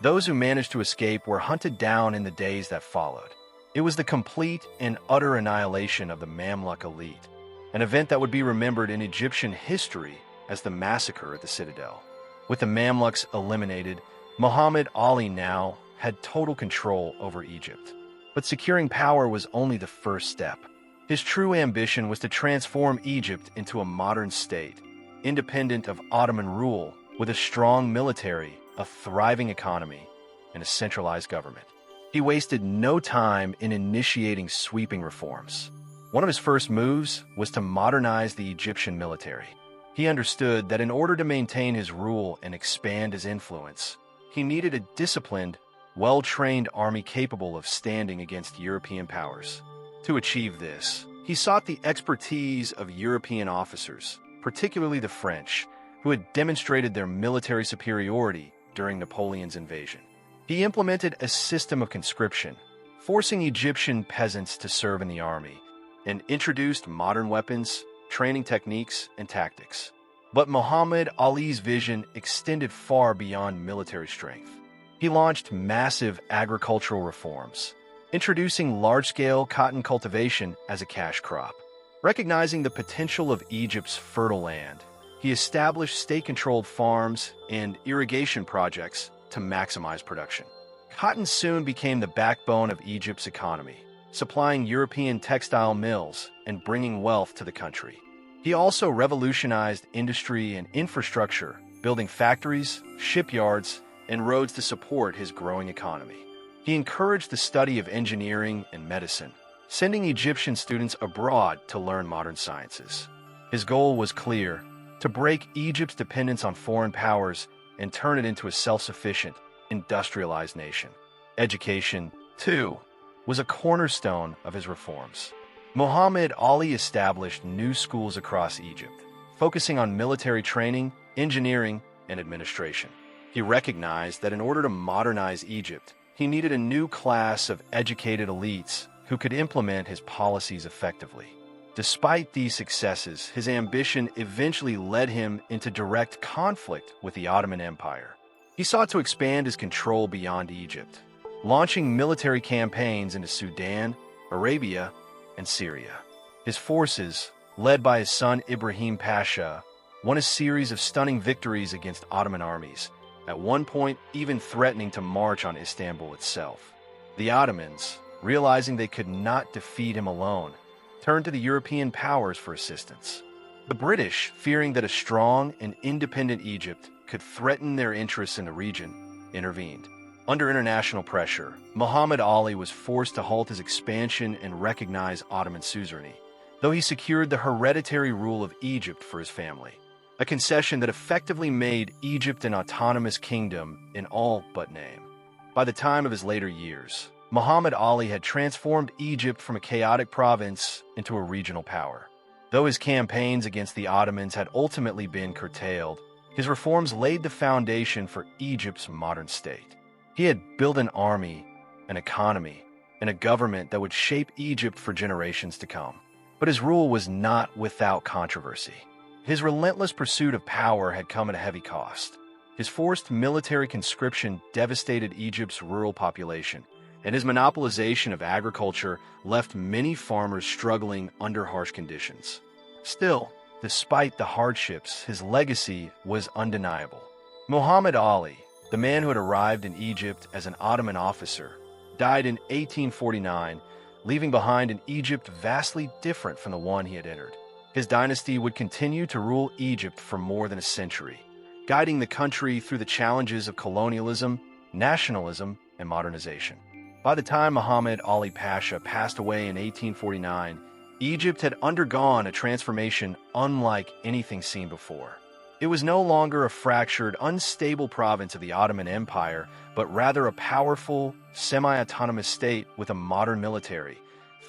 Those who managed to escape were hunted down in the days that followed. It was the complete and utter annihilation of the Mamluk elite, an event that would be remembered in Egyptian history as the massacre at the citadel. With the Mamluks eliminated, Muhammad Ali now had total control over Egypt. But securing power was only the first step. His true ambition was to transform Egypt into a modern state, independent of Ottoman rule, with a strong military, a thriving economy, and a centralized government. He wasted no time in initiating sweeping reforms. One of his first moves was to modernize the Egyptian military. He understood that in order to maintain his rule and expand his influence, he needed a disciplined, well-trained army capable of standing against European powers. To achieve this, he sought the expertise of European officers, particularly the French, who had demonstrated their military superiority during Napoleon's invasion. He implemented a system of conscription, forcing Egyptian peasants to serve in the army, and introduced modern weapons, training techniques, and tactics. But Muhammad Ali's vision extended far beyond military strength. He launched massive agricultural reforms, introducing large-scale cotton cultivation as a cash crop. Recognizing the potential of Egypt's fertile land, he established state-controlled farms and irrigation projects to maximize production. Cotton soon became the backbone of Egypt's economy, supplying European textile mills and bringing wealth to the country. He also revolutionized industry and infrastructure, building factories, shipyards, and roads to support his growing economy. He encouraged the study of engineering and medicine, sending Egyptian students abroad to learn modern sciences. His goal was clear: to break Egypt's dependence on foreign powers and turn it into a self-sufficient, industrialized nation. Education, too, was a cornerstone of his reforms. Muhammad Ali established new schools across Egypt, focusing on military training, engineering, and administration. He recognized that in order to modernize Egypt, he needed a new class of educated elites who could implement his policies effectively. Despite these successes, his ambition eventually led him into direct conflict with the Ottoman Empire. He sought to expand his control beyond Egypt, launching military campaigns into Sudan, Arabia, and Syria. His forces, led by his son Ibrahim Pasha, won a series of stunning victories against Ottoman armies, at one point even threatening to march on Istanbul itself. The Ottomans, realizing they could not defeat him alone, turned to the European powers for assistance. The British, fearing that a strong and independent Egypt could threaten their interests in the region, intervened. Under international pressure, Muhammad Ali was forced to halt his expansion and recognize Ottoman suzerainty, though he secured the hereditary rule of Egypt for his family, a concession that effectively made Egypt an autonomous kingdom in all but name. By the time of his later years, Muhammad Ali had transformed Egypt from a chaotic province into a regional power. Though his campaigns against the Ottomans had ultimately been curtailed, his reforms laid the foundation for Egypt's modern state. He had built an army, an economy, and a government that would shape Egypt for generations to come. But his rule was not without controversy. His relentless pursuit of power had come at a heavy cost. His forced military conscription devastated Egypt's rural population, and his monopolization of agriculture left many farmers struggling under harsh conditions. Still, despite the hardships, his legacy was undeniable. Muhammad Ali, the man who had arrived in Egypt as an Ottoman officer, died in 1849, leaving behind an Egypt vastly different from the one he had entered. His dynasty would continue to rule Egypt for more than a century, guiding the country through the challenges of colonialism, nationalism, and modernization. By the time Muhammad Ali Pasha passed away in 1849, Egypt had undergone a transformation unlike anything seen before. It was no longer a fractured, unstable province of the Ottoman Empire, but rather a powerful, semi-autonomous state with a modern military,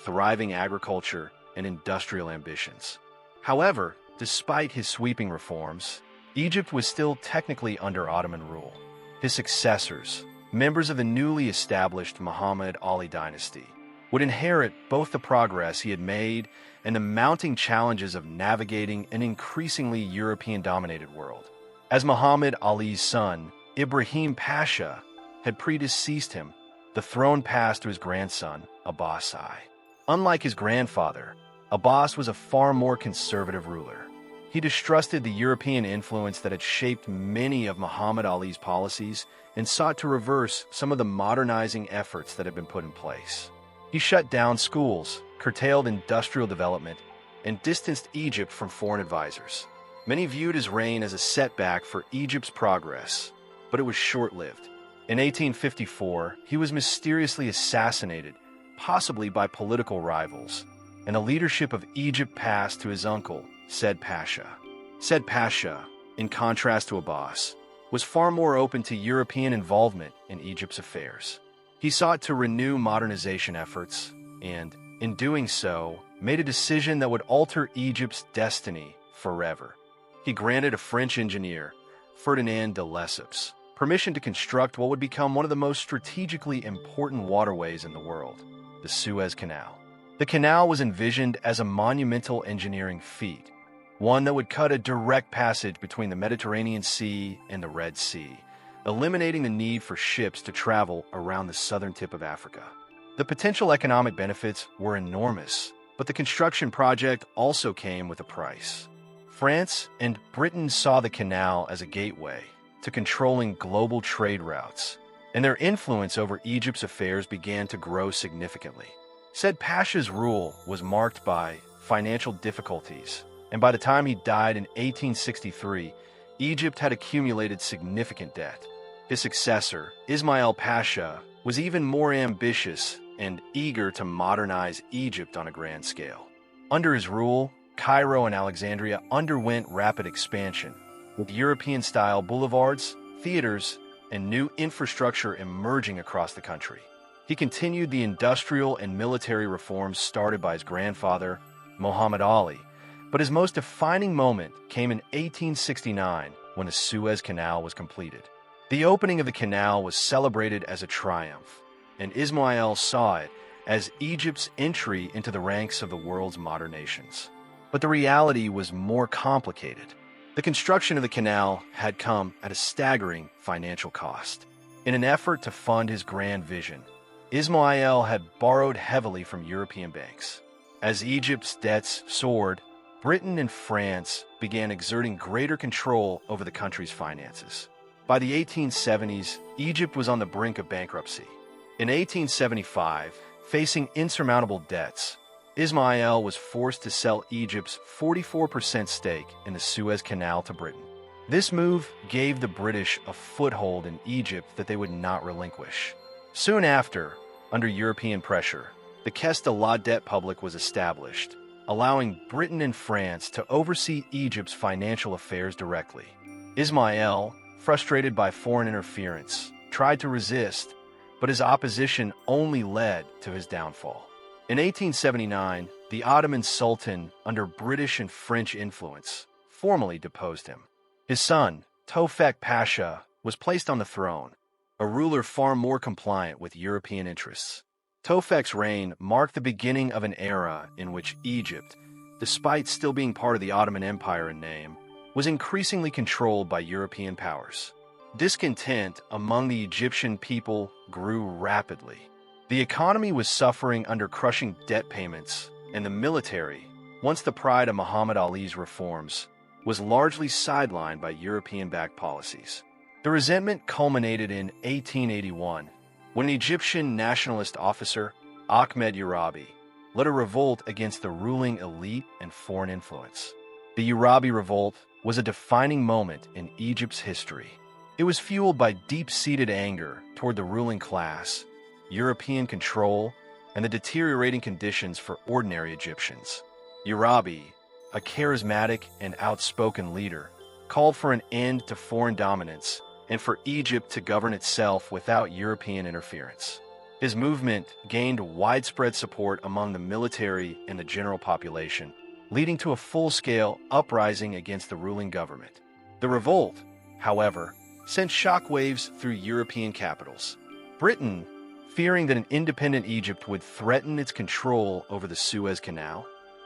thriving agriculture, and industrial ambitions. However, despite his sweeping reforms, Egypt was still technically under Ottoman rule. His successors, members of the newly established Muhammad Ali dynasty, would inherit both the progress he had made and the mounting challenges of navigating an increasingly European-dominated world. As Muhammad Ali's son, Ibrahim Pasha, had predeceased him, the throne passed to his grandson, Abbas I. Unlike his grandfather, Abbas was a far more conservative ruler. He distrusted the European influence that had shaped many of Muhammad Ali's policies and sought to reverse some of the modernizing efforts that had been put in place. He shut down schools, curtailed industrial development, and distanced Egypt from foreign advisors. Many viewed his reign as a setback for Egypt's progress, but it was short-lived. In 1854, he was mysteriously assassinated, possibly by political rivals, and the leadership of Egypt passed to his uncle, Said Pasha. Said Pasha, in contrast to Abbas, was far more open to European involvement in Egypt's affairs. He sought to renew modernization efforts and, in doing so, made a decision that would alter Egypt's destiny forever. He granted a French engineer, Ferdinand de Lesseps, permission to construct what would become one of the most strategically important waterways in the world, the Suez Canal. The canal was envisioned as a monumental engineering feat, one that would cut a direct passage between the Mediterranean Sea and the Red Sea, eliminating the need for ships to travel around the southern tip of Africa. The potential economic benefits were enormous, but the construction project also came with a price. France and Britain saw the canal as a gateway to controlling global trade routes, and their influence over Egypt's affairs began to grow significantly. Said Pasha's rule was marked by financial difficulties, and by the time he died in 1863, Egypt had accumulated significant debt. His successor, Ismail Pasha, was even more ambitious and eager to modernize Egypt on a grand scale. Under his rule, Cairo and Alexandria underwent rapid expansion, with European-style boulevards, theaters, and new infrastructure emerging across the country. He continued the industrial and military reforms started by his grandfather, Muhammad Ali, but his most defining moment came in 1869 when the Suez Canal was completed. The opening of the canal was celebrated as a triumph, and Ismail saw it as Egypt's entry into the ranks of the world's modern nations. But the reality was more complicated. The construction of the canal had come at a staggering financial cost. In an effort to fund his grand vision, Ismail had borrowed heavily from European banks. As Egypt's debts soared, Britain and France began exerting greater control over the country's finances. By the 1870s, Egypt was on the brink of bankruptcy. In 1875, facing insurmountable debts, Ismail was forced to sell Egypt's 44% stake in the Suez Canal to Britain. This move gave the British a foothold in Egypt that they would not relinquish. Soon after, under European pressure, the Caisse de la Dette Publique was established, allowing Britain and France to oversee Egypt's financial affairs directly. Ismail, frustrated by foreign interference, tried to resist, but his opposition only led to his downfall. In 1879, the Ottoman Sultan, under British and French influence, formally deposed him. His son, Tofek Pasha, was placed on the throne, a ruler far more compliant with European interests. Tofek's reign marked the beginning of an era in which Egypt, despite still being part of the Ottoman Empire in name, was increasingly controlled by European powers. Discontent among the Egyptian people grew rapidly. The economy was suffering under crushing debt payments, and the military, once the pride of Muhammad Ali's reforms, was largely sidelined by European-backed policies. The resentment culminated in 1881, when an Egyptian nationalist officer, Ahmed Urabi, led a revolt against the ruling elite and foreign influence. The Urabi revolt was a defining moment in Egypt's history. It was fueled by deep-seated anger toward the ruling class, European control, and the deteriorating conditions for ordinary Egyptians. Urabi, a charismatic and outspoken leader, called for an end to foreign dominance and for Egypt to govern itself without European interference. His movement gained widespread support among the military and the general population, leading to a full-scale uprising against the ruling government. The revolt, however, sent shockwaves through European capitals. Britain, fearing that an independent Egypt would threaten its control over the Suez Canal,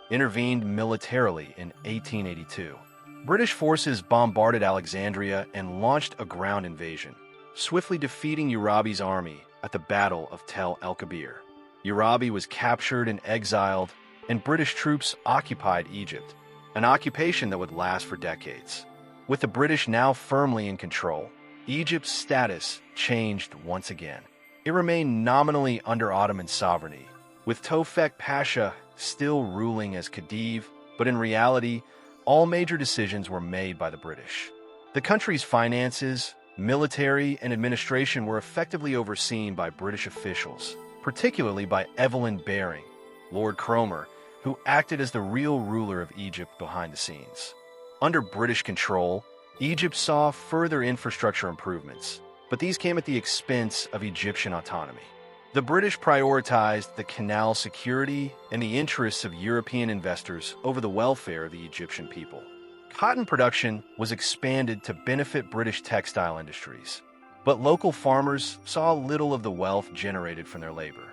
intervened militarily in 1882. British forces bombarded Alexandria and launched a ground invasion, swiftly defeating Urabi's army at the Battle of Tel el-Kebir. Urabi was captured and exiled, and British troops occupied Egypt, an occupation that would last for decades. With the British now firmly in control, Egypt's status changed once again. It remained nominally under Ottoman sovereignty, with Tofek Pasha still ruling as Khedive, but in reality, all major decisions were made by the British. The country's finances, military, and administration were effectively overseen by British officials, particularly by Evelyn Baring, Lord Cromer, who acted as the real ruler of Egypt behind the scenes. Under British control, Egypt saw further infrastructure improvements, but these came at the expense of Egyptian autonomy. The British prioritized the canal security and the interests of European investors over the welfare of the Egyptian people. Cotton production was expanded to benefit British textile industries, but local farmers saw little of the wealth generated from their labor.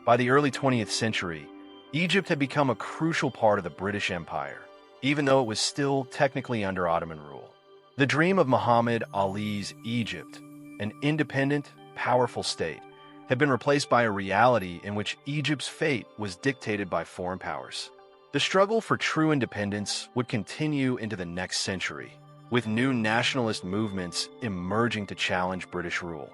By the early 20th century, Egypt had become a crucial part of the British Empire, even though it was still technically under Ottoman rule. The dream of Muhammad Ali's Egypt, an independent, powerful state, had been replaced by a reality in which Egypt's fate was dictated by foreign powers. The struggle for true independence would continue into the next century, with new nationalist movements emerging to challenge British rule.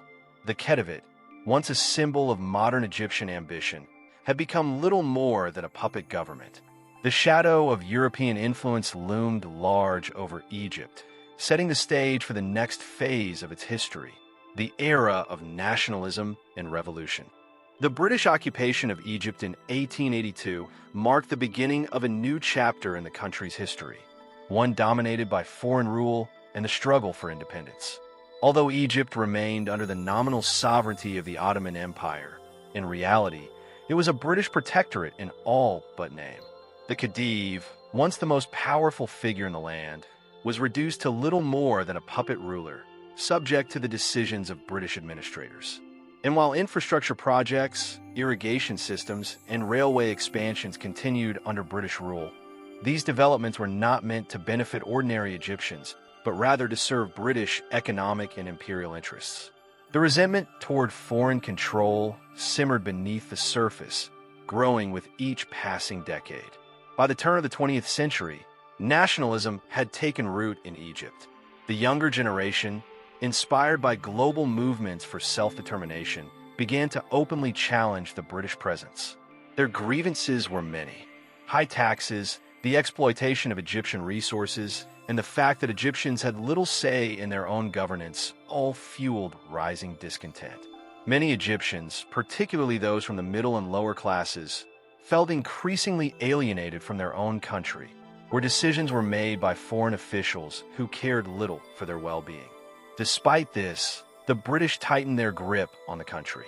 The Khedivate, once a symbol of modern Egyptian ambition, had become little more than a puppet government. The shadow of European influence loomed large over Egypt, setting the stage for the next phase of its history, the era of nationalism and revolution. The British occupation of Egypt in 1882 marked the beginning of a new chapter in the country's history, one dominated by foreign rule and the struggle for independence. Although Egypt remained under the nominal sovereignty of the Ottoman Empire, in reality, it was a British protectorate in all but name. The Khedive, once the most powerful figure in the land, was reduced to little more than a puppet ruler, subject to the decisions of British administrators. And while infrastructure projects, irrigation systems, and railway expansions continued under British rule, these developments were not meant to benefit ordinary Egyptians, but rather to serve British economic and imperial interests. The resentment toward foreign control simmered beneath the surface, growing with each passing decade. By the turn of the 20th century, nationalism had taken root in Egypt. The younger generation, inspired by global movements for self-determination, began to openly challenge the British presence. Their grievances were many. High taxes, the exploitation of Egyptian resources, and the fact that Egyptians had little say in their own governance all fueled rising discontent. Many Egyptians, particularly those from the middle and lower classes, felt increasingly alienated from their own country, where decisions were made by foreign officials who cared little for their well-being. Despite this, the British tightened their grip on the country.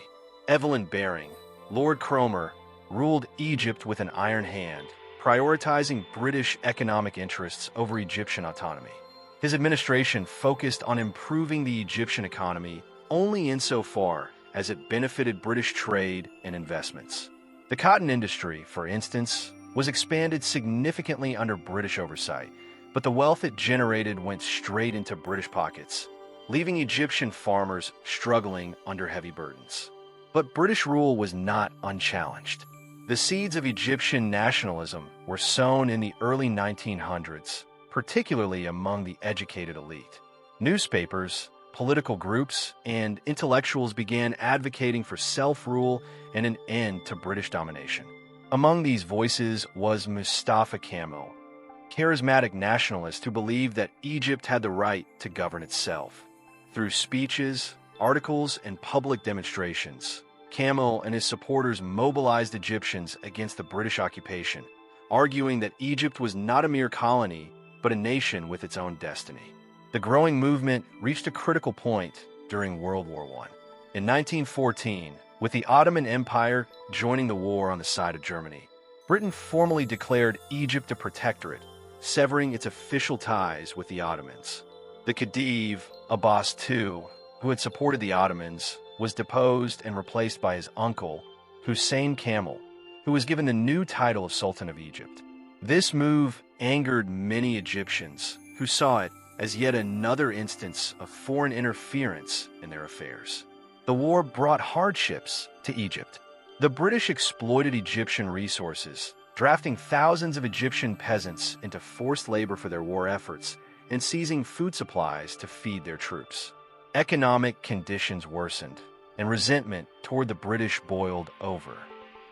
Evelyn Baring, Lord Cromer, ruled Egypt with an iron hand, prioritizing British economic interests over Egyptian autonomy. His administration focused on improving the Egyptian economy only insofar as it benefited British trade and investments. The cotton industry, for instance, was expanded significantly under British oversight, but the wealth it generated went straight into British pockets, leaving Egyptian farmers struggling under heavy burdens. But British rule was not unchallenged. The seeds of Egyptian nationalism were sown in the early 1900s, particularly among the educated elite. Newspapers, political groups, and intellectuals began advocating for self-rule and an end to British domination. Among these voices was Mustafa Kemal, charismatic nationalist who believed that Egypt had the right to govern itself. Through speeches, articles, and public demonstrations, Kemal and his supporters mobilized Egyptians against the British occupation, arguing that Egypt was not a mere colony, but a nation with its own destiny. The growing movement reached a critical point during World War I. In 1914, with the Ottoman Empire joining the war on the side of Germany. Britain formally declared Egypt a protectorate, severing its official ties with the Ottomans. The Khedive, Abbas II, who had supported the Ottomans, was deposed and replaced by his uncle, Hussein Kamel, who was given the new title of Sultan of Egypt. This move angered many Egyptians, who saw it as yet another instance of foreign interference in their affairs. The war brought hardships to Egypt. The British exploited Egyptian resources, drafting thousands of Egyptian peasants into forced labor for their war efforts and seizing food supplies to feed their troops. Economic conditions worsened, and resentment toward the British boiled over.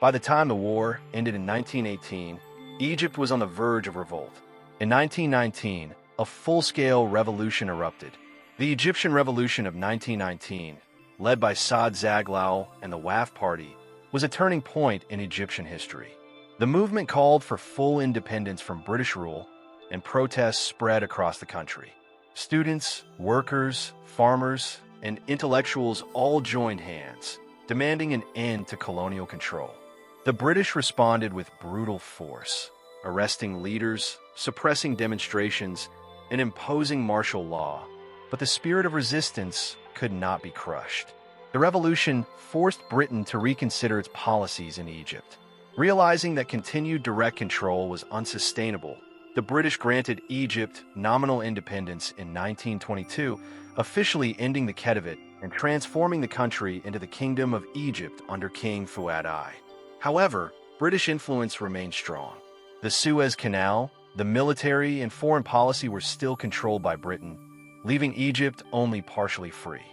By the time the war ended in 1918, Egypt was on the verge of revolt. In 1919, a full-scale revolution erupted. The Egyptian Revolution of 1919, led by Saad Zaghloul and the Wafd Party, was a turning point in Egyptian history. The movement called for full independence from British rule, and protests spread across the country. Students, workers, farmers, and intellectuals all joined hands, demanding an end to colonial control. The British responded with brutal force, arresting leaders, suppressing demonstrations, and imposing martial law. But the spirit of resistance could not be crushed. The revolution forced Britain to reconsider its policies in Egypt. Realizing that continued direct control was unsustainable, the British granted Egypt nominal independence in 1922, officially ending the Khedivate and transforming the country into the Kingdom of Egypt under King Fuad I. However, British influence remained strong. The Suez Canal, the military, and foreign policy were still controlled by Britain, leaving Egypt only partially free.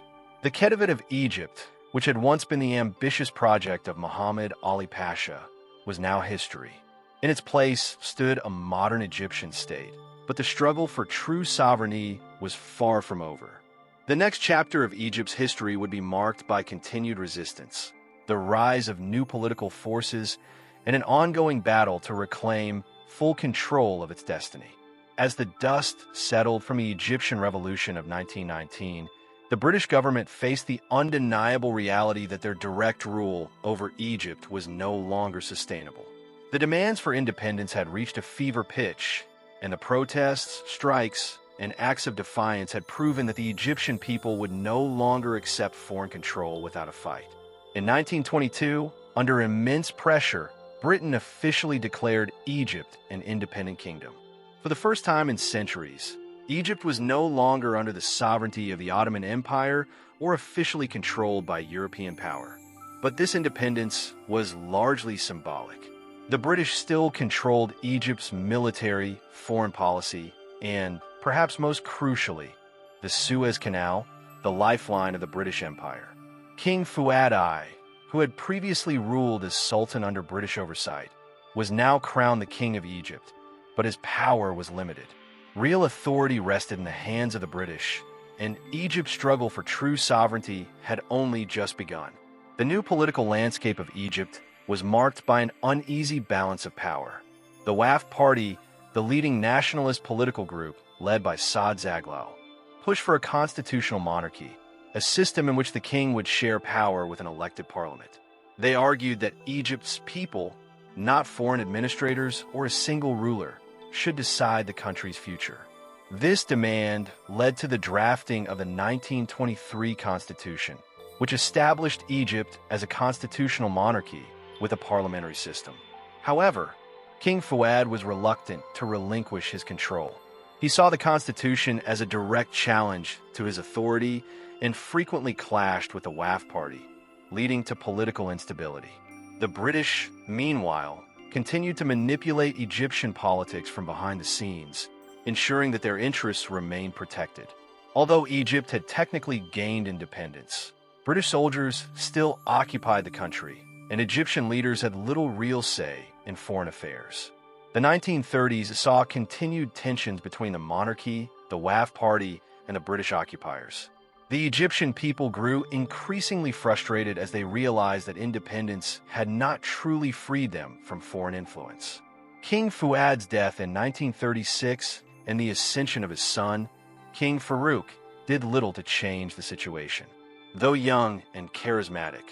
The Khedivate of Egypt, which had once been the ambitious project of Muhammad Ali Pasha, was now history. In its place stood a modern Egyptian state, but the struggle for true sovereignty was far from over. The next chapter of Egypt's history would be marked by continued resistance, the rise of new political forces, and an ongoing battle to reclaim full control of its destiny. As the dust settled from the Egyptian Revolution of 1919, the British government faced the undeniable reality that their direct rule over Egypt was no longer sustainable. The demands for independence had reached a fever pitch, and the protests, strikes, and acts of defiance had proven that the Egyptian people would no longer accept foreign control without a fight. In 1922, under immense pressure, Britain officially declared Egypt an independent kingdom. For the first time in centuries, Egypt was no longer under the sovereignty of the Ottoman Empire or officially controlled by European power. But this independence was largely symbolic. The British still controlled Egypt's military, foreign policy, and, perhaps most crucially, the Suez Canal, the lifeline of the British Empire. King Fuad I, who had previously ruled as Sultan under British oversight, was now crowned the King of Egypt, but his power was limited. Real authority rested in the hands of the British, and Egypt's struggle for true sovereignty had only just begun. The new political landscape of Egypt was marked by an uneasy balance of power. The Wafd Party, the leading nationalist political group led by Saad Zaghloul, pushed for a constitutional monarchy, a system in which the king would share power with an elected parliament. They argued that Egypt's people, not foreign administrators or a single ruler, should decide the country's future. This demand led to the drafting of the 1923 Constitution, which established Egypt as a constitutional monarchy with a parliamentary system. However, King Fuad was reluctant to relinquish his control. He saw the Constitution as a direct challenge to his authority and frequently clashed with the Wafd Party, leading to political instability. The British, meanwhile, continued to manipulate Egyptian politics from behind the scenes, ensuring that their interests remained protected. Although Egypt had technically gained independence, British soldiers still occupied the country, and Egyptian leaders had little real say in foreign affairs. The 1930s saw continued tensions between the monarchy, the Wafd Party, and the British occupiers. The Egyptian people grew increasingly frustrated as they realized that independence had not truly freed them from foreign influence. King Fuad's death in 1936 and the ascension of his son, King Farouk, did little to change the situation. Though young and charismatic,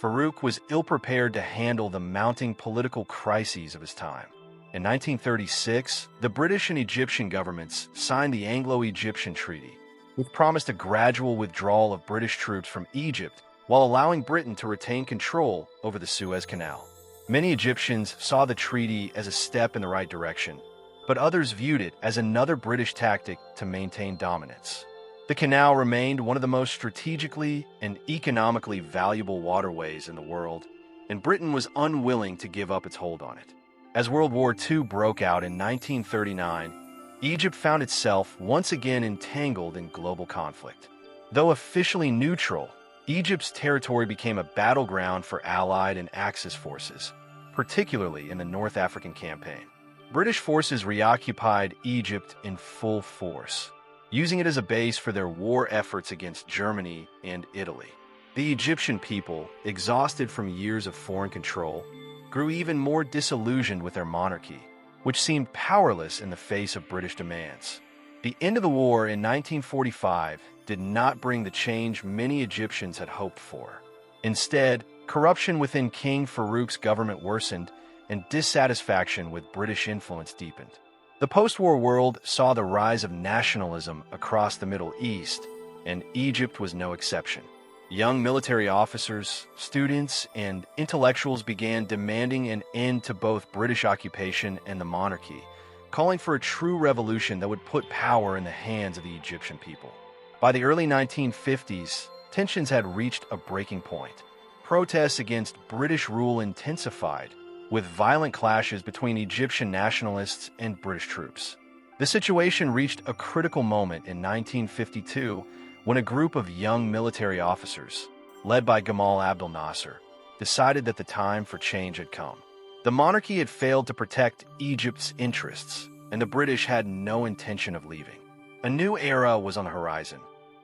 Farouk was ill-prepared to handle the mounting political crises of his time. In 1936, the British and Egyptian governments signed the Anglo-Egyptian Treaty, which promised a gradual withdrawal of British troops from Egypt while allowing Britain to retain control over the Suez Canal. Many Egyptians saw the treaty as a step in the right direction, but others viewed it as another British tactic to maintain dominance. The canal remained one of the most strategically and economically valuable waterways in the world, and Britain was unwilling to give up its hold on it. As World War II broke out in 1939, Egypt found itself once again entangled in global conflict. Though officially neutral, Egypt's territory became a battleground for Allied and Axis forces, particularly in the North African Campaign. British forces reoccupied Egypt in full force, using it as a base for their war efforts against Germany and Italy. The Egyptian people, exhausted from years of foreign control, grew even more disillusioned with their monarchy, which seemed powerless in the face of British demands. The end of the war in 1945 did not bring the change many Egyptians had hoped for. Instead, corruption within King Farouk's government worsened, and dissatisfaction with British influence deepened. The post-war world saw the rise of nationalism across the Middle East, and Egypt was no exception. Young military officers, students, and intellectuals began demanding an end to both British occupation and the monarchy, calling for a true revolution that would put power in the hands of the Egyptian people. By the early 1950s, tensions had reached a breaking point. Protests against British rule intensified, with violent clashes between Egyptian nationalists and British troops. The situation reached a critical moment in 1952 when a group of young military officers, led by Gamal Abdel Nasser, decided that the time for change had come. The monarchy had failed to protect Egypt's interests, and the British had no intention of leaving. A new era was on the horizon,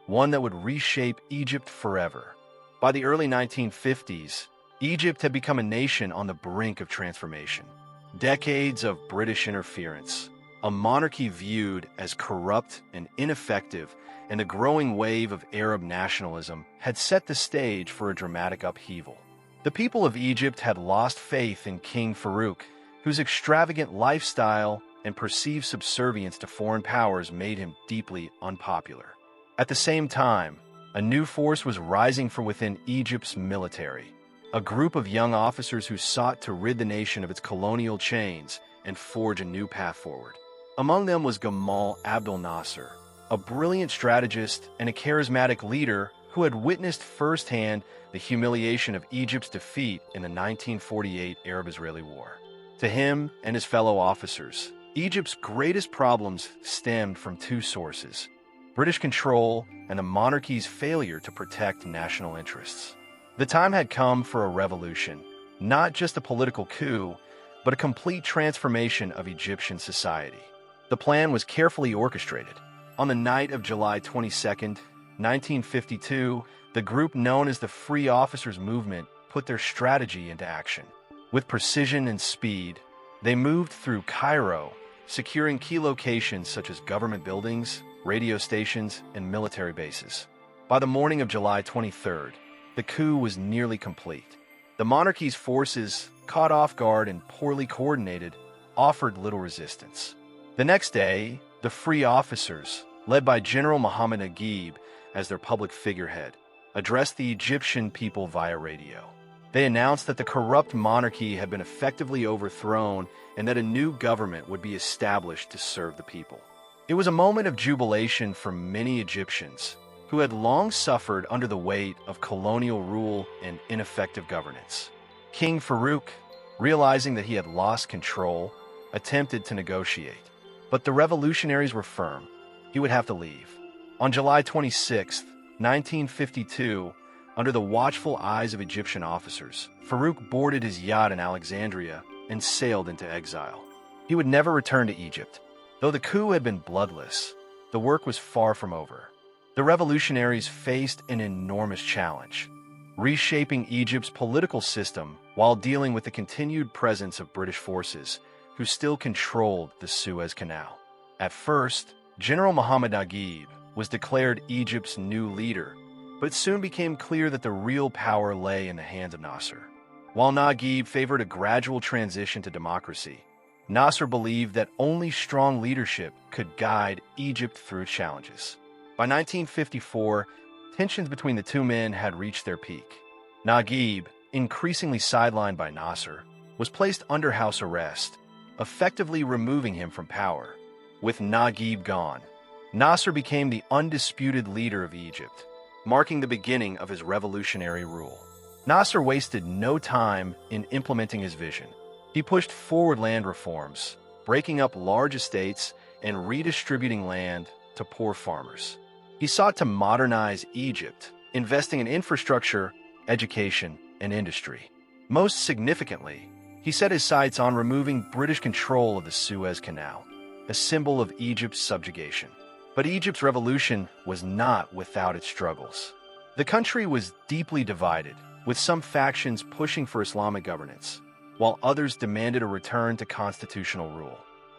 one that would reshape Egypt forever. By the early 1950s, Egypt had become a nation on the brink of transformation. Decades of British interference, a monarchy viewed as corrupt and ineffective, and a growing wave of Arab nationalism had set the stage for a dramatic upheaval. The people of Egypt had lost faith in King Farouk, whose extravagant lifestyle and perceived subservience to foreign powers made him deeply unpopular. At the same time, a new force was rising from within Egypt's military, a group of young officers who sought to rid the nation of its colonial chains and forge a new path forward. Among them was Gamal Abdel Nasser, a brilliant strategist and a charismatic leader who had witnessed firsthand the humiliation of Egypt's defeat in the 1948 Arab-Israeli War. To him and his fellow officers, Egypt's greatest problems stemmed from two sources: British control and the monarchy's failure to protect national interests. The time had come for a revolution, not just a political coup, but a complete transformation of Egyptian society. The plan was carefully orchestrated. On the night of July 22, 1952, the group known as the Free Officers Movement put their strategy into action. With precision and speed, they moved through Cairo, securing key locations such as government buildings, radio stations, and military bases. By the morning of July 23rd, the coup was nearly complete. The monarchy's forces, caught off guard and poorly coordinated, offered little resistance. The next day, the Free Officers, led by General Muhammad Naguib as their public figurehead, addressed the Egyptian people via radio. They announced that the corrupt monarchy had been effectively overthrown and that a new government would be established to serve the people. It was a moment of jubilation for many Egyptians who had long suffered under the weight of colonial rule and ineffective governance. King Farouk, realizing that he had lost control, attempted to negotiate. But the revolutionaries were firm. He would have to leave. On July 26, 1952, under the watchful eyes of Egyptian officers, Farouk boarded his yacht in Alexandria and sailed into exile. He would never return to Egypt. Though the coup had been bloodless, the work was far from over. The revolutionaries faced an enormous challenge: reshaping Egypt's political system while dealing with the continued presence of British forces who still controlled the Suez Canal. At first, General Muhammad Naguib was declared Egypt's new leader, but it soon became clear that the real power lay in the hands of Nasser. While Naguib favored a gradual transition to democracy, Nasser believed that only strong leadership could guide Egypt through challenges. By 1954, tensions between the two men had reached their peak. Naguib, increasingly sidelined by Nasser, was placed under house arrest, effectively removing him from power. With Naguib gone, Nasser became the undisputed leader of Egypt, marking the beginning of his revolutionary rule. Nasser wasted no time in implementing his vision. He pushed forward land reforms, breaking up large estates and redistributing land to poor farmers. He sought to modernize Egypt, investing in infrastructure, education, and industry. Most significantly, he set his sights on removing British control of the Suez Canal, a symbol of Egypt's subjugation. But Egypt's revolution was not without its struggles. The country was deeply divided, with some factions pushing for Islamic governance, while others demanded a return to constitutional rule.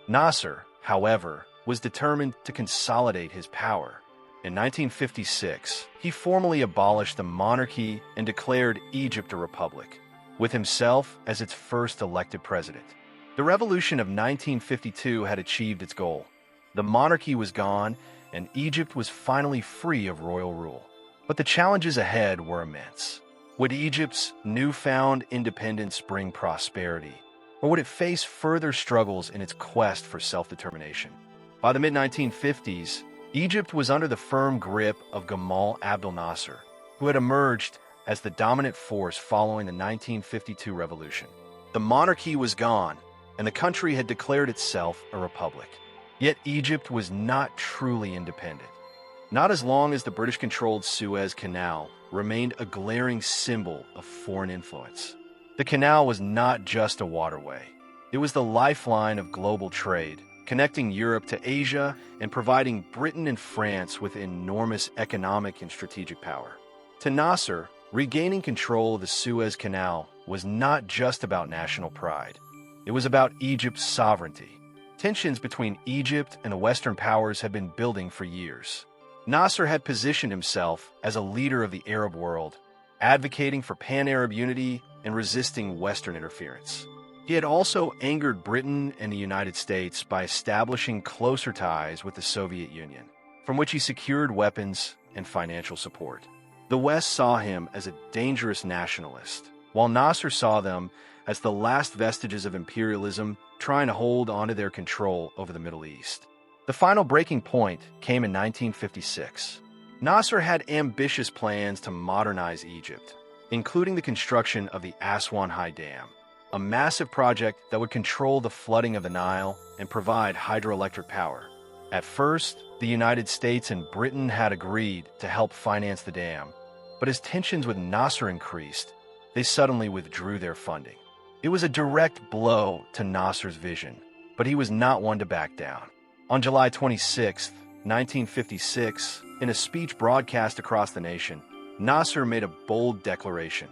Nasser, however, was determined to consolidate his power. In 1956, he formally abolished the monarchy and declared Egypt a republic, with himself as its first elected president. The revolution of 1952 had achieved its goal. The monarchy was gone, and Egypt was finally free of royal rule. But the challenges ahead were immense. Would Egypt's newfound independence bring prosperity, or would it face further struggles in its quest for self-determination? By the mid-1950s, Egypt was under the firm grip of Gamal Abdel Nasser, who had emerged as the dominant force following the 1952 revolution. The monarchy was gone, and the country had declared itself a republic. Yet Egypt was not truly independent. Not as long as the British-controlled Suez Canal remained a glaring symbol of foreign influence. The canal was not just a waterway. It was the lifeline of global trade, connecting Europe to Asia and providing Britain and France with enormous economic and strategic power. To Nasser, regaining control of the Suez Canal was not just about national pride. It was about Egypt's sovereignty. Tensions between Egypt and the Western powers had been building for years. Nasser had positioned himself as a leader of the Arab world, advocating for Pan-Arab unity and resisting Western interference. He had also angered Britain and the United States by establishing closer ties with the Soviet Union, from which he secured weapons and financial support. The West saw him as a dangerous nationalist, while Nasser saw them as the last vestiges of imperialism trying to hold onto their control over the Middle East. The final breaking point came in 1956. Nasser had ambitious plans to modernize Egypt, including the construction of the Aswan High Dam, a massive project that would control the flooding of the Nile and provide hydroelectric power. At first, the United States and Britain had agreed to help finance the dam, but as tensions with Nasser increased, they suddenly withdrew their funding. It was a direct blow to Nasser's vision, but he was not one to back down. On July 26, 1956, in a speech broadcast across the nation, Nasser made a bold declaration.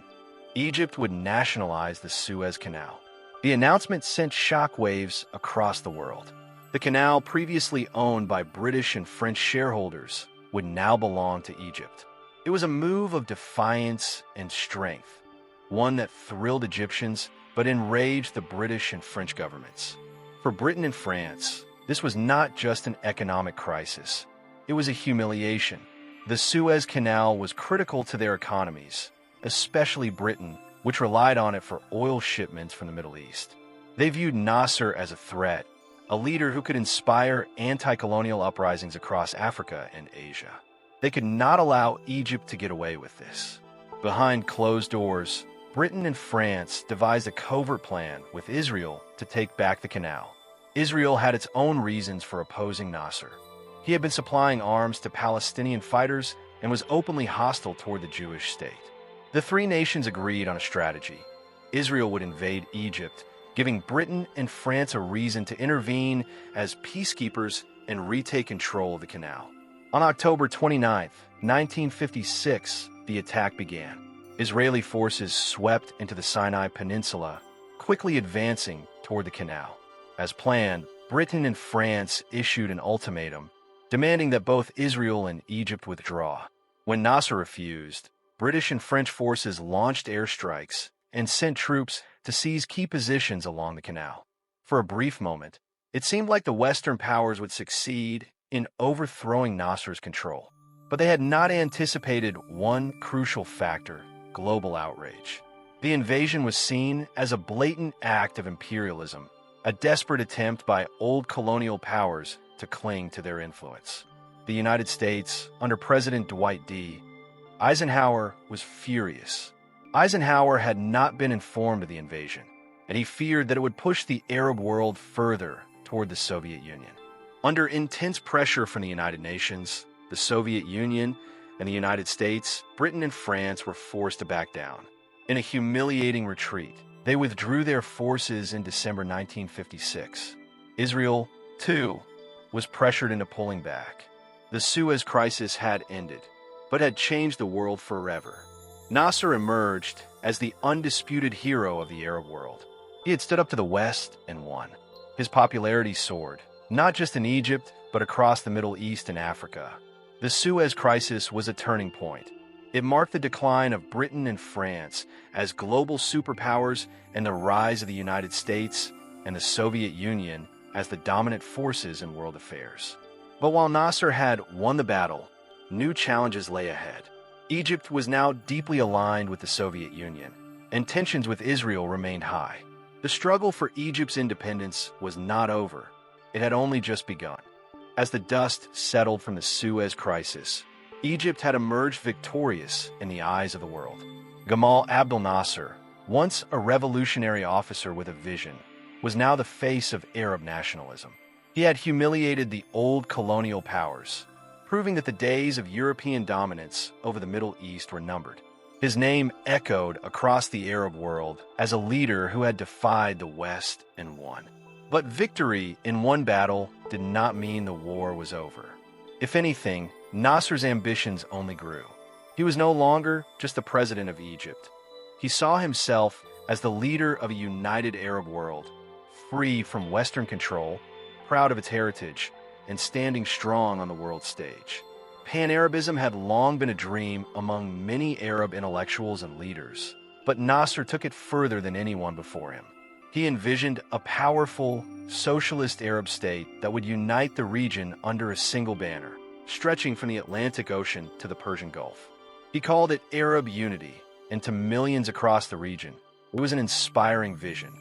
Egypt would nationalize the Suez Canal. The announcement sent shockwaves across the world. The canal, previously owned by British and French shareholders, would now belong to Egypt. It was a move of defiance and strength, one that thrilled Egyptians but enraged the British and French governments. For Britain and France, this was not just an economic crisis. It was a humiliation. The Suez Canal was critical to their economies, especially Britain, which relied on it for oil shipments from the Middle East. They viewed Nasser as a threat, a leader who could inspire anti-colonial uprisings across Africa and Asia. They could not allow Egypt to get away with this. Behind closed doors, Britain and France devised a covert plan with Israel to take back the canal. Israel had its own reasons for opposing Nasser. He had been supplying arms to Palestinian fighters and was openly hostile toward the Jewish state. The three nations agreed on a strategy. Israel would invade Egypt, giving Britain and France a reason to intervene as peacekeepers and retake control of the canal. On October 29, 1956, the attack began. Israeli forces swept into the Sinai Peninsula, quickly advancing toward the canal. As planned, Britain and France issued an ultimatum, demanding that both Israel and Egypt withdraw. When Nasser refused, British and French forces launched airstrikes and sent troops to seize key positions along the canal. For a brief moment, it seemed like the Western powers would succeed in overthrowing Nasser's control. But they had not anticipated one crucial factor: global outrage. The invasion was seen as a blatant act of imperialism, a desperate attempt by old colonial powers to cling to their influence. The United States, under President Dwight D. Eisenhower, was furious. Eisenhower had not been informed of the invasion, and he feared that it would push the Arab world further toward the Soviet Union. Under intense pressure from the United Nations, the Soviet Union, and the United States, Britain and France were forced to back down. In a humiliating retreat, they withdrew their forces in December 1956. Israel, too, was pressured into pulling back. The Suez crisis had ended, but had changed the world forever. Nasser emerged as the undisputed hero of the Arab world. He had stood up to the West and won. His popularity soared, not just in Egypt, but across the Middle East and Africa. The Suez crisis was a turning point. It marked the decline of Britain and France as global superpowers and the rise of the United States and the Soviet Union as the dominant forces in world affairs. But while Nasser had won the battle, new challenges lay ahead. Egypt was now deeply aligned with the Soviet Union, and tensions with Israel remained high. The struggle for Egypt's independence was not over. It had only just begun. As the dust settled from the Suez crisis, Egypt had emerged victorious in the eyes of the world. Gamal Abdel Nasser, once a revolutionary officer with a vision, was now the face of Arab nationalism. He had humiliated the old colonial powers, proving that the days of European dominance over the Middle East were numbered. His name echoed across the Arab world as a leader who had defied the West and won. But victory in one battle did not mean the war was over. If anything, Nasser's ambitions only grew. He was no longer just the president of Egypt. He saw himself as the leader of a united Arab world, free from Western control, proud of its heritage, and standing strong on the world stage. Pan-Arabism had long been a dream among many Arab intellectuals and leaders, but Nasser took it further than anyone before him. He envisioned a powerful, socialist Arab state that would unite the region under a single banner, stretching from the Atlantic Ocean to the Persian Gulf. He called it Arab unity, and to millions across the region, it was an inspiring vision.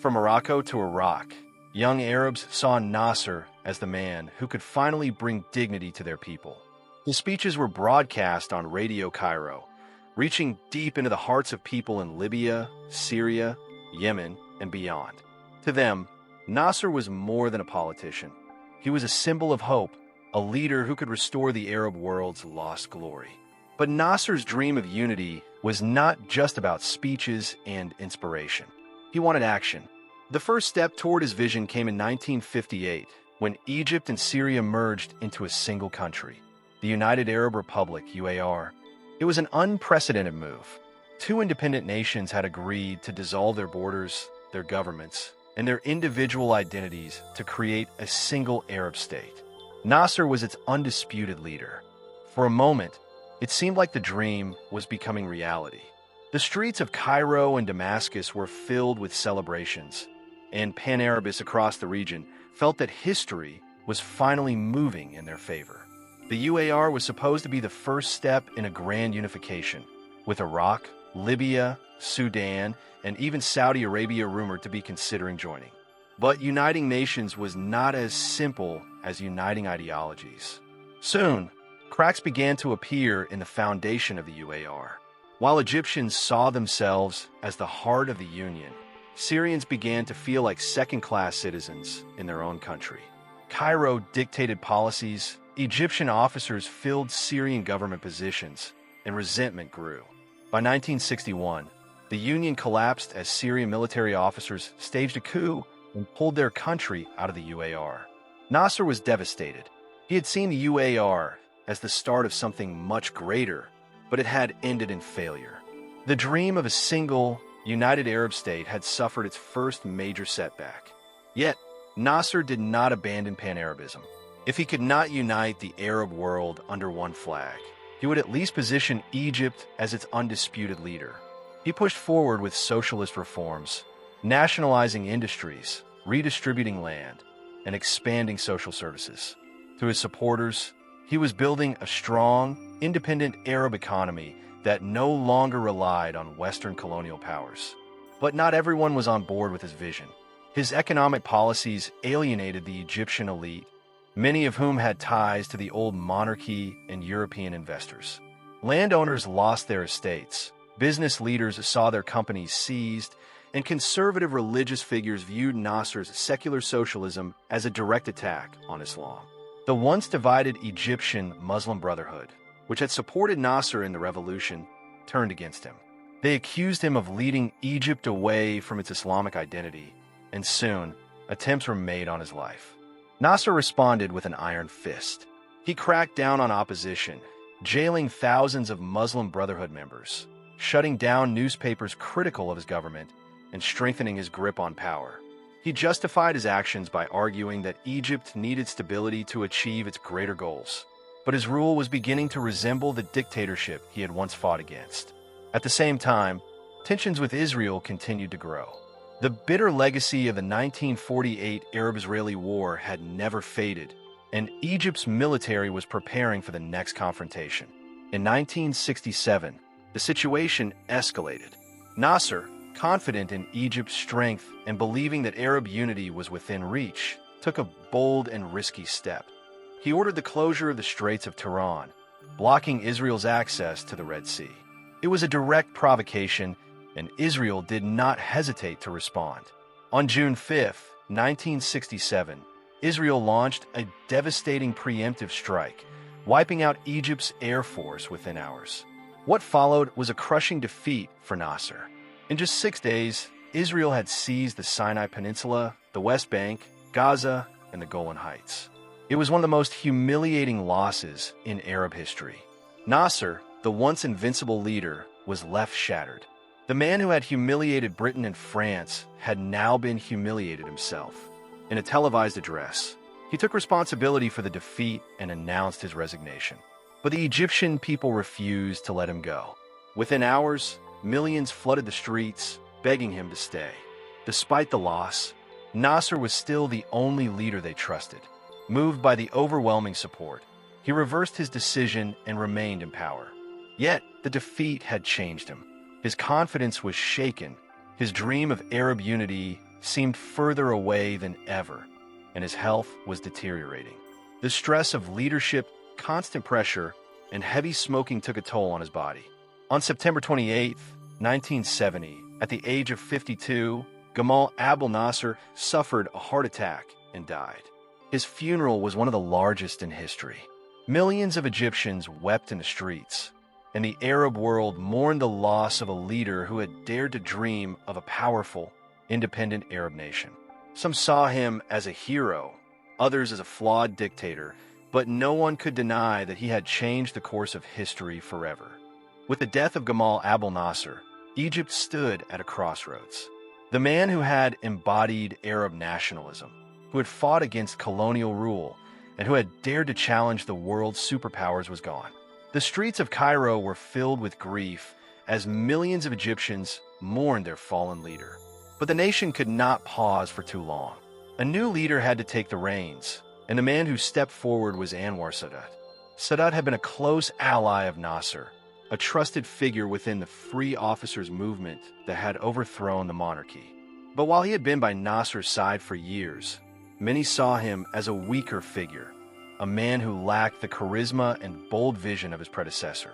From Morocco to Iraq, young Arabs saw Nasser as the man who could finally bring dignity to their people. His speeches were broadcast on Radio Cairo, reaching deep into the hearts of people in Libya, Syria, Yemen, and beyond. To them, Nasser was more than a politician. He was a symbol of hope, a leader who could restore the Arab world's lost glory. But Nasser's dream of unity was not just about speeches and inspiration. He wanted action. The first step toward his vision came in 1958, when Egypt and Syria merged into a single country, the United Arab Republic, UAR. It was an unprecedented move. Two independent nations had agreed to dissolve their borders, their governments, and their individual identities to create a single Arab state. Nasser was its undisputed leader. For a moment, it seemed like the dream was becoming reality. The streets of Cairo and Damascus were filled with celebrations, and Pan-Arabists across the region felt that history was finally moving in their favor. The UAR was supposed to be the first step in a grand unification, with Iraq, Libya, Sudan, and even Saudi Arabia rumored to be considering joining. But uniting nations was not as simple as uniting ideologies. Soon, cracks began to appear in the foundation of the UAR. While Egyptians saw themselves as the heart of the Union, Syrians began to feel like second-class citizens in their own country. Cairo dictated policies, Egyptian officers filled Syrian government positions, and resentment grew. By 1961, the Union collapsed as Syrian military officers staged a coup and pulled their country out of the UAR. Nasser was devastated. He had seen the UAR as the start of something much greater, but it had ended in failure. The dream of a single, united Arab state had suffered its first major setback. Yet, Nasser did not abandon Pan-Arabism. If he could not unite the Arab world under one flag, he would at least position Egypt as its undisputed leader. He pushed forward with socialist reforms, nationalizing industries, redistributing land, and expanding social services. To his supporters, he was building a strong, independent Arab economy that no longer relied on Western colonial powers. But not everyone was on board with his vision. His economic policies alienated the Egyptian elite, many of whom had ties to the old monarchy and European investors. Landowners lost their estates, business leaders saw their companies seized, and conservative religious figures viewed Nasser's secular socialism as a direct attack on Islam. The once divided Egyptian Muslim Brotherhood, which had supported Nasser in the revolution, turned against him. They accused him of leading Egypt away from its Islamic identity, and soon, attempts were made on his life. Nasser responded with an iron fist. He cracked down on opposition, jailing thousands of Muslim Brotherhood members, shutting down newspapers critical of his government, and strengthening his grip on power. He justified his actions by arguing that Egypt needed stability to achieve its greater goals. But his rule was beginning to resemble the dictatorship he had once fought against. At the same time, tensions with Israel continued to grow. The bitter legacy of the 1948 Arab-Israeli War had never faded, and Egypt's military was preparing for the next confrontation. In 1967, the situation escalated. Nasser, confident in Egypt's strength and believing that Arab unity was within reach, took a bold and risky step. He ordered the closure of the Straits of Tiran, blocking Israel's access to the Red Sea. It was a direct provocation, and Israel did not hesitate to respond. On June 5, 1967, Israel launched a devastating preemptive strike, wiping out Egypt's air force within hours. What followed was a crushing defeat for Nasser. In just 6 days, Israel had seized the Sinai Peninsula, the West Bank, Gaza, and the Golan Heights. It was one of the most humiliating losses in Arab history. Nasser, the once invincible leader, was left shattered. The man who had humiliated Britain and France had now been humiliated himself. In a televised address, he took responsibility for the defeat and announced his resignation. But the Egyptian people refused to let him go. Within hours, millions flooded the streets, begging him to stay. Despite the loss, Nasser was still the only leader they trusted. Moved by the overwhelming support, he reversed his decision and remained in power. Yet, the defeat had changed him. His confidence was shaken, his dream of Arab unity seemed further away than ever, and his health was deteriorating. The stress of leadership, constant pressure, and heavy smoking took a toll on his body. On September 28, 1970, at the age of 52, Gamal Abdel Nasser suffered a heart attack and died. His funeral was one of the largest in history. Millions of Egyptians wept in the streets, and the Arab world mourned the loss of a leader who had dared to dream of a powerful, independent Arab nation. Some saw him as a hero, others as a flawed dictator, but no one could deny that he had changed the course of history forever. With the death of Gamal Abdel Nasser, Egypt stood at a crossroads. The man who had embodied Arab nationalism, who had fought against colonial rule, and who had dared to challenge the world's superpowers was gone. The streets of Cairo were filled with grief as millions of Egyptians mourned their fallen leader. But the nation could not pause for too long. A new leader had to take the reins, and the man who stepped forward was Anwar Sadat. Sadat had been a close ally of Nasser, a trusted figure within the free officers movement that had overthrown the monarchy. But while he had been by Nasser's side for years, many saw him as a weaker figure, a man who lacked the charisma and bold vision of his predecessor.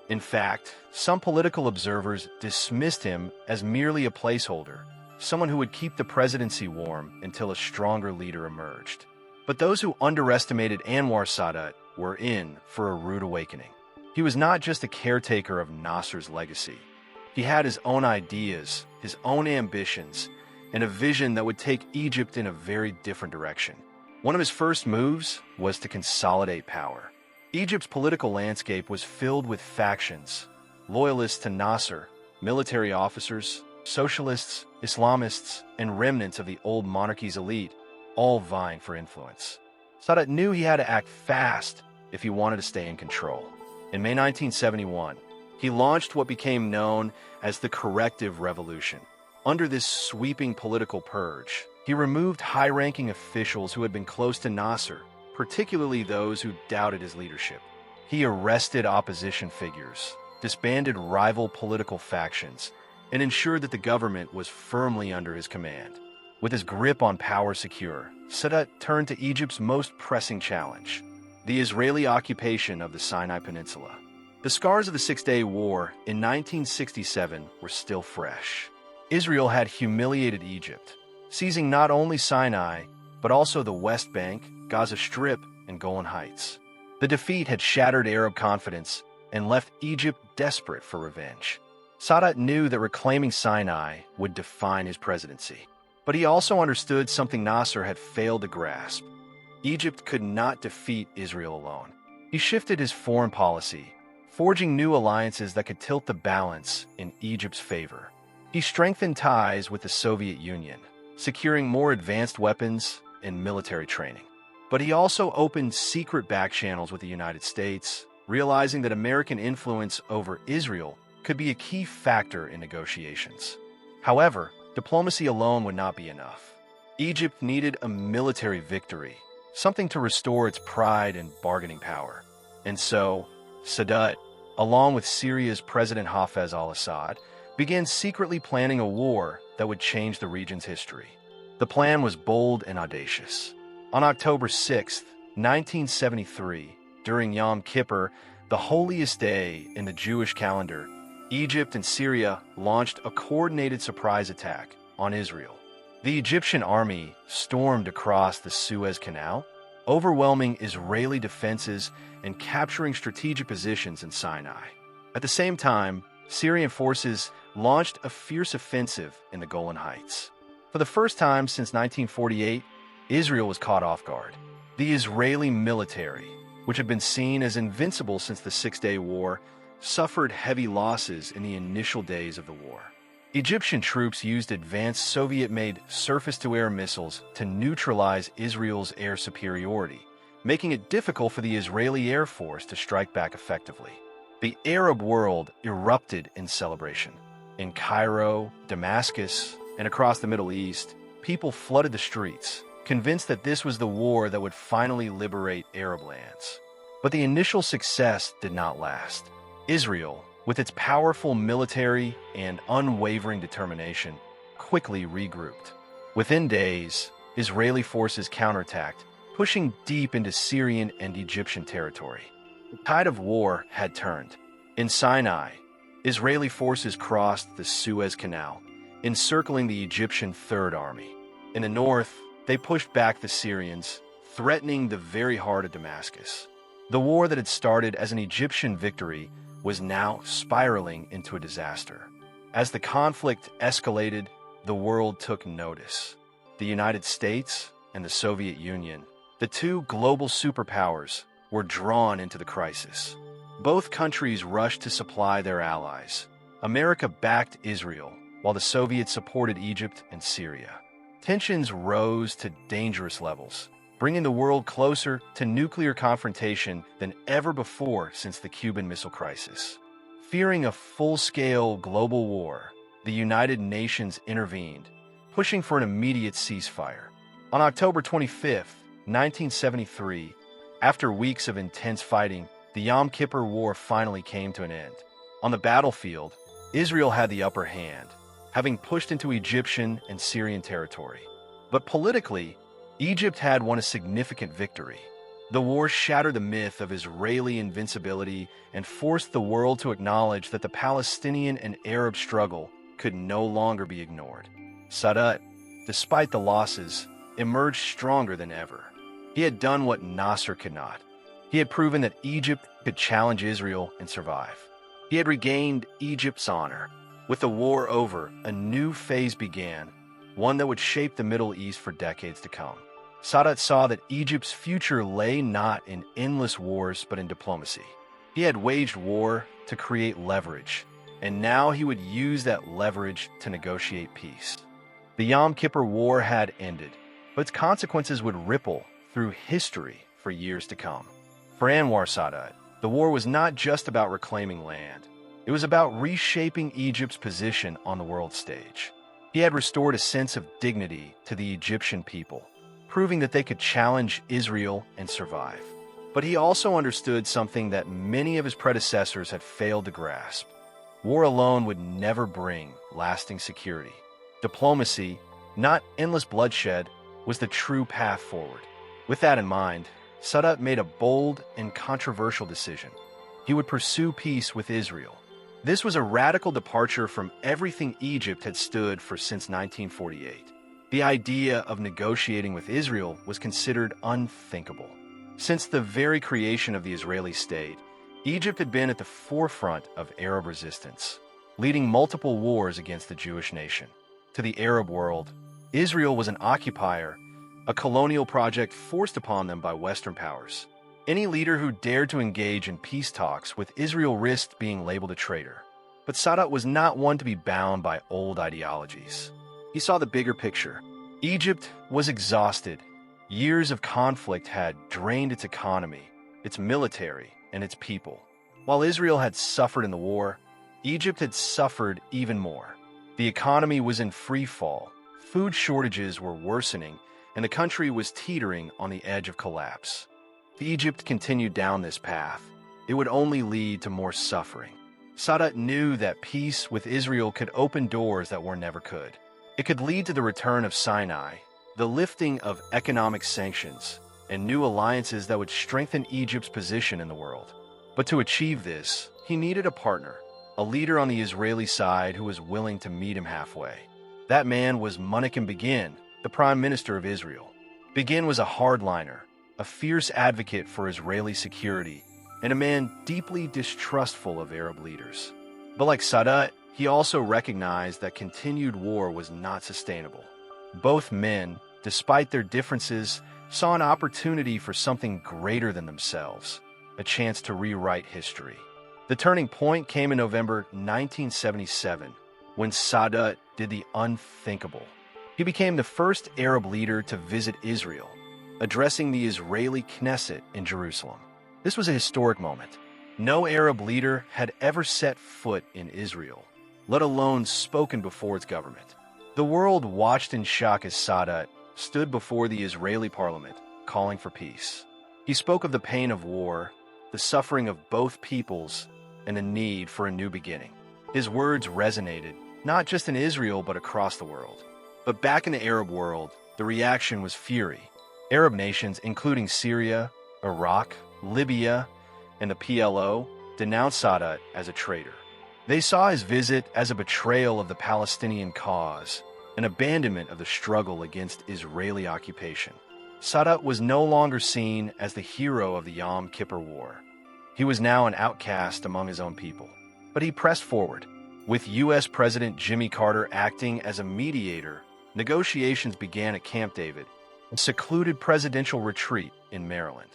In fact, some political observers dismissed him as merely a placeholder, someone who would keep the presidency warm until a stronger leader emerged. But those who underestimated Anwar Sadat were in for a rude awakening. He was not just a caretaker of Nasser's legacy. He had his own ideas, his own ambitions, and a vision that would take Egypt in a very different direction. One of his first moves was to consolidate power. Egypt's political landscape was filled with factions, loyalists to Nasser, military officers, socialists, Islamists, and remnants of the old monarchy's elite, all vying for influence. Sadat knew he had to act fast if he wanted to stay in control. In May 1971, he launched what became known as the Corrective Revolution. Under this sweeping political purge, he removed high-ranking officials who had been close to Nasser, particularly those who doubted his leadership. He arrested opposition figures, disbanded rival political factions, and ensured that the government was firmly under his command. With his grip on power secure, Sadat turned to Egypt's most pressing challenge, the Israeli occupation of the Sinai Peninsula. The scars of the Six-Day War in 1967 were still fresh. Israel had humiliated Egypt, seizing not only Sinai, but also the West Bank, Gaza Strip, and Golan Heights. The defeat had shattered Arab confidence and left Egypt desperate for revenge. Sadat knew that reclaiming Sinai would define his presidency. But he also understood something Nasser had failed to grasp. Egypt could not defeat Israel alone. He shifted his foreign policy, forging new alliances that could tilt the balance in Egypt's favor. He strengthened ties with the Soviet Union, securing more advanced weapons and military training. But he also opened secret back channels with the United States, realizing that American influence over Israel could be a key factor in negotiations. However, diplomacy alone would not be enough. Egypt needed a military victory, something to restore its pride and bargaining power. And so, Sadat, along with Syria's President Hafez al-Assad, began secretly planning a war that would change the region's history. The plan was bold and audacious. On October 6, 1973, during Yom Kippur, the holiest day in the Jewish calendar, Egypt and Syria launched a coordinated surprise attack on Israel. The Egyptian army stormed across the Suez Canal, overwhelming Israeli defenses and capturing strategic positions in Sinai. At the same time, Syrian forces launched a fierce offensive in the Golan Heights. For the first time since 1948, Israel was caught off guard. The Israeli military, which had been seen as invincible since the Six-Day War, suffered heavy losses in the initial days of the war. Egyptian troops used advanced Soviet-made surface-to-air missiles to neutralize Israel's air superiority, making it difficult for the Israeli Air Force to strike back effectively. The Arab world erupted in celebration. In Cairo, Damascus, and across the Middle East, people flooded the streets, convinced that this was the war that would finally liberate Arab lands. But the initial success did not last. Israel, with its powerful military and unwavering determination, quickly regrouped. Within days, Israeli forces counterattacked, pushing deep into Syrian and Egyptian territory. The tide of war had turned. In Sinai, Israeli forces crossed the Suez Canal, encircling the Egyptian Third Army. In the north, they pushed back the Syrians, threatening the very heart of Damascus. The war that had started as an Egyptian victory was now spiraling into a disaster. As the conflict escalated, the world took notice. The United States and the Soviet Union, the two global superpowers, were drawn into the crisis. Both countries rushed to supply their allies. America backed Israel, while the Soviets supported Egypt and Syria. Tensions rose to dangerous levels, bringing the world closer to nuclear confrontation than ever before since the Cuban Missile Crisis. Fearing a full-scale global war, the United Nations intervened, pushing for an immediate ceasefire. On October 25, 1973, after weeks of intense fighting, the Yom Kippur War finally came to an end. On the battlefield, Israel had the upper hand, having pushed into Egyptian and Syrian territory. But politically, Egypt had won a significant victory. The war shattered the myth of Israeli invincibility and forced the world to acknowledge that the Palestinian and Arab struggle could no longer be ignored. Sadat, despite the losses, emerged stronger than ever. He had done what Nasser could not. He had proven that Egypt could challenge Israel and survive. He had regained Egypt's honor. With the war over, a new phase began, one that would shape the Middle East for decades to come. Sadat saw that Egypt's future lay not in endless wars but in diplomacy. He had waged war to create leverage, and now he would use that leverage to negotiate peace. The Yom Kippur War had ended, but its consequences would ripple through history for years to come. For Anwar Sadat, The war was not just about reclaiming land. It was about reshaping Egypt's position on the world stage. He had restored a sense of dignity to the Egyptian people, proving that they could challenge Israel and survive. But he also understood something that many of his predecessors had failed to grasp. War alone would never bring lasting security. Diplomacy, not endless bloodshed, was the true path forward. With that in mind, Sadat made a bold and controversial decision. He would pursue peace with Israel. This was a radical departure from everything Egypt had stood for since 1948. The idea of negotiating with Israel was considered unthinkable. Since the very creation of the Israeli state, Egypt had been at the forefront of Arab resistance, leading multiple wars against the Jewish nation. To the Arab world, Israel was an occupier, a colonial project forced upon them by Western powers. Any leader who dared to engage in peace talks with Israel risked being labeled a traitor. But Sadat was not one to be bound by old ideologies. He saw the bigger picture. Egypt was exhausted. Years of conflict had drained its economy, its military, and its people. While Israel had suffered in the war, Egypt had suffered even more. The economy was in free fall, food shortages were worsening, and the country was teetering on the edge of collapse. If Egypt continued down this path, it would only lead to more suffering. Sadat knew that peace with Israel could open doors that war never could. It could lead to the return of Sinai, the lifting of economic sanctions, and new alliances that would strengthen Egypt's position in the world. But to achieve this, he needed a partner, a leader on the Israeli side who was willing to meet him halfway. That man was Menachem Begin, the Prime Minister of Israel. Begin was a hardliner, a fierce advocate for Israeli security, and a man deeply distrustful of Arab leaders. But like Sadat, he also recognized that continued war was not sustainable. Both men, despite their differences, saw an opportunity for something greater than themselves, a chance to rewrite history. The turning point came in November 1977, when Sadat did the unthinkable. He became the first Arab leader to visit Israel, addressing the Israeli Knesset in Jerusalem. This was a historic moment. No Arab leader had ever set foot in Israel, let alone spoken before its government. The world watched in shock as Sadat stood before the Israeli parliament, calling for peace. He spoke of the pain of war, the suffering of both peoples, and the need for a new beginning. His words resonated, not just in Israel but across the world. But back in the Arab world, the reaction was fury. Arab nations, including Syria, Iraq, Libya, and the PLO, denounced Sadat as a traitor. They saw his visit as a betrayal of the Palestinian cause, an abandonment of the struggle against Israeli occupation. Sadat was no longer seen as the hero of the Yom Kippur War. He was now an outcast among his own people. But he pressed forward. With U.S. President Jimmy Carter acting as a mediator, negotiations began at Camp David, a secluded presidential retreat in Maryland.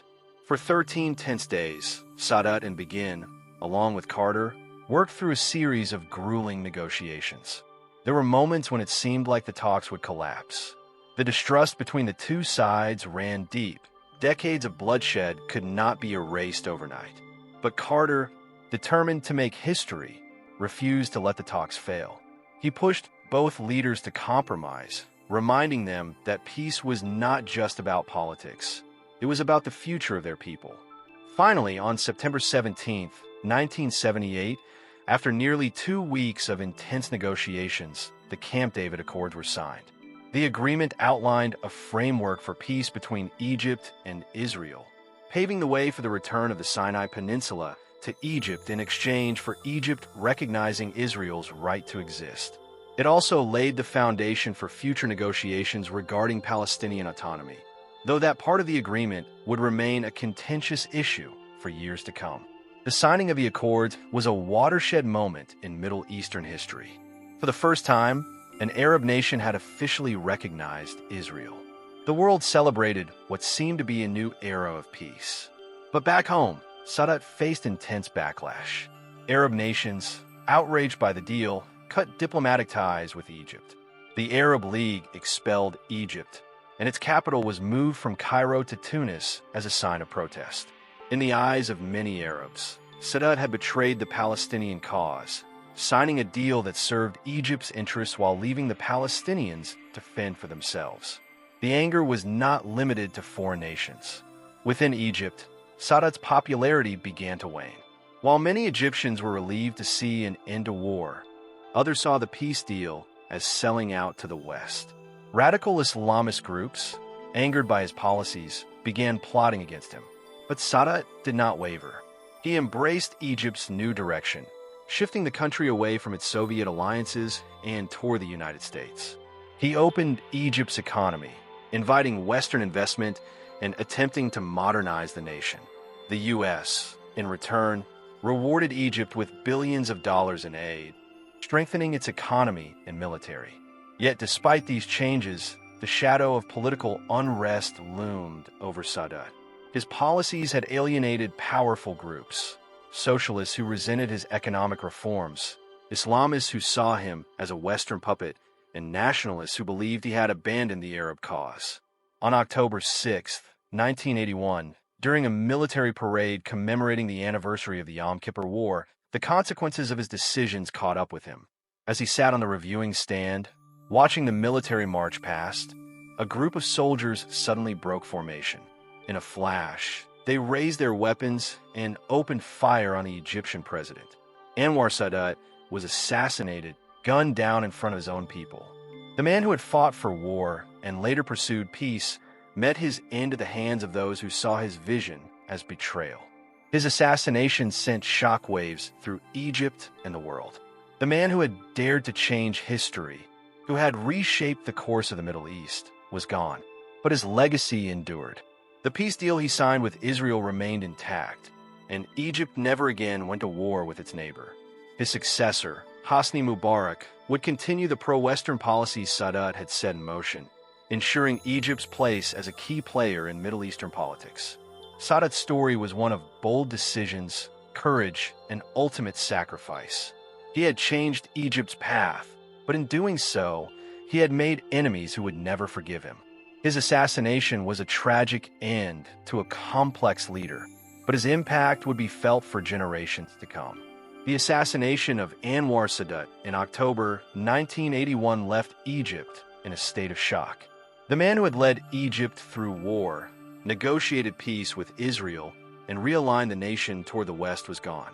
For 13 tense days, Sadat and Begin, along with Carter, worked through a series of grueling negotiations. There were moments when it seemed like the talks would collapse. The distrust between the two sides ran deep. Decades of bloodshed could not be erased overnight. But Carter, determined to make history, refused to let the talks fail. He pushed both leaders to compromise, reminding them that peace was not just about politics. It was about the future of their people. Finally, on September 17, 1978, after nearly 2 weeks of intense negotiations, the Camp David Accords were signed. The agreement outlined a framework for peace between Egypt and Israel, paving the way for the return of the Sinai Peninsula to Egypt in exchange for Egypt recognizing Israel's right to exist. It also laid the foundation for future negotiations regarding Palestinian autonomy, though that part of the agreement would remain a contentious issue for years to come. The signing of the Accords was a watershed moment in Middle Eastern history. For the first time, an Arab nation had officially recognized Israel. The world celebrated what seemed to be a new era of peace. But back home, Sadat faced intense backlash. Arab nations, outraged by the deal, cut diplomatic ties with Egypt. The Arab League expelled Egypt, and its capital was moved from Cairo to Tunis as a sign of protest. In the eyes of many Arabs, Sadat had betrayed the Palestinian cause, signing a deal that served Egypt's interests while leaving the Palestinians to fend for themselves. The anger was not limited to foreign nations. Within Egypt, Sadat's popularity began to wane. While many Egyptians were relieved to see an end to war, others saw the peace deal as selling out to the West. Radical Islamist groups, angered by his policies, began plotting against him. But Sadat did not waver. He embraced Egypt's new direction, shifting the country away from its Soviet alliances and toward the United States. He opened Egypt's economy, inviting Western investment and attempting to modernize the nation. The U.S., in return, rewarded Egypt with billions of dollars in aid, strengthening its economy and military. Yet despite these changes, the shadow of political unrest loomed over Sadat. His policies had alienated powerful groups, socialists who resented his economic reforms, Islamists who saw him as a Western puppet, and nationalists who believed he had abandoned the Arab cause. On October 6, 1981, during a military parade commemorating the anniversary of the Yom Kippur War, the consequences of his decisions caught up with him. As he sat on the reviewing stand, watching the military march past, a group of soldiers suddenly broke formation. In a flash, they raised their weapons and opened fire on the Egyptian president. Anwar Sadat was assassinated, gunned down in front of his own people. The man who had fought for war and later pursued peace met his end at the hands of those who saw his vision as betrayal. His assassination sent shockwaves through Egypt and the world. The man who had dared to change history, who had reshaped the course of the Middle East, was gone, but his legacy endured. The peace deal he signed with Israel remained intact, and Egypt never again went to war with its neighbor. His successor, Hosni Mubarak, would continue the pro-Western policies Sadat had set in motion, ensuring Egypt's place as a key player in Middle Eastern politics. Sadat's story was one of bold decisions, courage, and ultimate sacrifice. He had changed Egypt's path, but in doing so, he had made enemies who would never forgive him. His assassination was a tragic end to a complex leader, but his impact would be felt for generations to come. The assassination of Anwar Sadat in October 1981 left Egypt in a state of shock. The man who had led Egypt through war, negotiated peace with Israel, and realigned the nation toward the West was gone,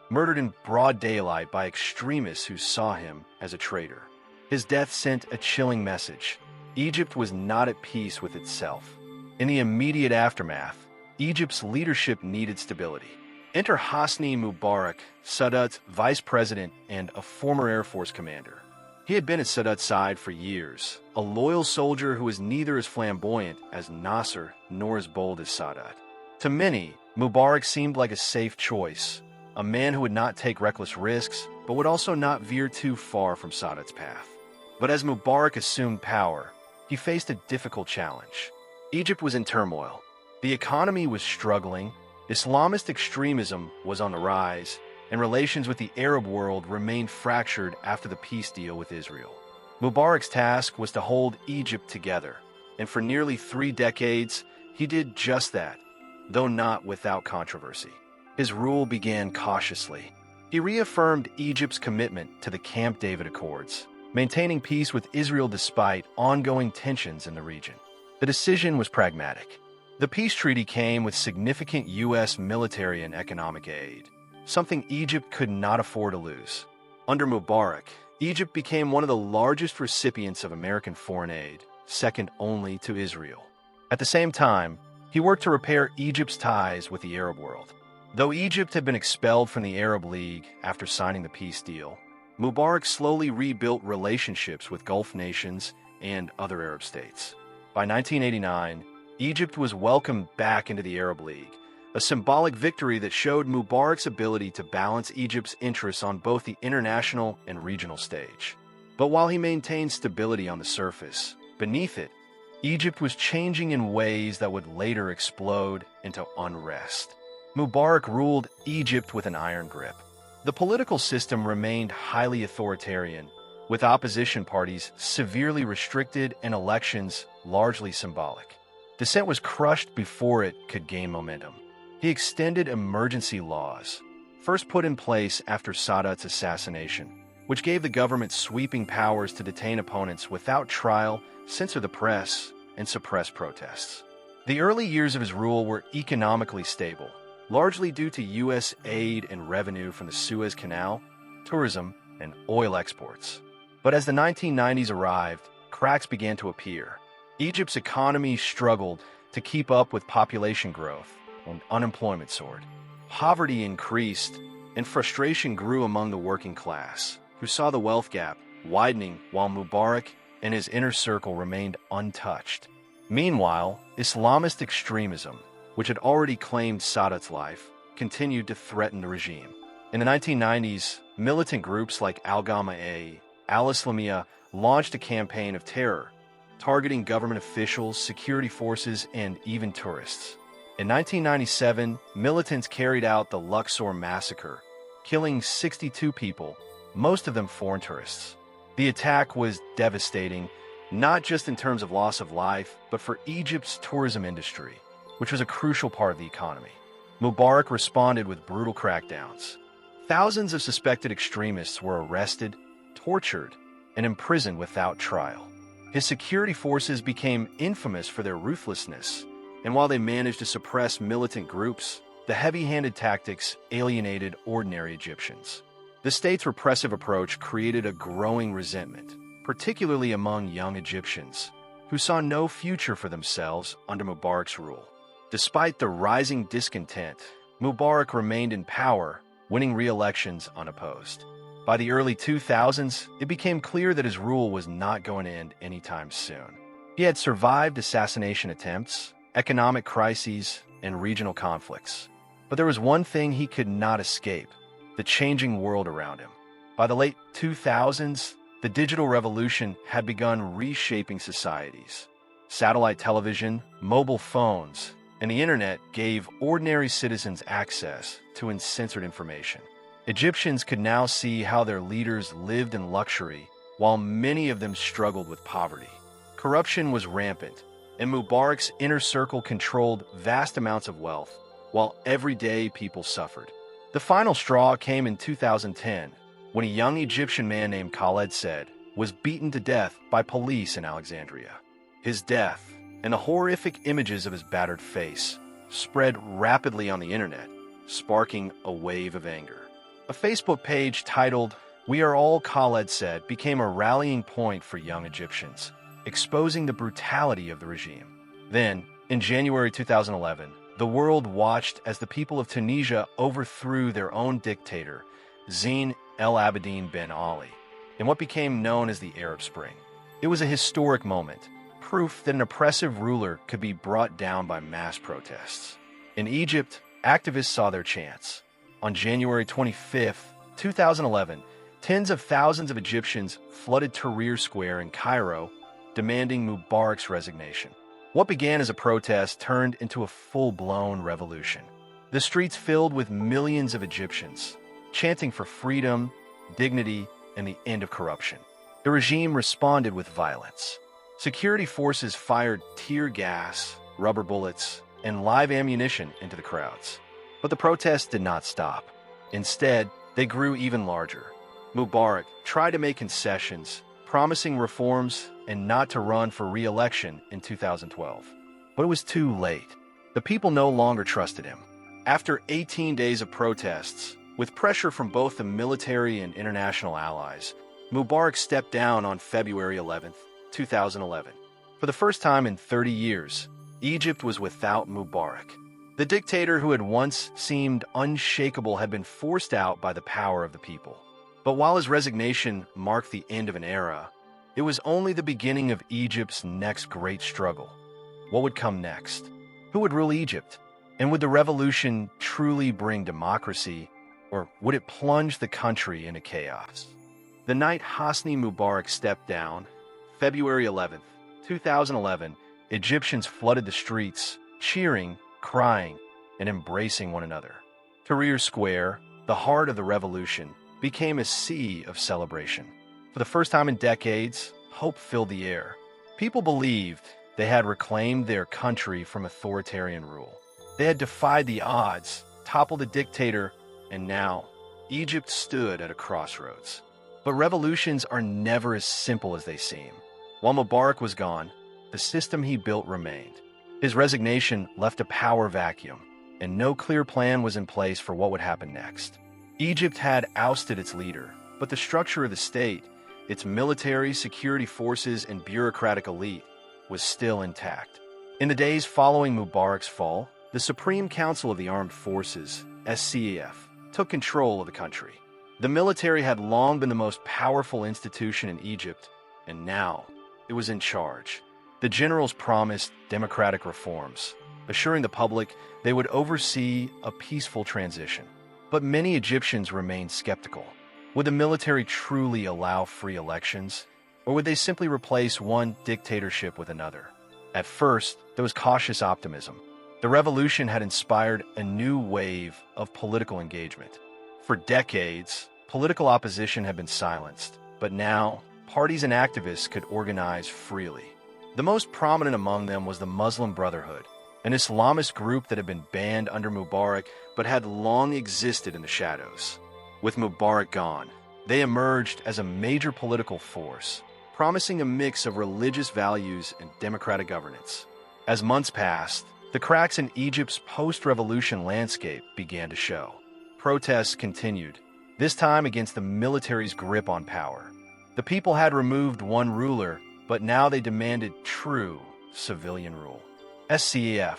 murdered in broad daylight by extremists who saw him as a traitor. His death sent a chilling message. Egypt was not at peace with itself. In the immediate aftermath, Egypt's leadership needed stability. Enter Hosni Mubarak, Sadat's vice president and a former Air Force commander. He had been at Sadat's side for years, a loyal soldier who was neither as flamboyant as Nasser nor as bold as Sadat. To many, Mubarak seemed like a safe choice, a man who would not take reckless risks, but would also not veer too far from Sadat's path. But as Mubarak assumed power, he faced a difficult challenge. Egypt was in turmoil. The economy was struggling, Islamist extremism was on the rise, and relations with the Arab world remained fractured after the peace deal with Israel. Mubarak's task was to hold Egypt together, and for nearly 3 decades, he did just that, though not without controversy. His rule began cautiously. He reaffirmed Egypt's commitment to the Camp David Accords, maintaining peace with Israel despite ongoing tensions in the region. The decision was pragmatic. The peace treaty came with significant U.S. military and economic aid, something Egypt could not afford to lose. Under Mubarak, Egypt became one of the largest recipients of American foreign aid, second only to Israel. At the same time, he worked to repair Egypt's ties with the Arab world. Though Egypt had been expelled from the Arab League after signing the peace deal, Mubarak slowly rebuilt relationships with Gulf nations and other Arab states. By 1989, Egypt was welcomed back into the Arab League, a symbolic victory that showed Mubarak's ability to balance Egypt's interests on both the international and regional stage. But while he maintained stability on the surface, beneath it, Egypt was changing in ways that would later explode into unrest. Mubarak ruled Egypt with an iron grip. The political system remained highly authoritarian, with opposition parties severely restricted and elections largely symbolic. Dissent was crushed before it could gain momentum. He extended emergency laws, first put in place after Sadat's assassination, which gave the government sweeping powers to detain opponents without trial, censor the press, and suppress protests. The early years of his rule were economically stable, largely due to U.S. aid and revenue from the Suez Canal, tourism, and oil exports. But as the 1990s arrived, cracks began to appear. Egypt's economy struggled to keep up with population growth, and unemployment soared. Poverty increased, and frustration grew among the working class, who saw the wealth gap widening while Mubarak and his inner circle remained untouched. Meanwhile, Islamist extremism, which had already claimed Sadat's life, continued to threaten the regime. In the 1990s, militant groups like Al-Ghama'eh, Al-Islamiyah launched a campaign of terror, targeting government officials, security forces, and even tourists. In 1997, militants carried out the Luxor massacre, killing 62 people, most of them foreign tourists. The attack was devastating, not just in terms of loss of life, but for Egypt's tourism industry, which was a crucial part of the economy. Mubarak responded with brutal crackdowns. Thousands of suspected extremists were arrested, tortured, and imprisoned without trial. His security forces became infamous for their ruthlessness, and while they managed to suppress militant groups, the heavy-handed tactics alienated ordinary Egyptians. The state's repressive approach created a growing resentment, particularly among young Egyptians, who saw no future for themselves under Mubarak's rule. Despite the rising discontent, Mubarak remained in power, winning re-elections unopposed. By the early 2000s, it became clear that his rule was not going to end anytime soon. He had survived assassination attempts, economic crises, and regional conflicts. But there was one thing he could not escape: the changing world around him. By the late 2000s, the digital revolution had begun reshaping societies. Satellite television, mobile phones, and the internet gave ordinary citizens access to uncensored information. Egyptians could now see how their leaders lived in luxury, while many of them struggled with poverty. Corruption was rampant, and Mubarak's inner circle controlled vast amounts of wealth, while everyday people suffered. The final straw came in 2010, when a young Egyptian man named Khaled Said was beaten to death by police in Alexandria. His death, and the horrific images of his battered face, spread rapidly on the internet, sparking a wave of anger. A Facebook page titled, "We Are All Khaled Said" became a rallying point for young Egyptians, exposing the brutality of the regime. Then, in January 2011, the world watched as the people of Tunisia overthrew their own dictator, Zine El Abidine Ben Ali, in what became known as the Arab Spring. It was a historic moment, proof that an oppressive ruler could be brought down by mass protests. In Egypt, activists saw their chance. On January 25, 2011, tens of thousands of Egyptians flooded Tahrir Square in Cairo, demanding Mubarak's resignation. What began as a protest turned into a full-blown revolution. The streets filled with millions of Egyptians, chanting for freedom, dignity, and the end of corruption. The regime responded with violence. Security forces fired tear gas, rubber bullets, and live ammunition into the crowds. But the protests did not stop. Instead, they grew even larger. Mubarak tried to make concessions, promising reforms and not to run for re-election in 2012. But it was too late. The people no longer trusted him. After 18 days of protests, with pressure from both the military and international allies, Mubarak stepped down on February 11, 2011. For the first time in 30 years, Egypt was without Mubarak. The dictator who had once seemed unshakable had been forced out by the power of the people. But while his resignation marked the end of an era, it was only the beginning of Egypt's next great struggle. What would come next? Who would rule Egypt? And would the revolution truly bring democracy, or would it plunge the country into chaos? The night Hosni Mubarak stepped down, February 11, 2011, Egyptians flooded the streets, cheering, crying, and embracing one another. Tahrir Square, the heart of the revolution, became a sea of celebration. For the first time in decades, hope filled the air. People believed they had reclaimed their country from authoritarian rule. They had defied the odds, toppled a dictator, and now Egypt stood at a crossroads. But revolutions are never as simple as they seem. While Mubarak was gone, the system he built remained. His resignation left a power vacuum, and no clear plan was in place for what would happen next. Egypt had ousted its leader, but the structure of the state, its military, security forces, and bureaucratic elite, was still intact. In the days following Mubarak's fall, the Supreme Council of the Armed Forces, SCEF, took control of the country. The military had long been the most powerful institution in Egypt, and now it was in charge. The generals promised democratic reforms, assuring the public they would oversee a peaceful transition. But many Egyptians remained skeptical. Would the military truly allow free elections, or would they simply replace one dictatorship with another? At first, there was cautious optimism. The revolution had inspired a new wave of political engagement. For decades, political opposition had been silenced, but now parties and activists could organize freely. The most prominent among them was the Muslim Brotherhood, an Islamist group that had been banned under Mubarak but had long existed in the shadows. With Mubarak gone, they emerged as a major political force, promising a mix of religious values and democratic governance. As months passed, the cracks in Egypt's post-revolution landscape began to show. Protests continued, this time against the military's grip on power. The people had removed one ruler, but now they demanded true civilian rule. SCEF,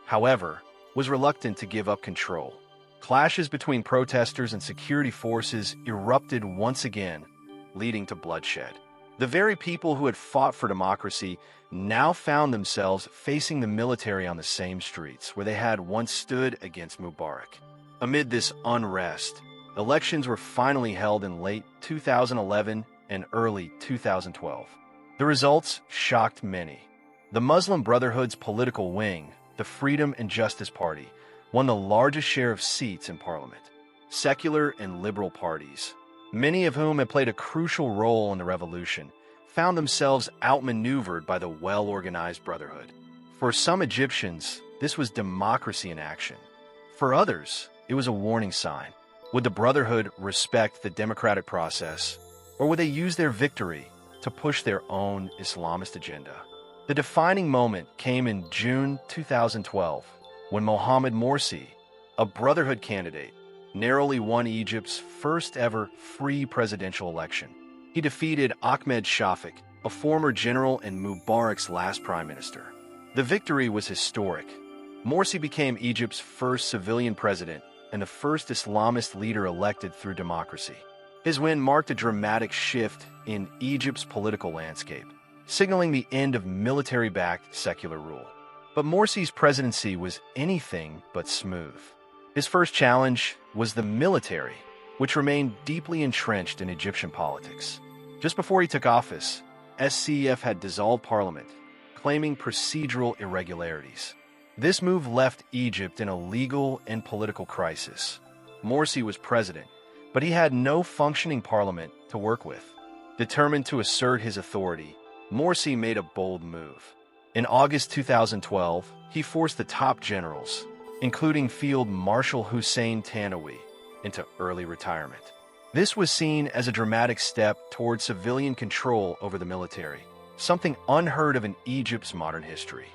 however, was reluctant to give up control. Clashes between protesters and security forces erupted once again, leading to bloodshed. The very people who had fought for democracy now found themselves facing the military on the same streets where they had once stood against Mubarak. Amid this unrest, elections were finally held in late 2011 and early 2012. The results shocked many. The Muslim Brotherhood's political wing, the Freedom and Justice Party, won the largest share of seats in parliament. Secular and liberal parties, many of whom had played a crucial role in the revolution, found themselves outmaneuvered by the well-organized Brotherhood. For some Egyptians, this was democracy in action. For others, it was a warning sign. Would the Brotherhood respect the democratic process, or would they use their victory to push their own Islamist agenda? The defining moment came in June 2012, when Mohamed Morsi, a Brotherhood candidate, narrowly won Egypt's first ever free presidential election. He defeated Ahmed Shafik, a former general and Mubarak's last prime minister. The victory was historic. Morsi became Egypt's first civilian president and the first Islamist leader elected through democracy. His win marked a dramatic shift in Egypt's political landscape, signaling the end of military-backed secular rule. But Morsi's presidency was anything but smooth. His first challenge was the military, which remained deeply entrenched in Egyptian politics. Just before he took office, SCEF had dissolved parliament, claiming procedural irregularities. This move left Egypt in a legal and political crisis. Morsi was president, but he had no functioning parliament to work with. Determined to assert his authority, Morsi made a bold move. In August 2012, he forced the top generals, including Field Marshal Hussein Tannawi, into early retirement. This was seen as a dramatic step toward civilian control over the military, something unheard of in Egypt's modern history.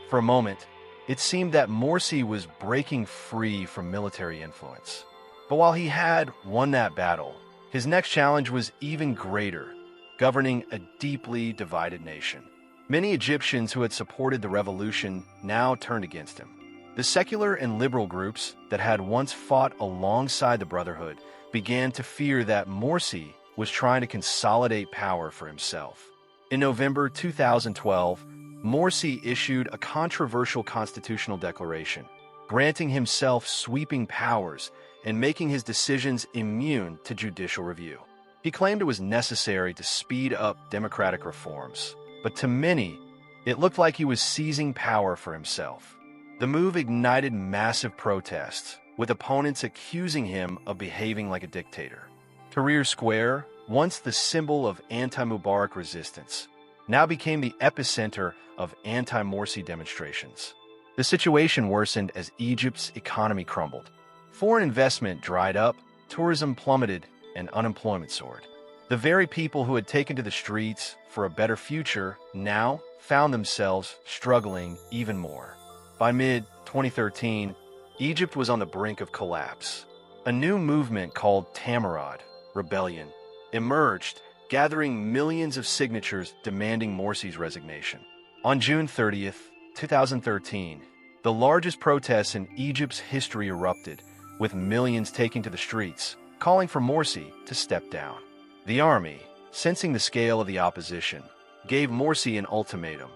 For a moment, it seemed that Morsi was breaking free from military influence. But while he had won that battle, his next challenge was even greater, governing a deeply divided nation. Many Egyptians who had supported the revolution now turned against him. The secular and liberal groups that had once fought alongside the Brotherhood began to fear that Morsi was trying to consolidate power for himself. In November 2012, Morsi issued a controversial constitutional declaration, granting himself sweeping powers and making his decisions immune to judicial review. He claimed it was necessary to speed up democratic reforms, but to many, it looked like he was seizing power for himself. The move ignited massive protests, with opponents accusing him of behaving like a dictator. Tahrir Square, once the symbol of anti-Mubarak resistance, now became the epicenter of anti-Morsi demonstrations. The situation worsened as Egypt's economy crumbled. Foreign investment dried up, tourism plummeted, and unemployment soared. The very people who had taken to the streets for a better future now found themselves struggling even more. By mid-2013, Egypt was on the brink of collapse. A new movement called Tamarod Rebellion emerged, gathering millions of signatures demanding Morsi's resignation. On June 30th, 2013, the largest protests in Egypt's history erupted, with millions taking to the streets, calling for Morsi to step down. The army, sensing the scale of the opposition, gave Morsi an ultimatum: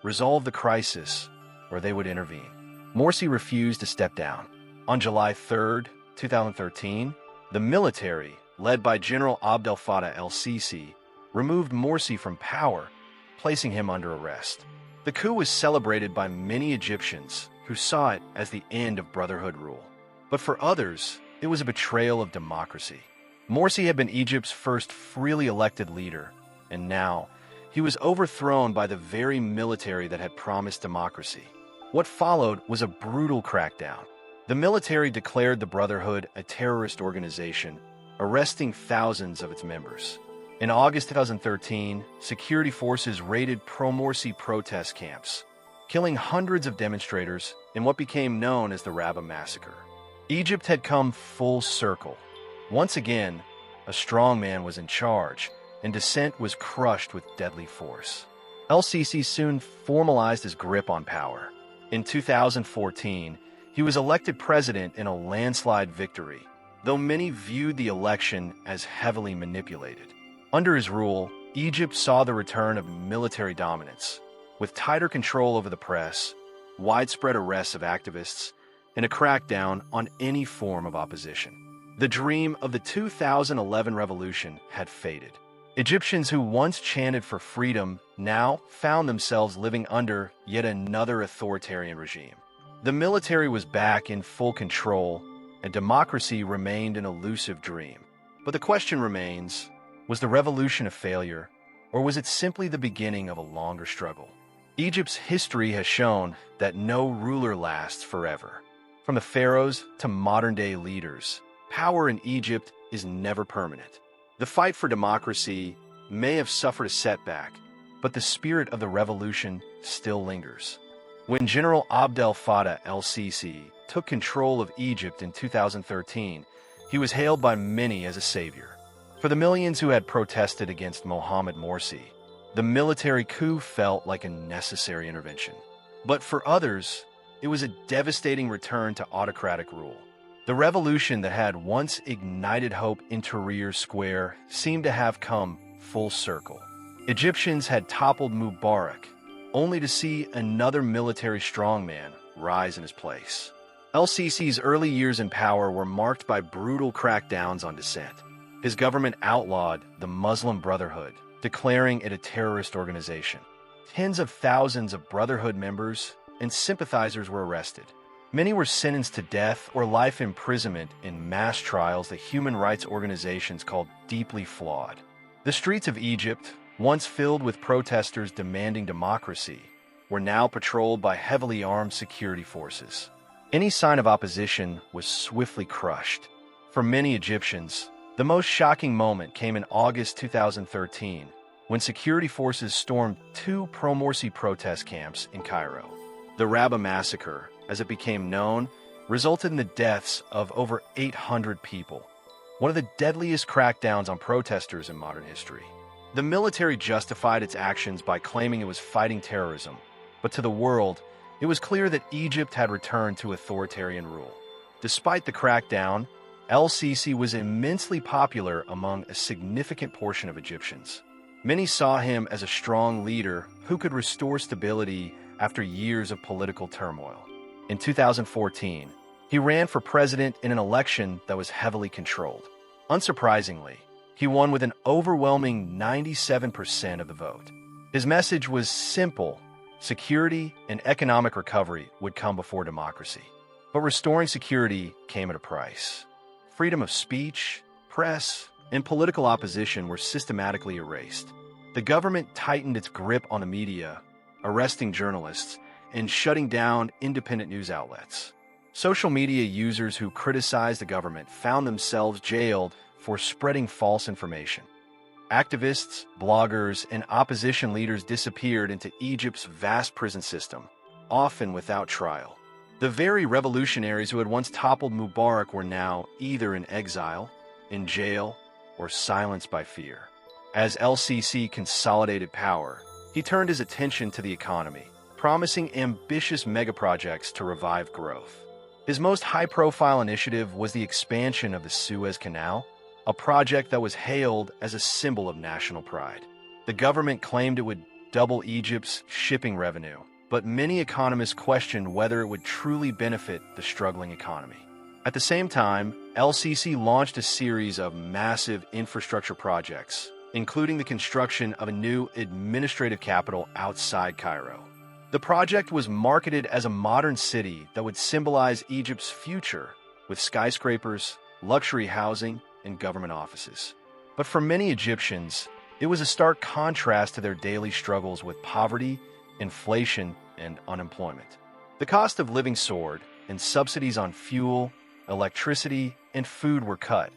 resolve the crisis, or they would intervene. Morsi refused to step down. On July 3, 2013, the military, led by General Abdel Fattah El-Sisi, removed Morsi from power, placing him under arrest. The coup was celebrated by many Egyptians who saw it as the end of brotherhood rule. But for others, it was a betrayal of democracy. Morsi had been Egypt's first freely elected leader, and now he was overthrown by the very military that had promised democracy. What followed was a brutal crackdown. The military declared the Brotherhood a terrorist organization, arresting thousands of its members. In August 2013, security forces raided pro-Morsi protest camps, killing hundreds of demonstrators in what became known as the Rabba Massacre. Egypt had come full circle. Once again, a strongman was in charge, and dissent was crushed with deadly force. El-Sisi soon formalized his grip on power. In 2014, he was elected president in a landslide victory, though many viewed the election as heavily manipulated. Under his rule, Egypt saw the return of military dominance, with tighter control over the press, widespread arrests of activists, and a crackdown on any form of opposition. The dream of the 2011 revolution had faded. Egyptians who once chanted for freedom now found themselves living under yet another authoritarian regime. The military was back in full control, and democracy remained an elusive dream. But the question remains, was the revolution a failure, or was it simply the beginning of a longer struggle? Egypt's history has shown that no ruler lasts forever. From the pharaohs to modern-day leaders, power in Egypt is never permanent. The fight for democracy may have suffered a setback, but the spirit of the revolution still lingers. When General Abdel Fattah El-Sisi took control of Egypt in 2013, he was hailed by many as a savior. For the millions who had protested against Mohamed Morsi, the military coup felt like a necessary intervention. But for others, it was a devastating return to autocratic rule. The revolution that had once ignited hope in Tahrir Square seemed to have come full circle. Egyptians had toppled Mubarak, only to see another military strongman rise in his place. El-Sisi's early years in power were marked by brutal crackdowns on dissent. His government outlawed the Muslim Brotherhood, declaring it a terrorist organization. Tens of thousands of Brotherhood members and sympathizers were arrested. Many were sentenced to death or life imprisonment in mass trials that human rights organizations called deeply flawed. The streets of Egypt, once filled with protesters demanding democracy, were now patrolled by heavily armed security forces. Any sign of opposition was swiftly crushed. For many Egyptians, the most shocking moment came in August 2013, when security forces stormed two pro-Morsi protest camps in Cairo. The Rabba Massacre, as it became known, resulted in the deaths of over 800 people, one of the deadliest crackdowns on protesters in modern history. The military justified its actions by claiming it was fighting terrorism, but to the world, it was clear that Egypt had returned to authoritarian rule. Despite the crackdown, El-Sisi was immensely popular among a significant portion of Egyptians. Many saw him as a strong leader who could restore stability after years of political turmoil. In 2014, he ran for president in an election that was heavily controlled. Unsurprisingly, he won with an overwhelming 97% of the vote. His message was simple: security and economic recovery would come before democracy. But restoring security came at a price. Freedom of speech, press, and political opposition were systematically erased. The government tightened its grip on the media, arresting journalists and shutting down independent news outlets. Social media users who criticized the government found themselves jailed for spreading false information. Activists, bloggers, and opposition leaders disappeared into Egypt's vast prison system, often without trial. The very revolutionaries who had once toppled Mubarak were now either in exile, in jail, or silenced by fear. As El-Sisi consolidated power, he turned his attention to the economy, promising ambitious megaprojects to revive growth. His most high-profile initiative was the expansion of the Suez Canal, a project that was hailed as a symbol of national pride. The government claimed it would double Egypt's shipping revenue, but many economists questioned whether it would truly benefit the struggling economy. At the same time, El-Sisi launched a series of massive infrastructure projects, including the construction of a new administrative capital outside Cairo. The project was marketed as a modern city that would symbolize Egypt's future, with skyscrapers, luxury housing, and government offices. But for many Egyptians, it was a stark contrast to their daily struggles with poverty, inflation, and unemployment. The cost of living soared, and subsidies on fuel, electricity, and food were cut,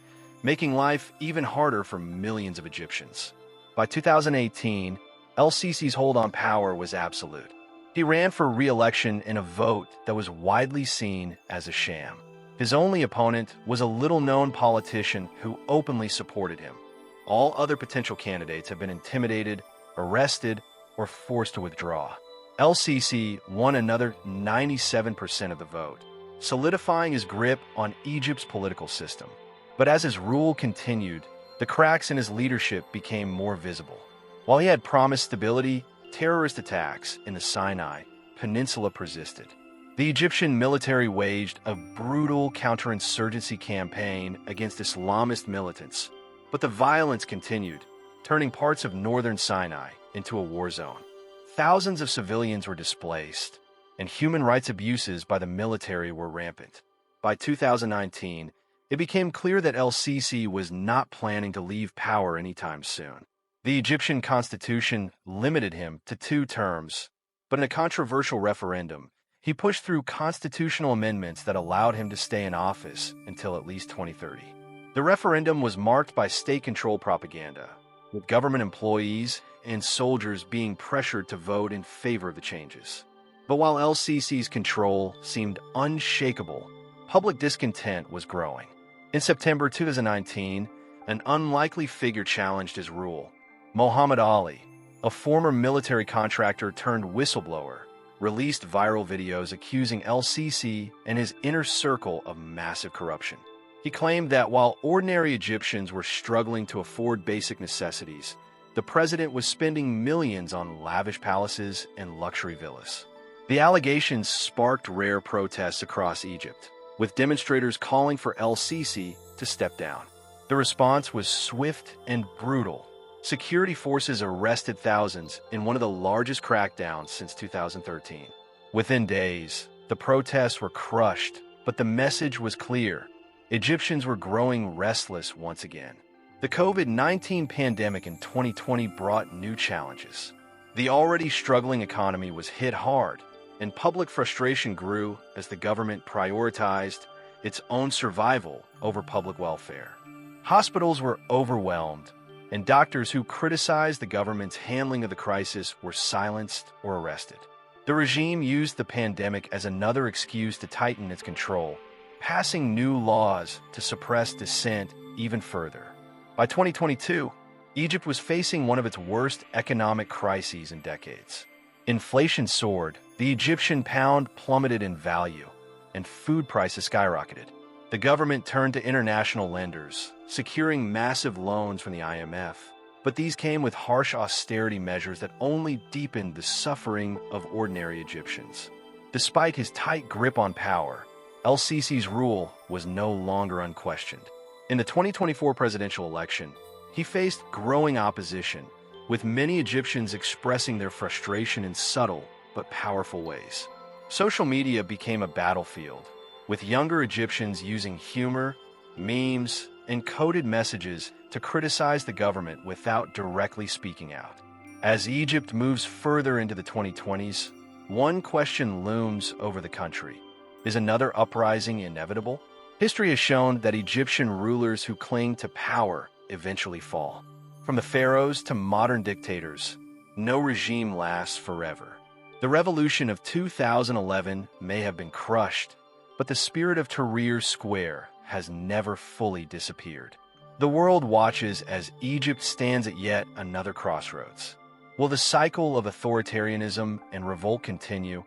making life even harder for millions of Egyptians. By 2018, El-Sisi's hold on power was absolute. He ran for re-election in a vote that was widely seen as a sham. His only opponent was a little-known politician who openly supported him. All other potential candidates have been intimidated, arrested, or forced to withdraw. El-Sisi won another 97% of the vote, solidifying his grip on Egypt's political system. But as his rule continued, the cracks in his leadership became more visible. While he had promised stability, terrorist attacks in the Sinai Peninsula persisted. The Egyptian military waged a brutal counterinsurgency campaign against Islamist militants, but the violence continued, turning parts of northern Sinai into a war zone. Thousands of civilians were displaced, and human rights abuses by the military were rampant. By 2019, it became clear that El-Sisi was not planning to leave power anytime soon. The Egyptian constitution limited him to 2 terms, but in a controversial referendum, he pushed through constitutional amendments that allowed him to stay in office until at least 2030. The referendum was marked by state-controlled propaganda, with government employees and soldiers being pressured to vote in favor of the changes. But while El-Sisi's control seemed unshakable, public discontent was growing. In September 2019, an unlikely figure challenged his rule. Muhammad Ali, a former military contractor turned whistleblower, released viral videos accusing El-Sisi and his inner circle of massive corruption. He claimed that while ordinary Egyptians were struggling to afford basic necessities, the president was spending millions on lavish palaces and luxury villas. The allegations sparked rare protests across Egypt, with demonstrators calling for El-Sisi to step down. The response was swift and brutal. Security forces arrested thousands in one of the largest crackdowns since 2013. Within days, the protests were crushed, but the message was clear. Egyptians were growing restless once again. The COVID-19 pandemic in 2020 brought new challenges. The already struggling economy was hit hard, and public frustration grew as the government prioritized its own survival over public welfare. Hospitals were overwhelmed, and doctors who criticized the government's handling of the crisis were silenced or arrested. The regime used the pandemic as another excuse to tighten its control, passing new laws to suppress dissent even further. By 2022, Egypt was facing one of its worst economic crises in decades. Inflation soared, the Egyptian pound plummeted in value, and food prices skyrocketed. The government turned to international lenders, securing massive loans from the IMF, but these came with harsh austerity measures that only deepened the suffering of ordinary Egyptians. Despite his tight grip on power, El-Sisi's rule was no longer unquestioned. In the 2024 presidential election, he faced growing opposition, with many Egyptians expressing their frustration in subtle but powerful ways. Social media became a battlefield, with younger Egyptians using humor, memes, and coded messages to criticize the government without directly speaking out. As Egypt moves further into the 2020s, one question looms over the country. Is another uprising inevitable? History has shown that Egyptian rulers who cling to power eventually fall. From the pharaohs to modern dictators, no regime lasts forever. The revolution of 2011 may have been crushed, but the spirit of Tahrir Square has never fully disappeared. The world watches as Egypt stands at yet another crossroads. Will the cycle of authoritarianism and revolt continue,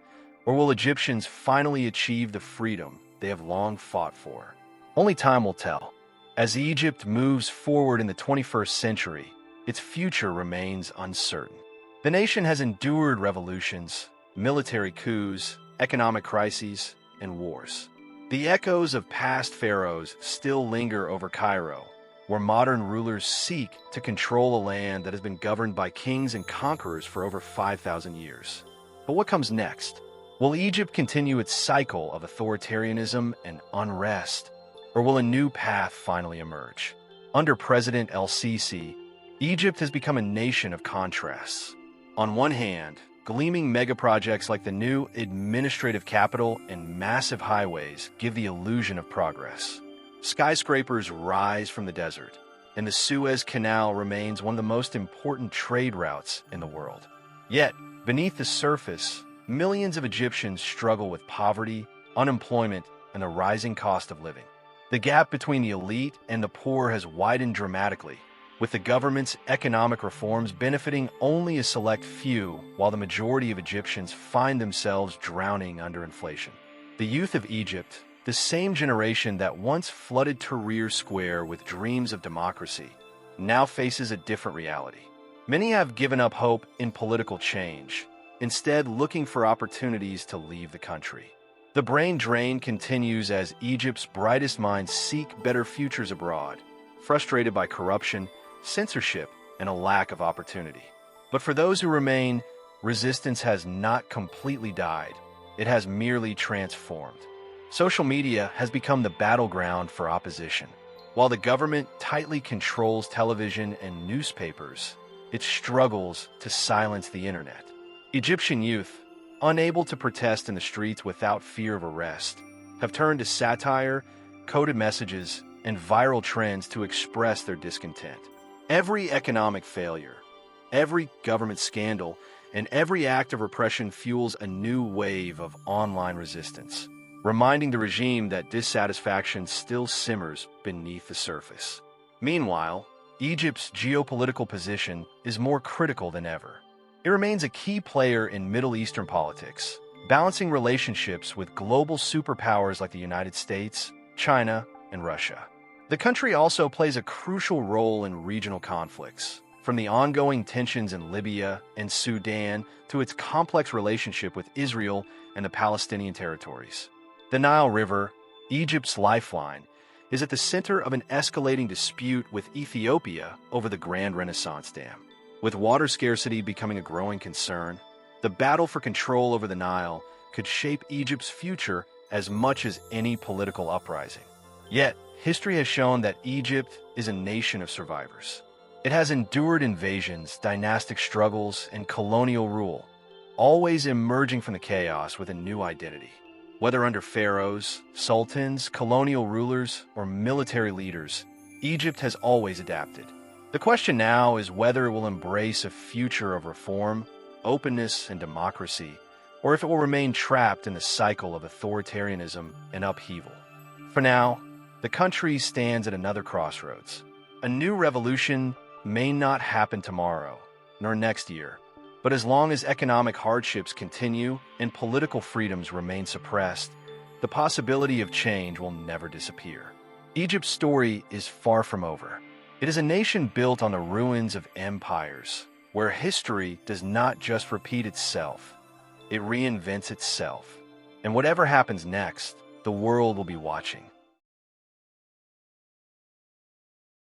or will Egyptians finally achieve the freedom they have long fought for? Only time will tell. As Egypt moves forward in the 21st century, its future remains uncertain. The nation has endured revolutions, military coups, economic crises, and wars. The echoes of past pharaohs still linger over Cairo, where modern rulers seek to control a land that has been governed by kings and conquerors for over 5,000 years. But what comes next? Will Egypt continue its cycle of authoritarianism and unrest, or will a new path finally emerge? Under President El-Sisi, Egypt has become a nation of contrasts. On one hand, gleaming megaprojects like the new administrative capital and massive highways give the illusion of progress. Skyscrapers rise from the desert, and the Suez Canal remains one of the most important trade routes in the world. Yet, beneath the surface, millions of Egyptians struggle with poverty, unemployment, and the rising cost of living. The gap between the elite and the poor has widened dramatically, with the government's economic reforms benefiting only a select few, while the majority of Egyptians find themselves drowning under inflation. The youth of Egypt, the same generation that once flooded Tahrir Square with dreams of democracy, now faces a different reality. Many have given up hope in political change, instead looking for opportunities to leave the country. The brain drain continues as Egypt's brightest minds seek better futures abroad, frustrated by corruption, censorship, and a lack of opportunity. But for those who remain, resistance has not completely died. It has merely transformed. Social media has become the battleground for opposition. While the government tightly controls television and newspapers, it struggles to silence the internet. Egyptian youth, unable to protest in the streets without fear of arrest, have turned to satire, coded messages, and viral trends to express their discontent. Every economic failure, every government scandal, and every act of repression fuels a new wave of online resistance, reminding the regime that dissatisfaction still simmers beneath the surface. Meanwhile, Egypt's geopolitical position is more critical than ever. It remains a key player in Middle Eastern politics, balancing relationships with global superpowers like the United States, China, and Russia. The country also plays a crucial role in regional conflicts, from the ongoing tensions in Libya and Sudan to its complex relationship with Israel and the Palestinian territories. The Nile River, Egypt's lifeline, is at the center of an escalating dispute with Ethiopia over the Grand Renaissance Dam. With water scarcity becoming a growing concern, the battle for control over the Nile could shape Egypt's future as much as any political uprising. Yet, history has shown that Egypt is a nation of survivors. It has endured invasions, dynastic struggles, and colonial rule, always emerging from the chaos with a new identity. Whether under pharaohs, sultans, colonial rulers, or military leaders, Egypt has always adapted. The question now is whether it will embrace a future of reform, openness, and democracy, or if it will remain trapped in the cycle of authoritarianism and upheaval. For now, the country stands at another crossroads. A new revolution may not happen tomorrow, nor next year, but as long as economic hardships continue and political freedoms remain suppressed, the possibility of change will never disappear. Egypt's story is far from over. It is a nation built on the ruins of empires, where history does not just repeat itself, it reinvents itself. And whatever happens next, the world will be watching.